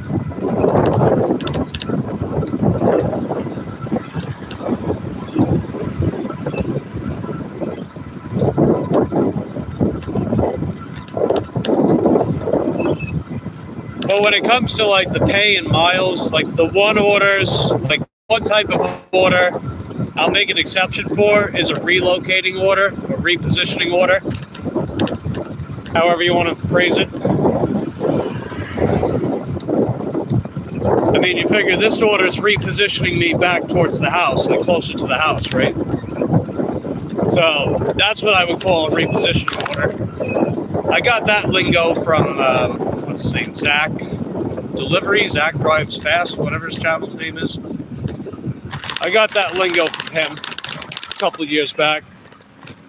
But when it comes to like the pay and miles, like the one orders, like one type of order I'll make an exception for is a relocating order or repositioning order. However you want to phrase it. I mean, you figure this order is repositioning me back towards the house, like closer to the house, right? So that's what I would call a reposition order. I got that lingo from, what's his name, Zach Delivery, Zach Drives Fast, whatever his channel's name is. I got that lingo from him a couple of years back.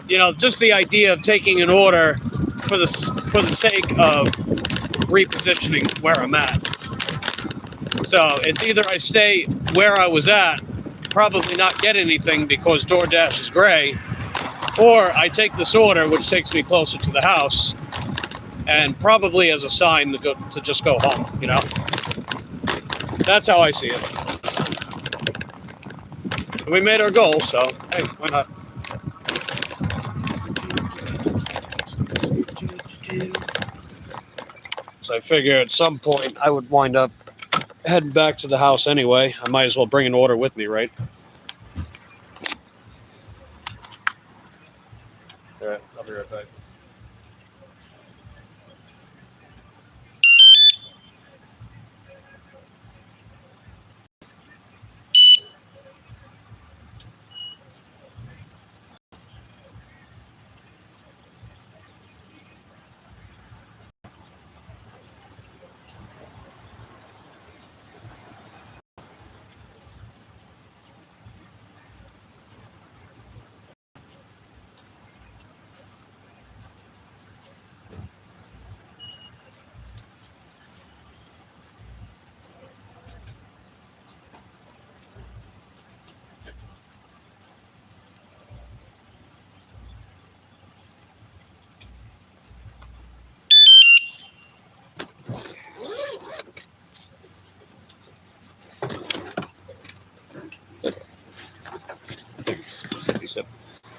You know, just the idea of taking an order for the sake of repositioning where I'm at. So it's either I stay where I was at, probably not get anything because DoorDash is gray, or I take this order, which takes me closer to the house, and probably as a sign to just go home, you know? That's how I see it. We made our goal, so hey, why not? So I figure at some point I would wind up heading back to the house anyway. I might as well bring an order with me, right? All right, I'll be right back.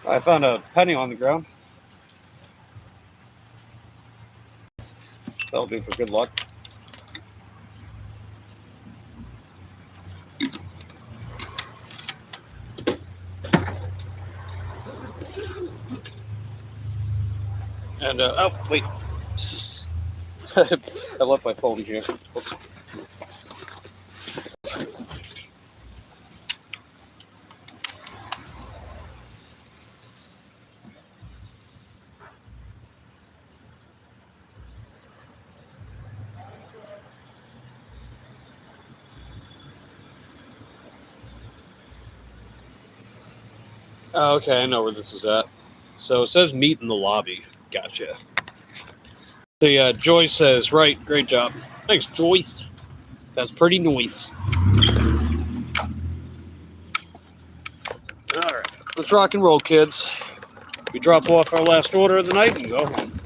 I found a penny on the ground. That'll do for good luck. And, oh, wait. I left my phone here. Oops. Oh, okay, I know where this is at. So it says meet in the lobby. Gotcha. So yeah, Joyce says, right, great job. Thanks, Joyce. That's pretty nice. All right, let's rock and roll, kids. We drop off our last order of the night and go home.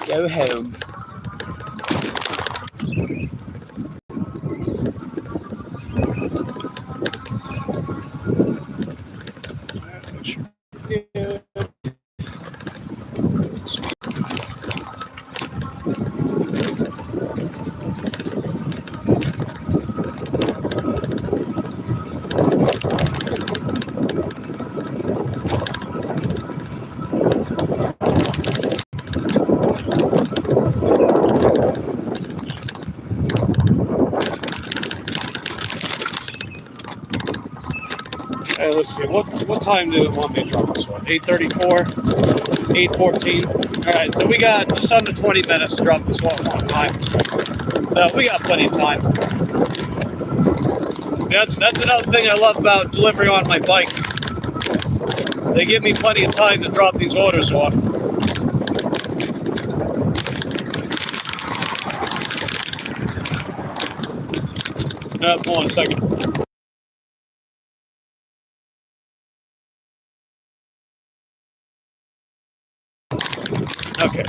Go home. Let's see, what time do you want me to drop this one? 8:34, 8:14. All right, so we got just under 20 minutes to drop this one on time. So we got plenty of time. That's another thing I love about delivery on my bike. They give me plenty of time to drop these orders off. Hold on a second. Okay.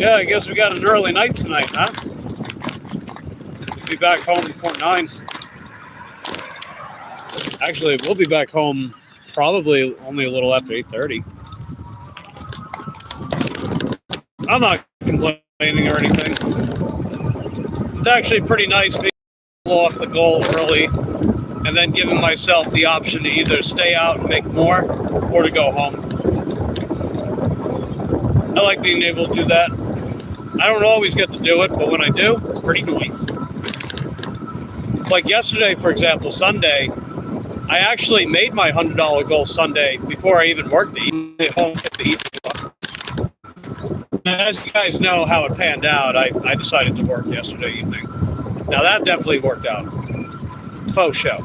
Yeah, I guess we got an early night tonight, huh? We'll be back home before 9. Actually, we'll be back home probably only a little after 8:30. I'm not complaining or anything. It's actually pretty nice being off the goal early and then giving myself the option to either stay out and make more or to go home. I like being able to do that. I don't always get to do it, but when I do, it's pretty nice. Like yesterday, for example, Sunday, I actually made my $100 goal Sunday before I even worked the evening at home. And as you guys know how it panned out, I decided to work yesterday evening. Now that definitely worked out. Faux show.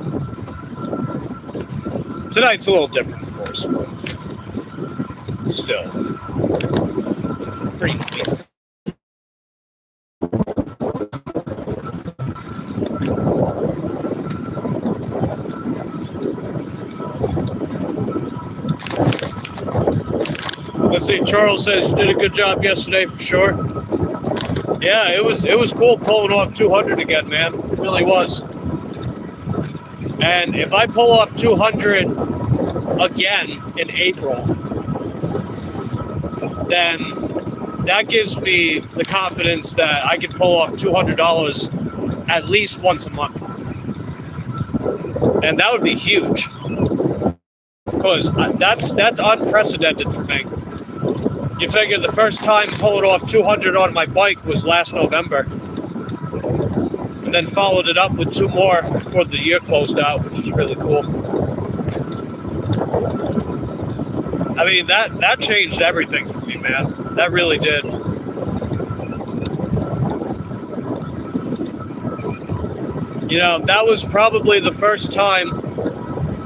Tonight's a little different, of course, but still pretty nice. Let's see, Charles says you did a good job yesterday for sure. Yeah, it was cool pulling off 200 again, man. It really was. And if I pull off 200 again in April, then that gives me the confidence that I can pull off $200 at least once a month. And that would be huge. Because that's unprecedented for me. You figure the first time pulling off 200 on my bike was last November. And then followed it up with 2 more before the year closed out, which was really cool. I mean, that changed everything for me, man. That really did. You know, that was probably the first time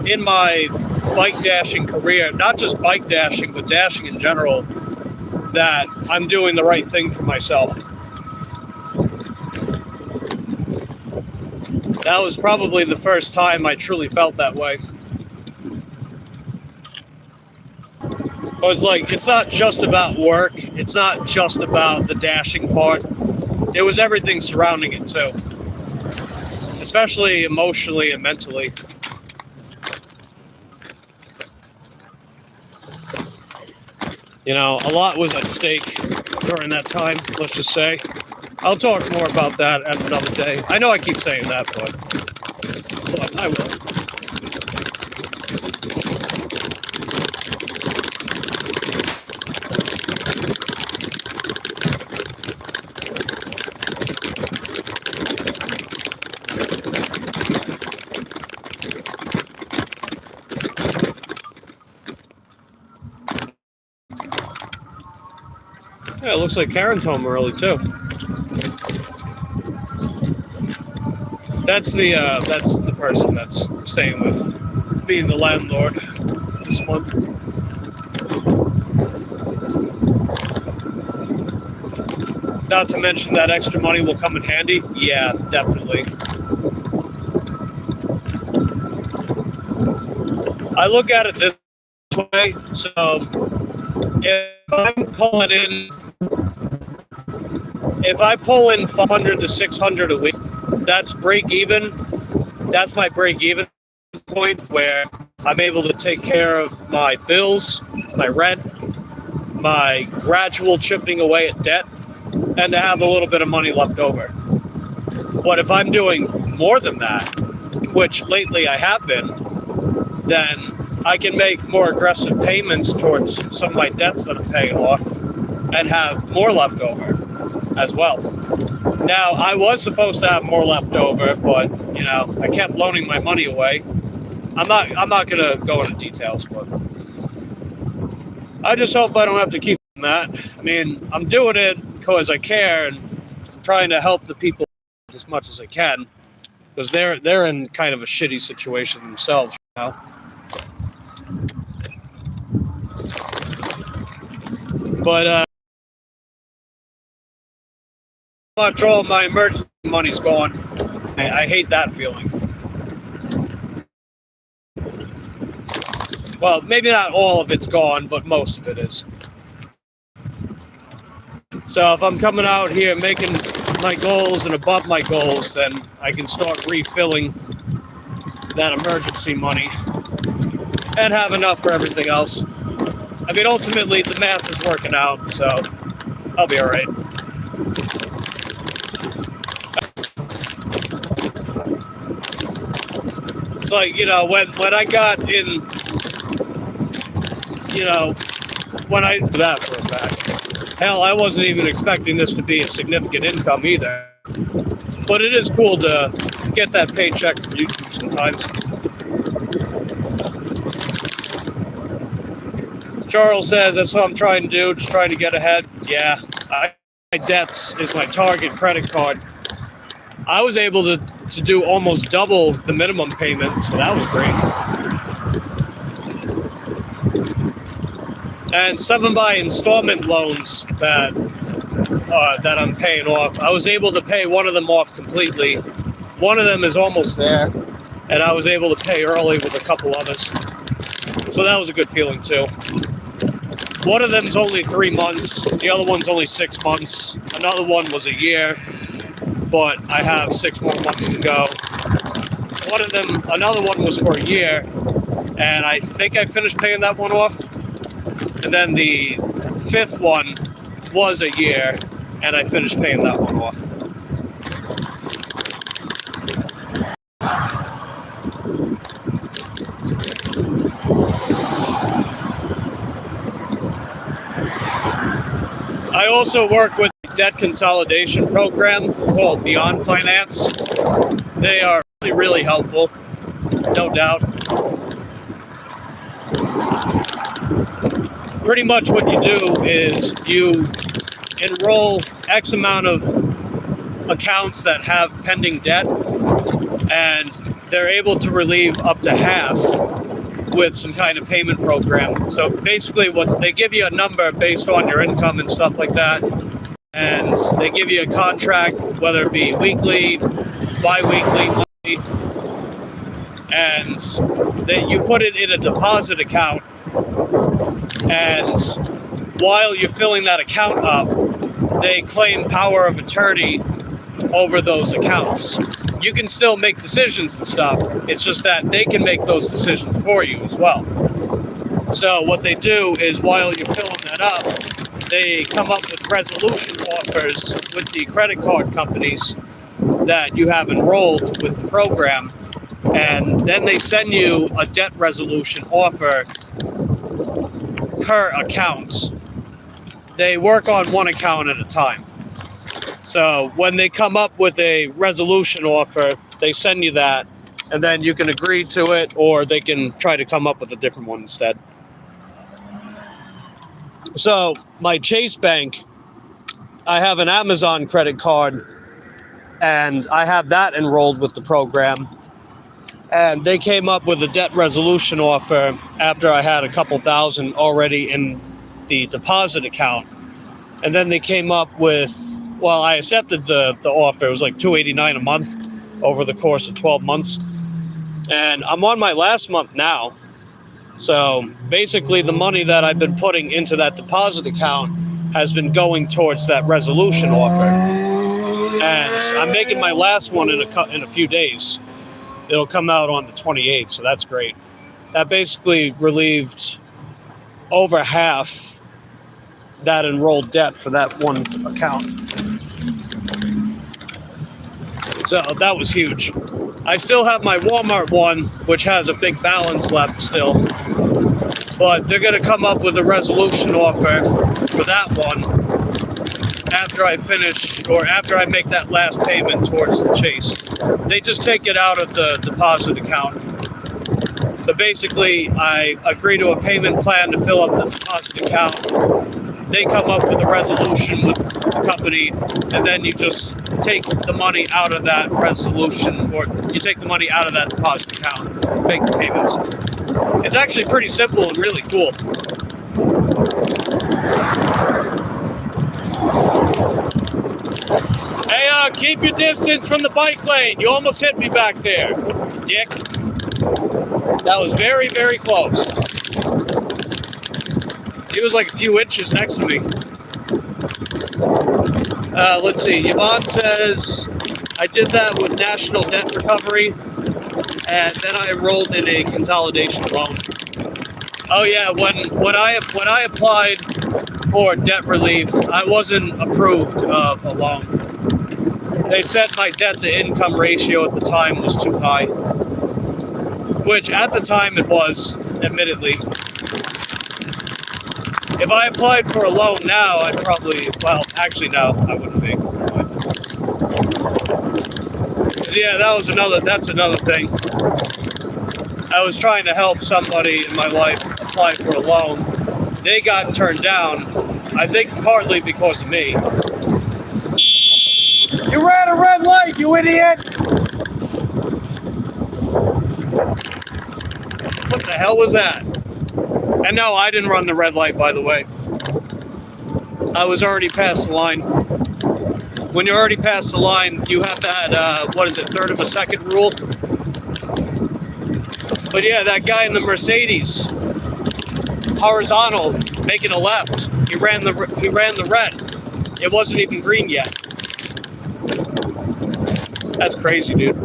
in my bike dashing career, not just bike dashing, but dashing in general, that I'm doing the right thing for myself. That was probably the first time I truly felt that way. I was like, it's not just about work. It's not just about the dashing part. It was everything surrounding it too. Especially emotionally and mentally. You know, a lot was at stake during that time, let's just say. I'll talk more about that at another day. I know I keep saying that, but I will. Yeah, it looks like Karen's home early too. That's the person that's staying with, being the landlord this month. Not to mention that extra money will come in handy. Yeah, definitely. I look at it this way. So if I'm pulling in, if I pull in 500 to 600 a week, that's break even. That's my break even point where I'm able to take care of my bills, my rent, my gradual chipping away at debt, and to have a little bit of money left over. But if I'm doing more than that, which lately I have been, then I can make more aggressive payments towards some of my debts that I'm paying off and have more left over as well. Now, I was supposed to have more left over, but, you know, I kept loaning my money away. I'm not going to go into details, but I just hope I don't have to keep that. I mean, I'm doing it because I care and I'm trying to help the people as much as I can because they're in kind of a shitty situation themselves, you know. But after all my emergency money's gone, I hate that feeling. Well, maybe not all of it's gone, but most of it is. So if I'm coming out here making my goals and above my goals, then I can start refilling that emergency money and have enough for everything else. I mean, ultimately, the math is working out, so I'll be all right. It's like, you know, when I got in, you know, when I did that for a fact. Hell, I wasn't even expecting this to be a significant income either. But it is cool to get that paycheck from YouTube sometimes. Charles says that's what I'm trying to do, just trying to get ahead. Yeah, my debts is my target credit card. I was able to do almost double the minimum payment, so that was great. And some of my installment loans that I'm paying off, I was able to pay one of them off completely. One of them is almost there, and I was able to pay early with a couple others. So that was a good feeling too. One of them's only 3 months, the other one's only 6 months. Another one was a year, but I have 6 more months to go. Another one was for a year, and I think I finished paying that one off. And then the 5th one was a year, and I finished paying that one off. I also work with a debt consolidation program called Beyond Finance. They are really, really helpful, no doubt. Pretty much what you do is you enroll X amount of accounts that have pending debt, and they're able to relieve up to half with some kind of payment program. So basically what they give you a number based on your income and stuff like that, and they give you a contract, whether it be weekly, bi-weekly, monthly, and then you put it in a deposit account, and while you're filling that account up, they claim power of attorney over those accounts. You can still make decisions and stuff. It's just that they can make those decisions for you as well. So what they do is while you're filling that up, they come up with resolution offers with the credit card companies that you have enrolled with the program. And then they send you a debt resolution offer per account. They work on one account at a time. So when they come up with a resolution offer, they send you that, and then you can agree to it, or they can try to come up with a different one instead. So my Chase Bank, I have an Amazon credit card, and I have that enrolled with the program. And they came up with a debt resolution offer after I had a couple thousand already in the deposit account. And then they came up with, well, I accepted the offer. It was like $289 a month over the course of 12 months. And I'm on my last month now. So basically the money that I've been putting into that deposit account has been going towards that resolution offer. And I'm making my last one in a few days. It'll come out on the 28th, so that's great. That basically relieved over half that enrolled debt for that one account. So that was huge. I still have my Walmart one, which has a big balance left still. But they're going to come up with a resolution offer for that one after I finish, or after I make that last payment towards the Chase. They just take it out of the deposit account. So basically, I agree to a payment plan to fill up the deposit account. They come up with a resolution with the company, and then you just take the money out of that resolution, or you take the money out of that deposit account, make the payments. It's actually pretty simple and really cool. Hey, keep your distance from the bike lane. You almost hit me back there, dick. That was very, very close. He was like a few inches next to me. Let's see. Yvonne says, I did that with National Debt Recovery, and then I enrolled in a consolidation loan. Oh yeah, when I applied for debt relief, I wasn't approved of a loan. They said my debt to income ratio at the time was too high, which at the time it was, admittedly. If I applied for a loan now, I'd probably, well, actually no, I wouldn't be. Yeah, that's another thing. I was trying to help somebody in my life apply for a loan. They got turned down, I think partly because of me. You ran a red light, you idiot! What the hell was that? And no, I didn't run the red light, by the way. I was already past the line. When you're already past the line, you have to add, third of a second rule? But yeah, that guy in the Mercedes, horizontal, making a left. He ran the red. It wasn't even green yet. That's crazy, dude.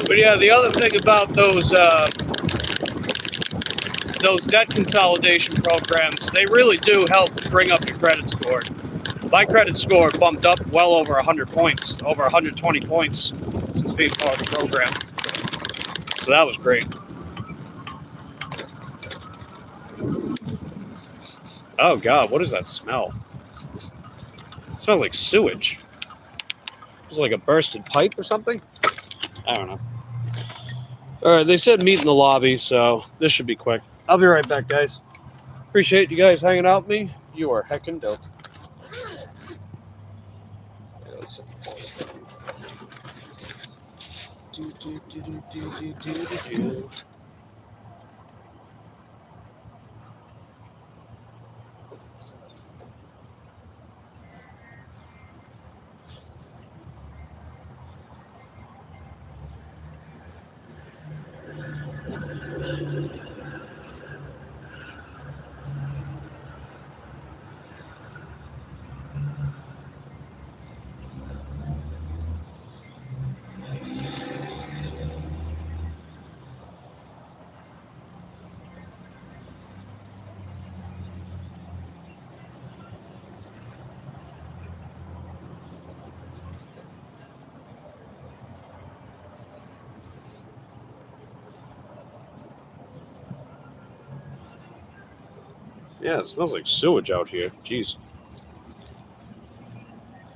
But yeah, the other thing about those debt consolidation programs, they really do help bring up your credit score. My credit score bumped up well over 100 points, over 120 points since being part of the program. So that was great. Oh God, what is that smell? It smells like sewage. It's like a bursted pipe or something? I don't know. Alright, they said meet in the lobby, so this should be quick. I'll be right back, guys. Appreciate you guys hanging out with me. You are heckin' dope. Yeah, it smells like sewage out here. Jeez.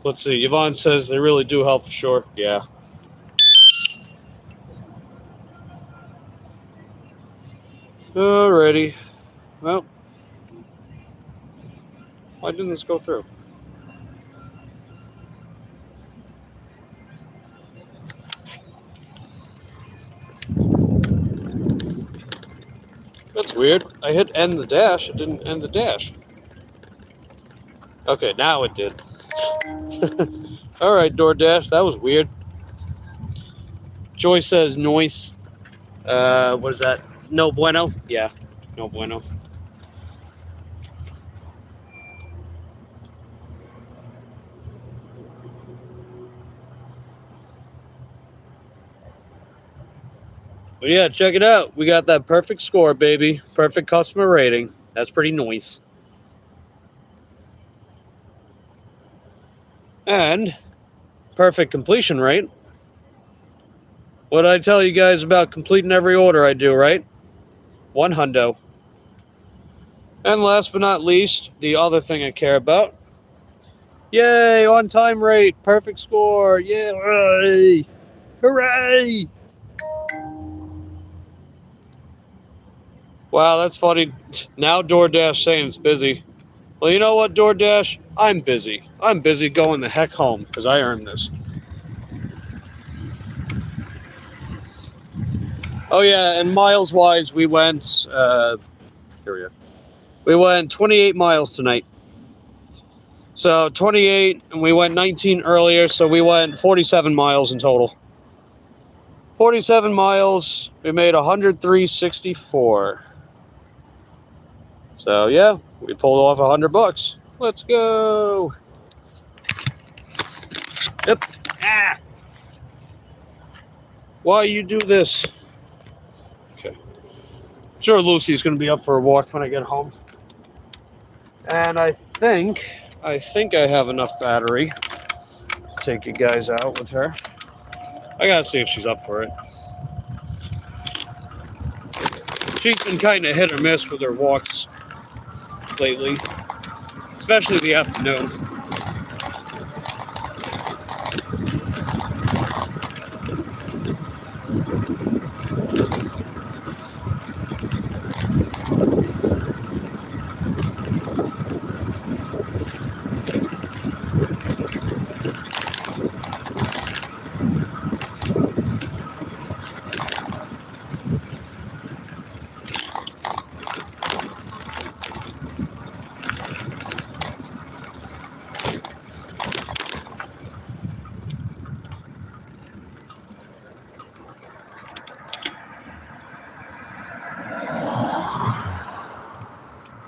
Let's see. Yvonne says they really do help for sure. Yeah. Alrighty. Well, why didn't this go through? That's weird. I hit end the dash. It didn't end the dash. Okay, now it did. Alright, DoorDash. That was weird. Joy says noise. What is that? No bueno? Yeah, no bueno. But yeah, check it out. We got that perfect score, baby. Perfect customer rating. That's pretty nice. And perfect completion rate. What did I tell you guys about completing every order I do, right? 100. And last but not least, the other thing I care about. Yay, on-time rate, perfect score. Yay, hooray. Hooray. Wow, that's funny. Now DoorDash saying it's busy. Well, you know what, DoorDash? I'm busy. I'm busy going the heck home because I earned this. Oh, yeah, and miles-wise, we went... here we go. We went 28 miles tonight. So 28, and we went 19 earlier, so we went 47 miles in total. 47 miles, we made 103.64. So yeah, we pulled off $100. Let's go. Yep. Ah. Why you do this? Okay. Sure, Lucy's gonna be up for a walk when I get home. And I think I have enough battery to take you guys out with her. I gotta see if she's up for it. She's been kind of hit or miss with her walks lately, especially the afternoon.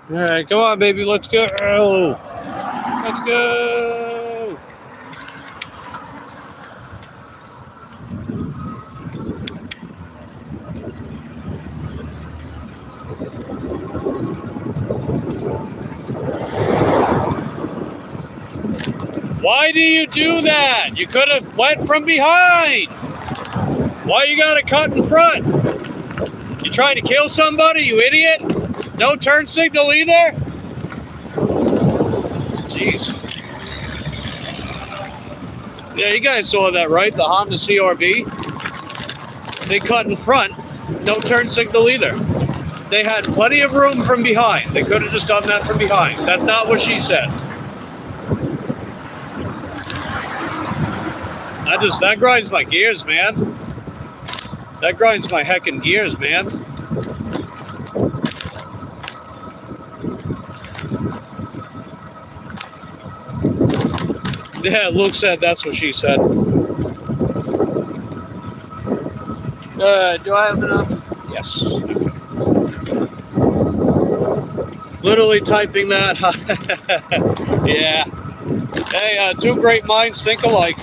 All right, come on, baby, let's go. Let's go. Why do you do that? You could have went from behind. Why you gotta cut in front? You trying to kill somebody, you idiot? No turn signal either? Jeez. Yeah, you guys saw that, right? The Honda CRV. They cut in front. No turn signal either. They had plenty of room from behind. They could have just done that from behind. That's not what she said. That grinds my gears, man. That grinds my heckin' gears, man. Yeah, Luke said that's what she said. Do I have enough? Yes. Literally typing that. Yeah. Hey, two great minds think alike.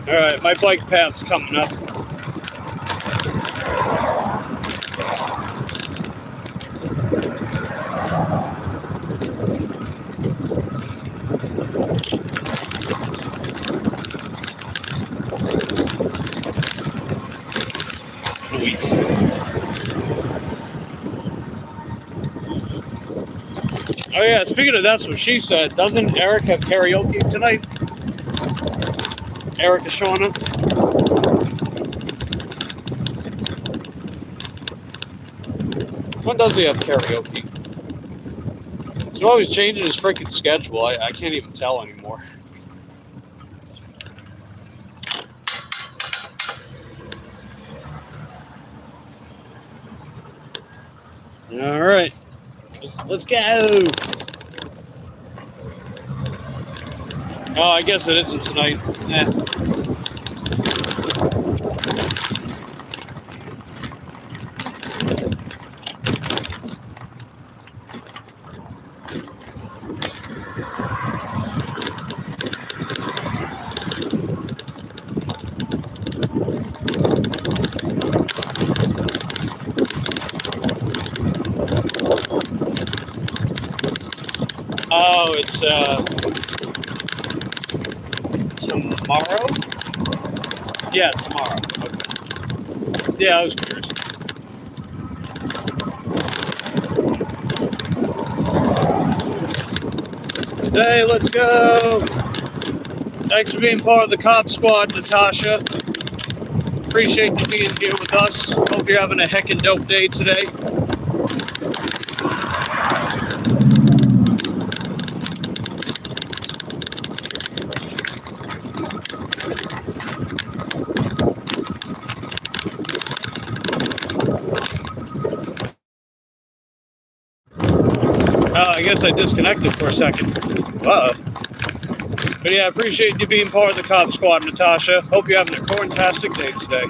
All right, my bike path's coming up. Luis. Oh yeah, speaking of that's what she said, doesn't Eric have karaoke tonight? Eric is showing up. When does he have karaoke? He's always changing his freaking schedule. I can't even tell anymore. All right, let's go. Oh, I guess it isn't tonight. Oh, it's tomorrow? Yeah, tomorrow. Okay. Yeah, I was curious. Hey, let's go. Thanks for being part of the Cop Squad, Natasha. Appreciate you being here with us. Hope you're having a heckin' dope day today. I guess I disconnected for a second. Uh-oh. But yeah, I appreciate you being part of the Cop Squad, Natasha. Hope you're having a fantastic day today.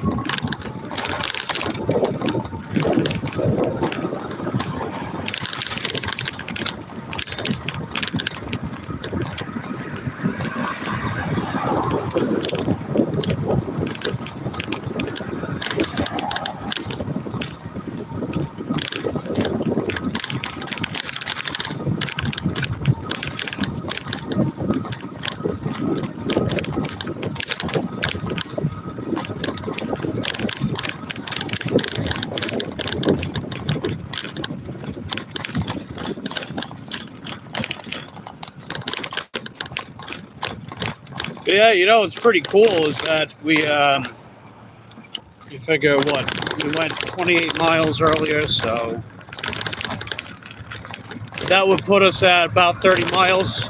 But yeah, you know what's pretty cool is that you figure what, we went 28 miles earlier, so that would put us at about 30 miles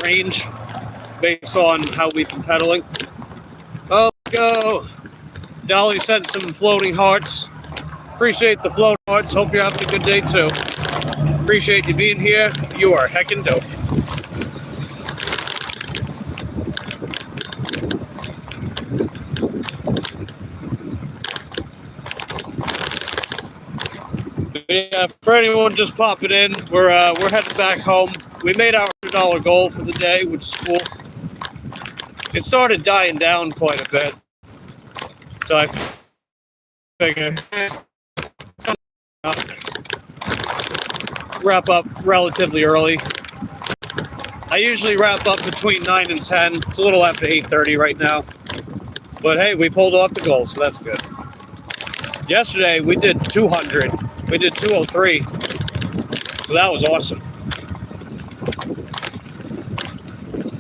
range based on how we've been pedaling. Oh, let's go. Dolly sent some floating hearts. Appreciate the floating hearts. Hope you're having a good day too. Appreciate you being here. You are heckin' dope. Yeah, for anyone just popping in, we're headed back home. We made our $100 goal for the day, which is cool. It started dying down quite a bit, so I figured wrap up relatively early. I usually wrap up between 9 and 10. It's a little after 8:30 right now, but hey, we pulled off the goal, so that's good. Yesterday we did 200. We did 203, so that was awesome.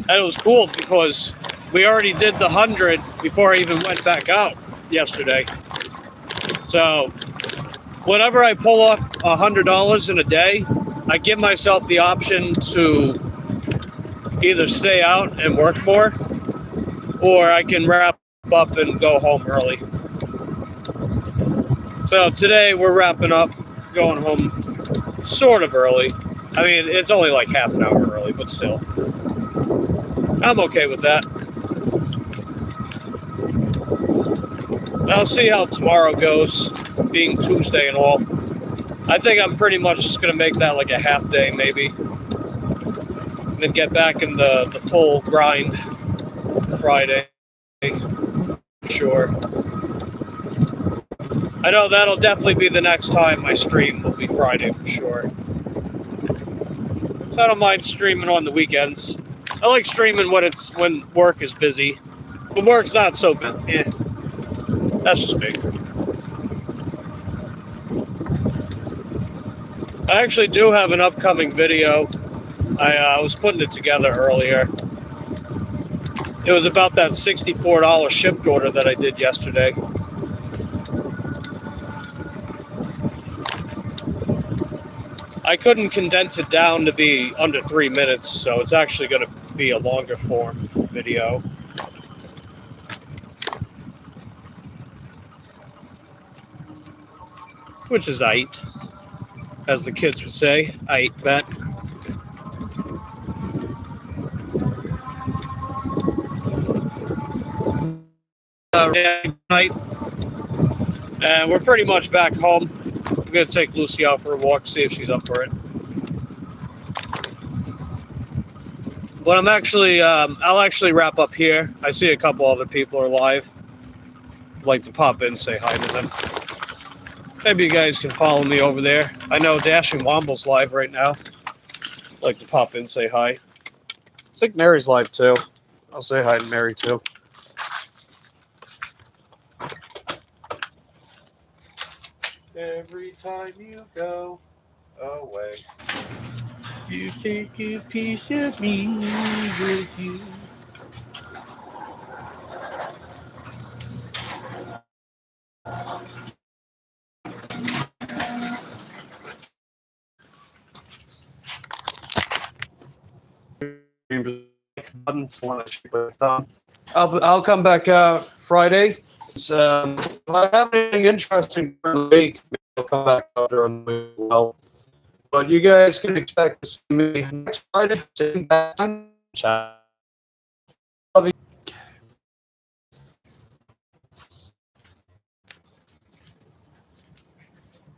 And it was cool because we already did the 100 before I even went back out yesterday. So whenever I pull off $100 in a day, I give myself the option to either stay out and work more, or I can wrap up and go home early. So today we're wrapping up, going home sort of early. I mean, it's only like half an hour early, but still. I'm okay with that. I'll see how tomorrow goes, being Tuesday and all. I think I'm pretty much just going to make that like a half day maybe. And then get back in the full grind Friday. Sure. I know that'll definitely be the next time I stream, will be Friday for sure. So I don't mind streaming on the weekends. I like streaming when work is busy. When work's not so busy, that's just me. I actually do have an upcoming video. I was putting it together earlier. It was about that $64 shipped order that I did yesterday. I couldn't condense it down to be under 3 minutes, so it's actually going to be a longer form video. Which is aight, as the kids would say. Aight, bet. Night. And we're pretty much back home. I'm going to take Lucy out for a walk, see if she's up for it. But I'm actually, I'll actually wrap up here. I see a couple other people are live. I'd like to pop in and say hi to them. Maybe you guys can follow me over there. I know Dashing Womble's live right now. I'd like to pop in and say hi. I think Mary's live too. I'll say hi to Mary too. Every time you go away. You take a piece of me with you. I'll come back Friday. If I have anything interesting for the week, maybe I'll come back out during the week as well. But you guys can expect to see me next Friday, same time. Love you.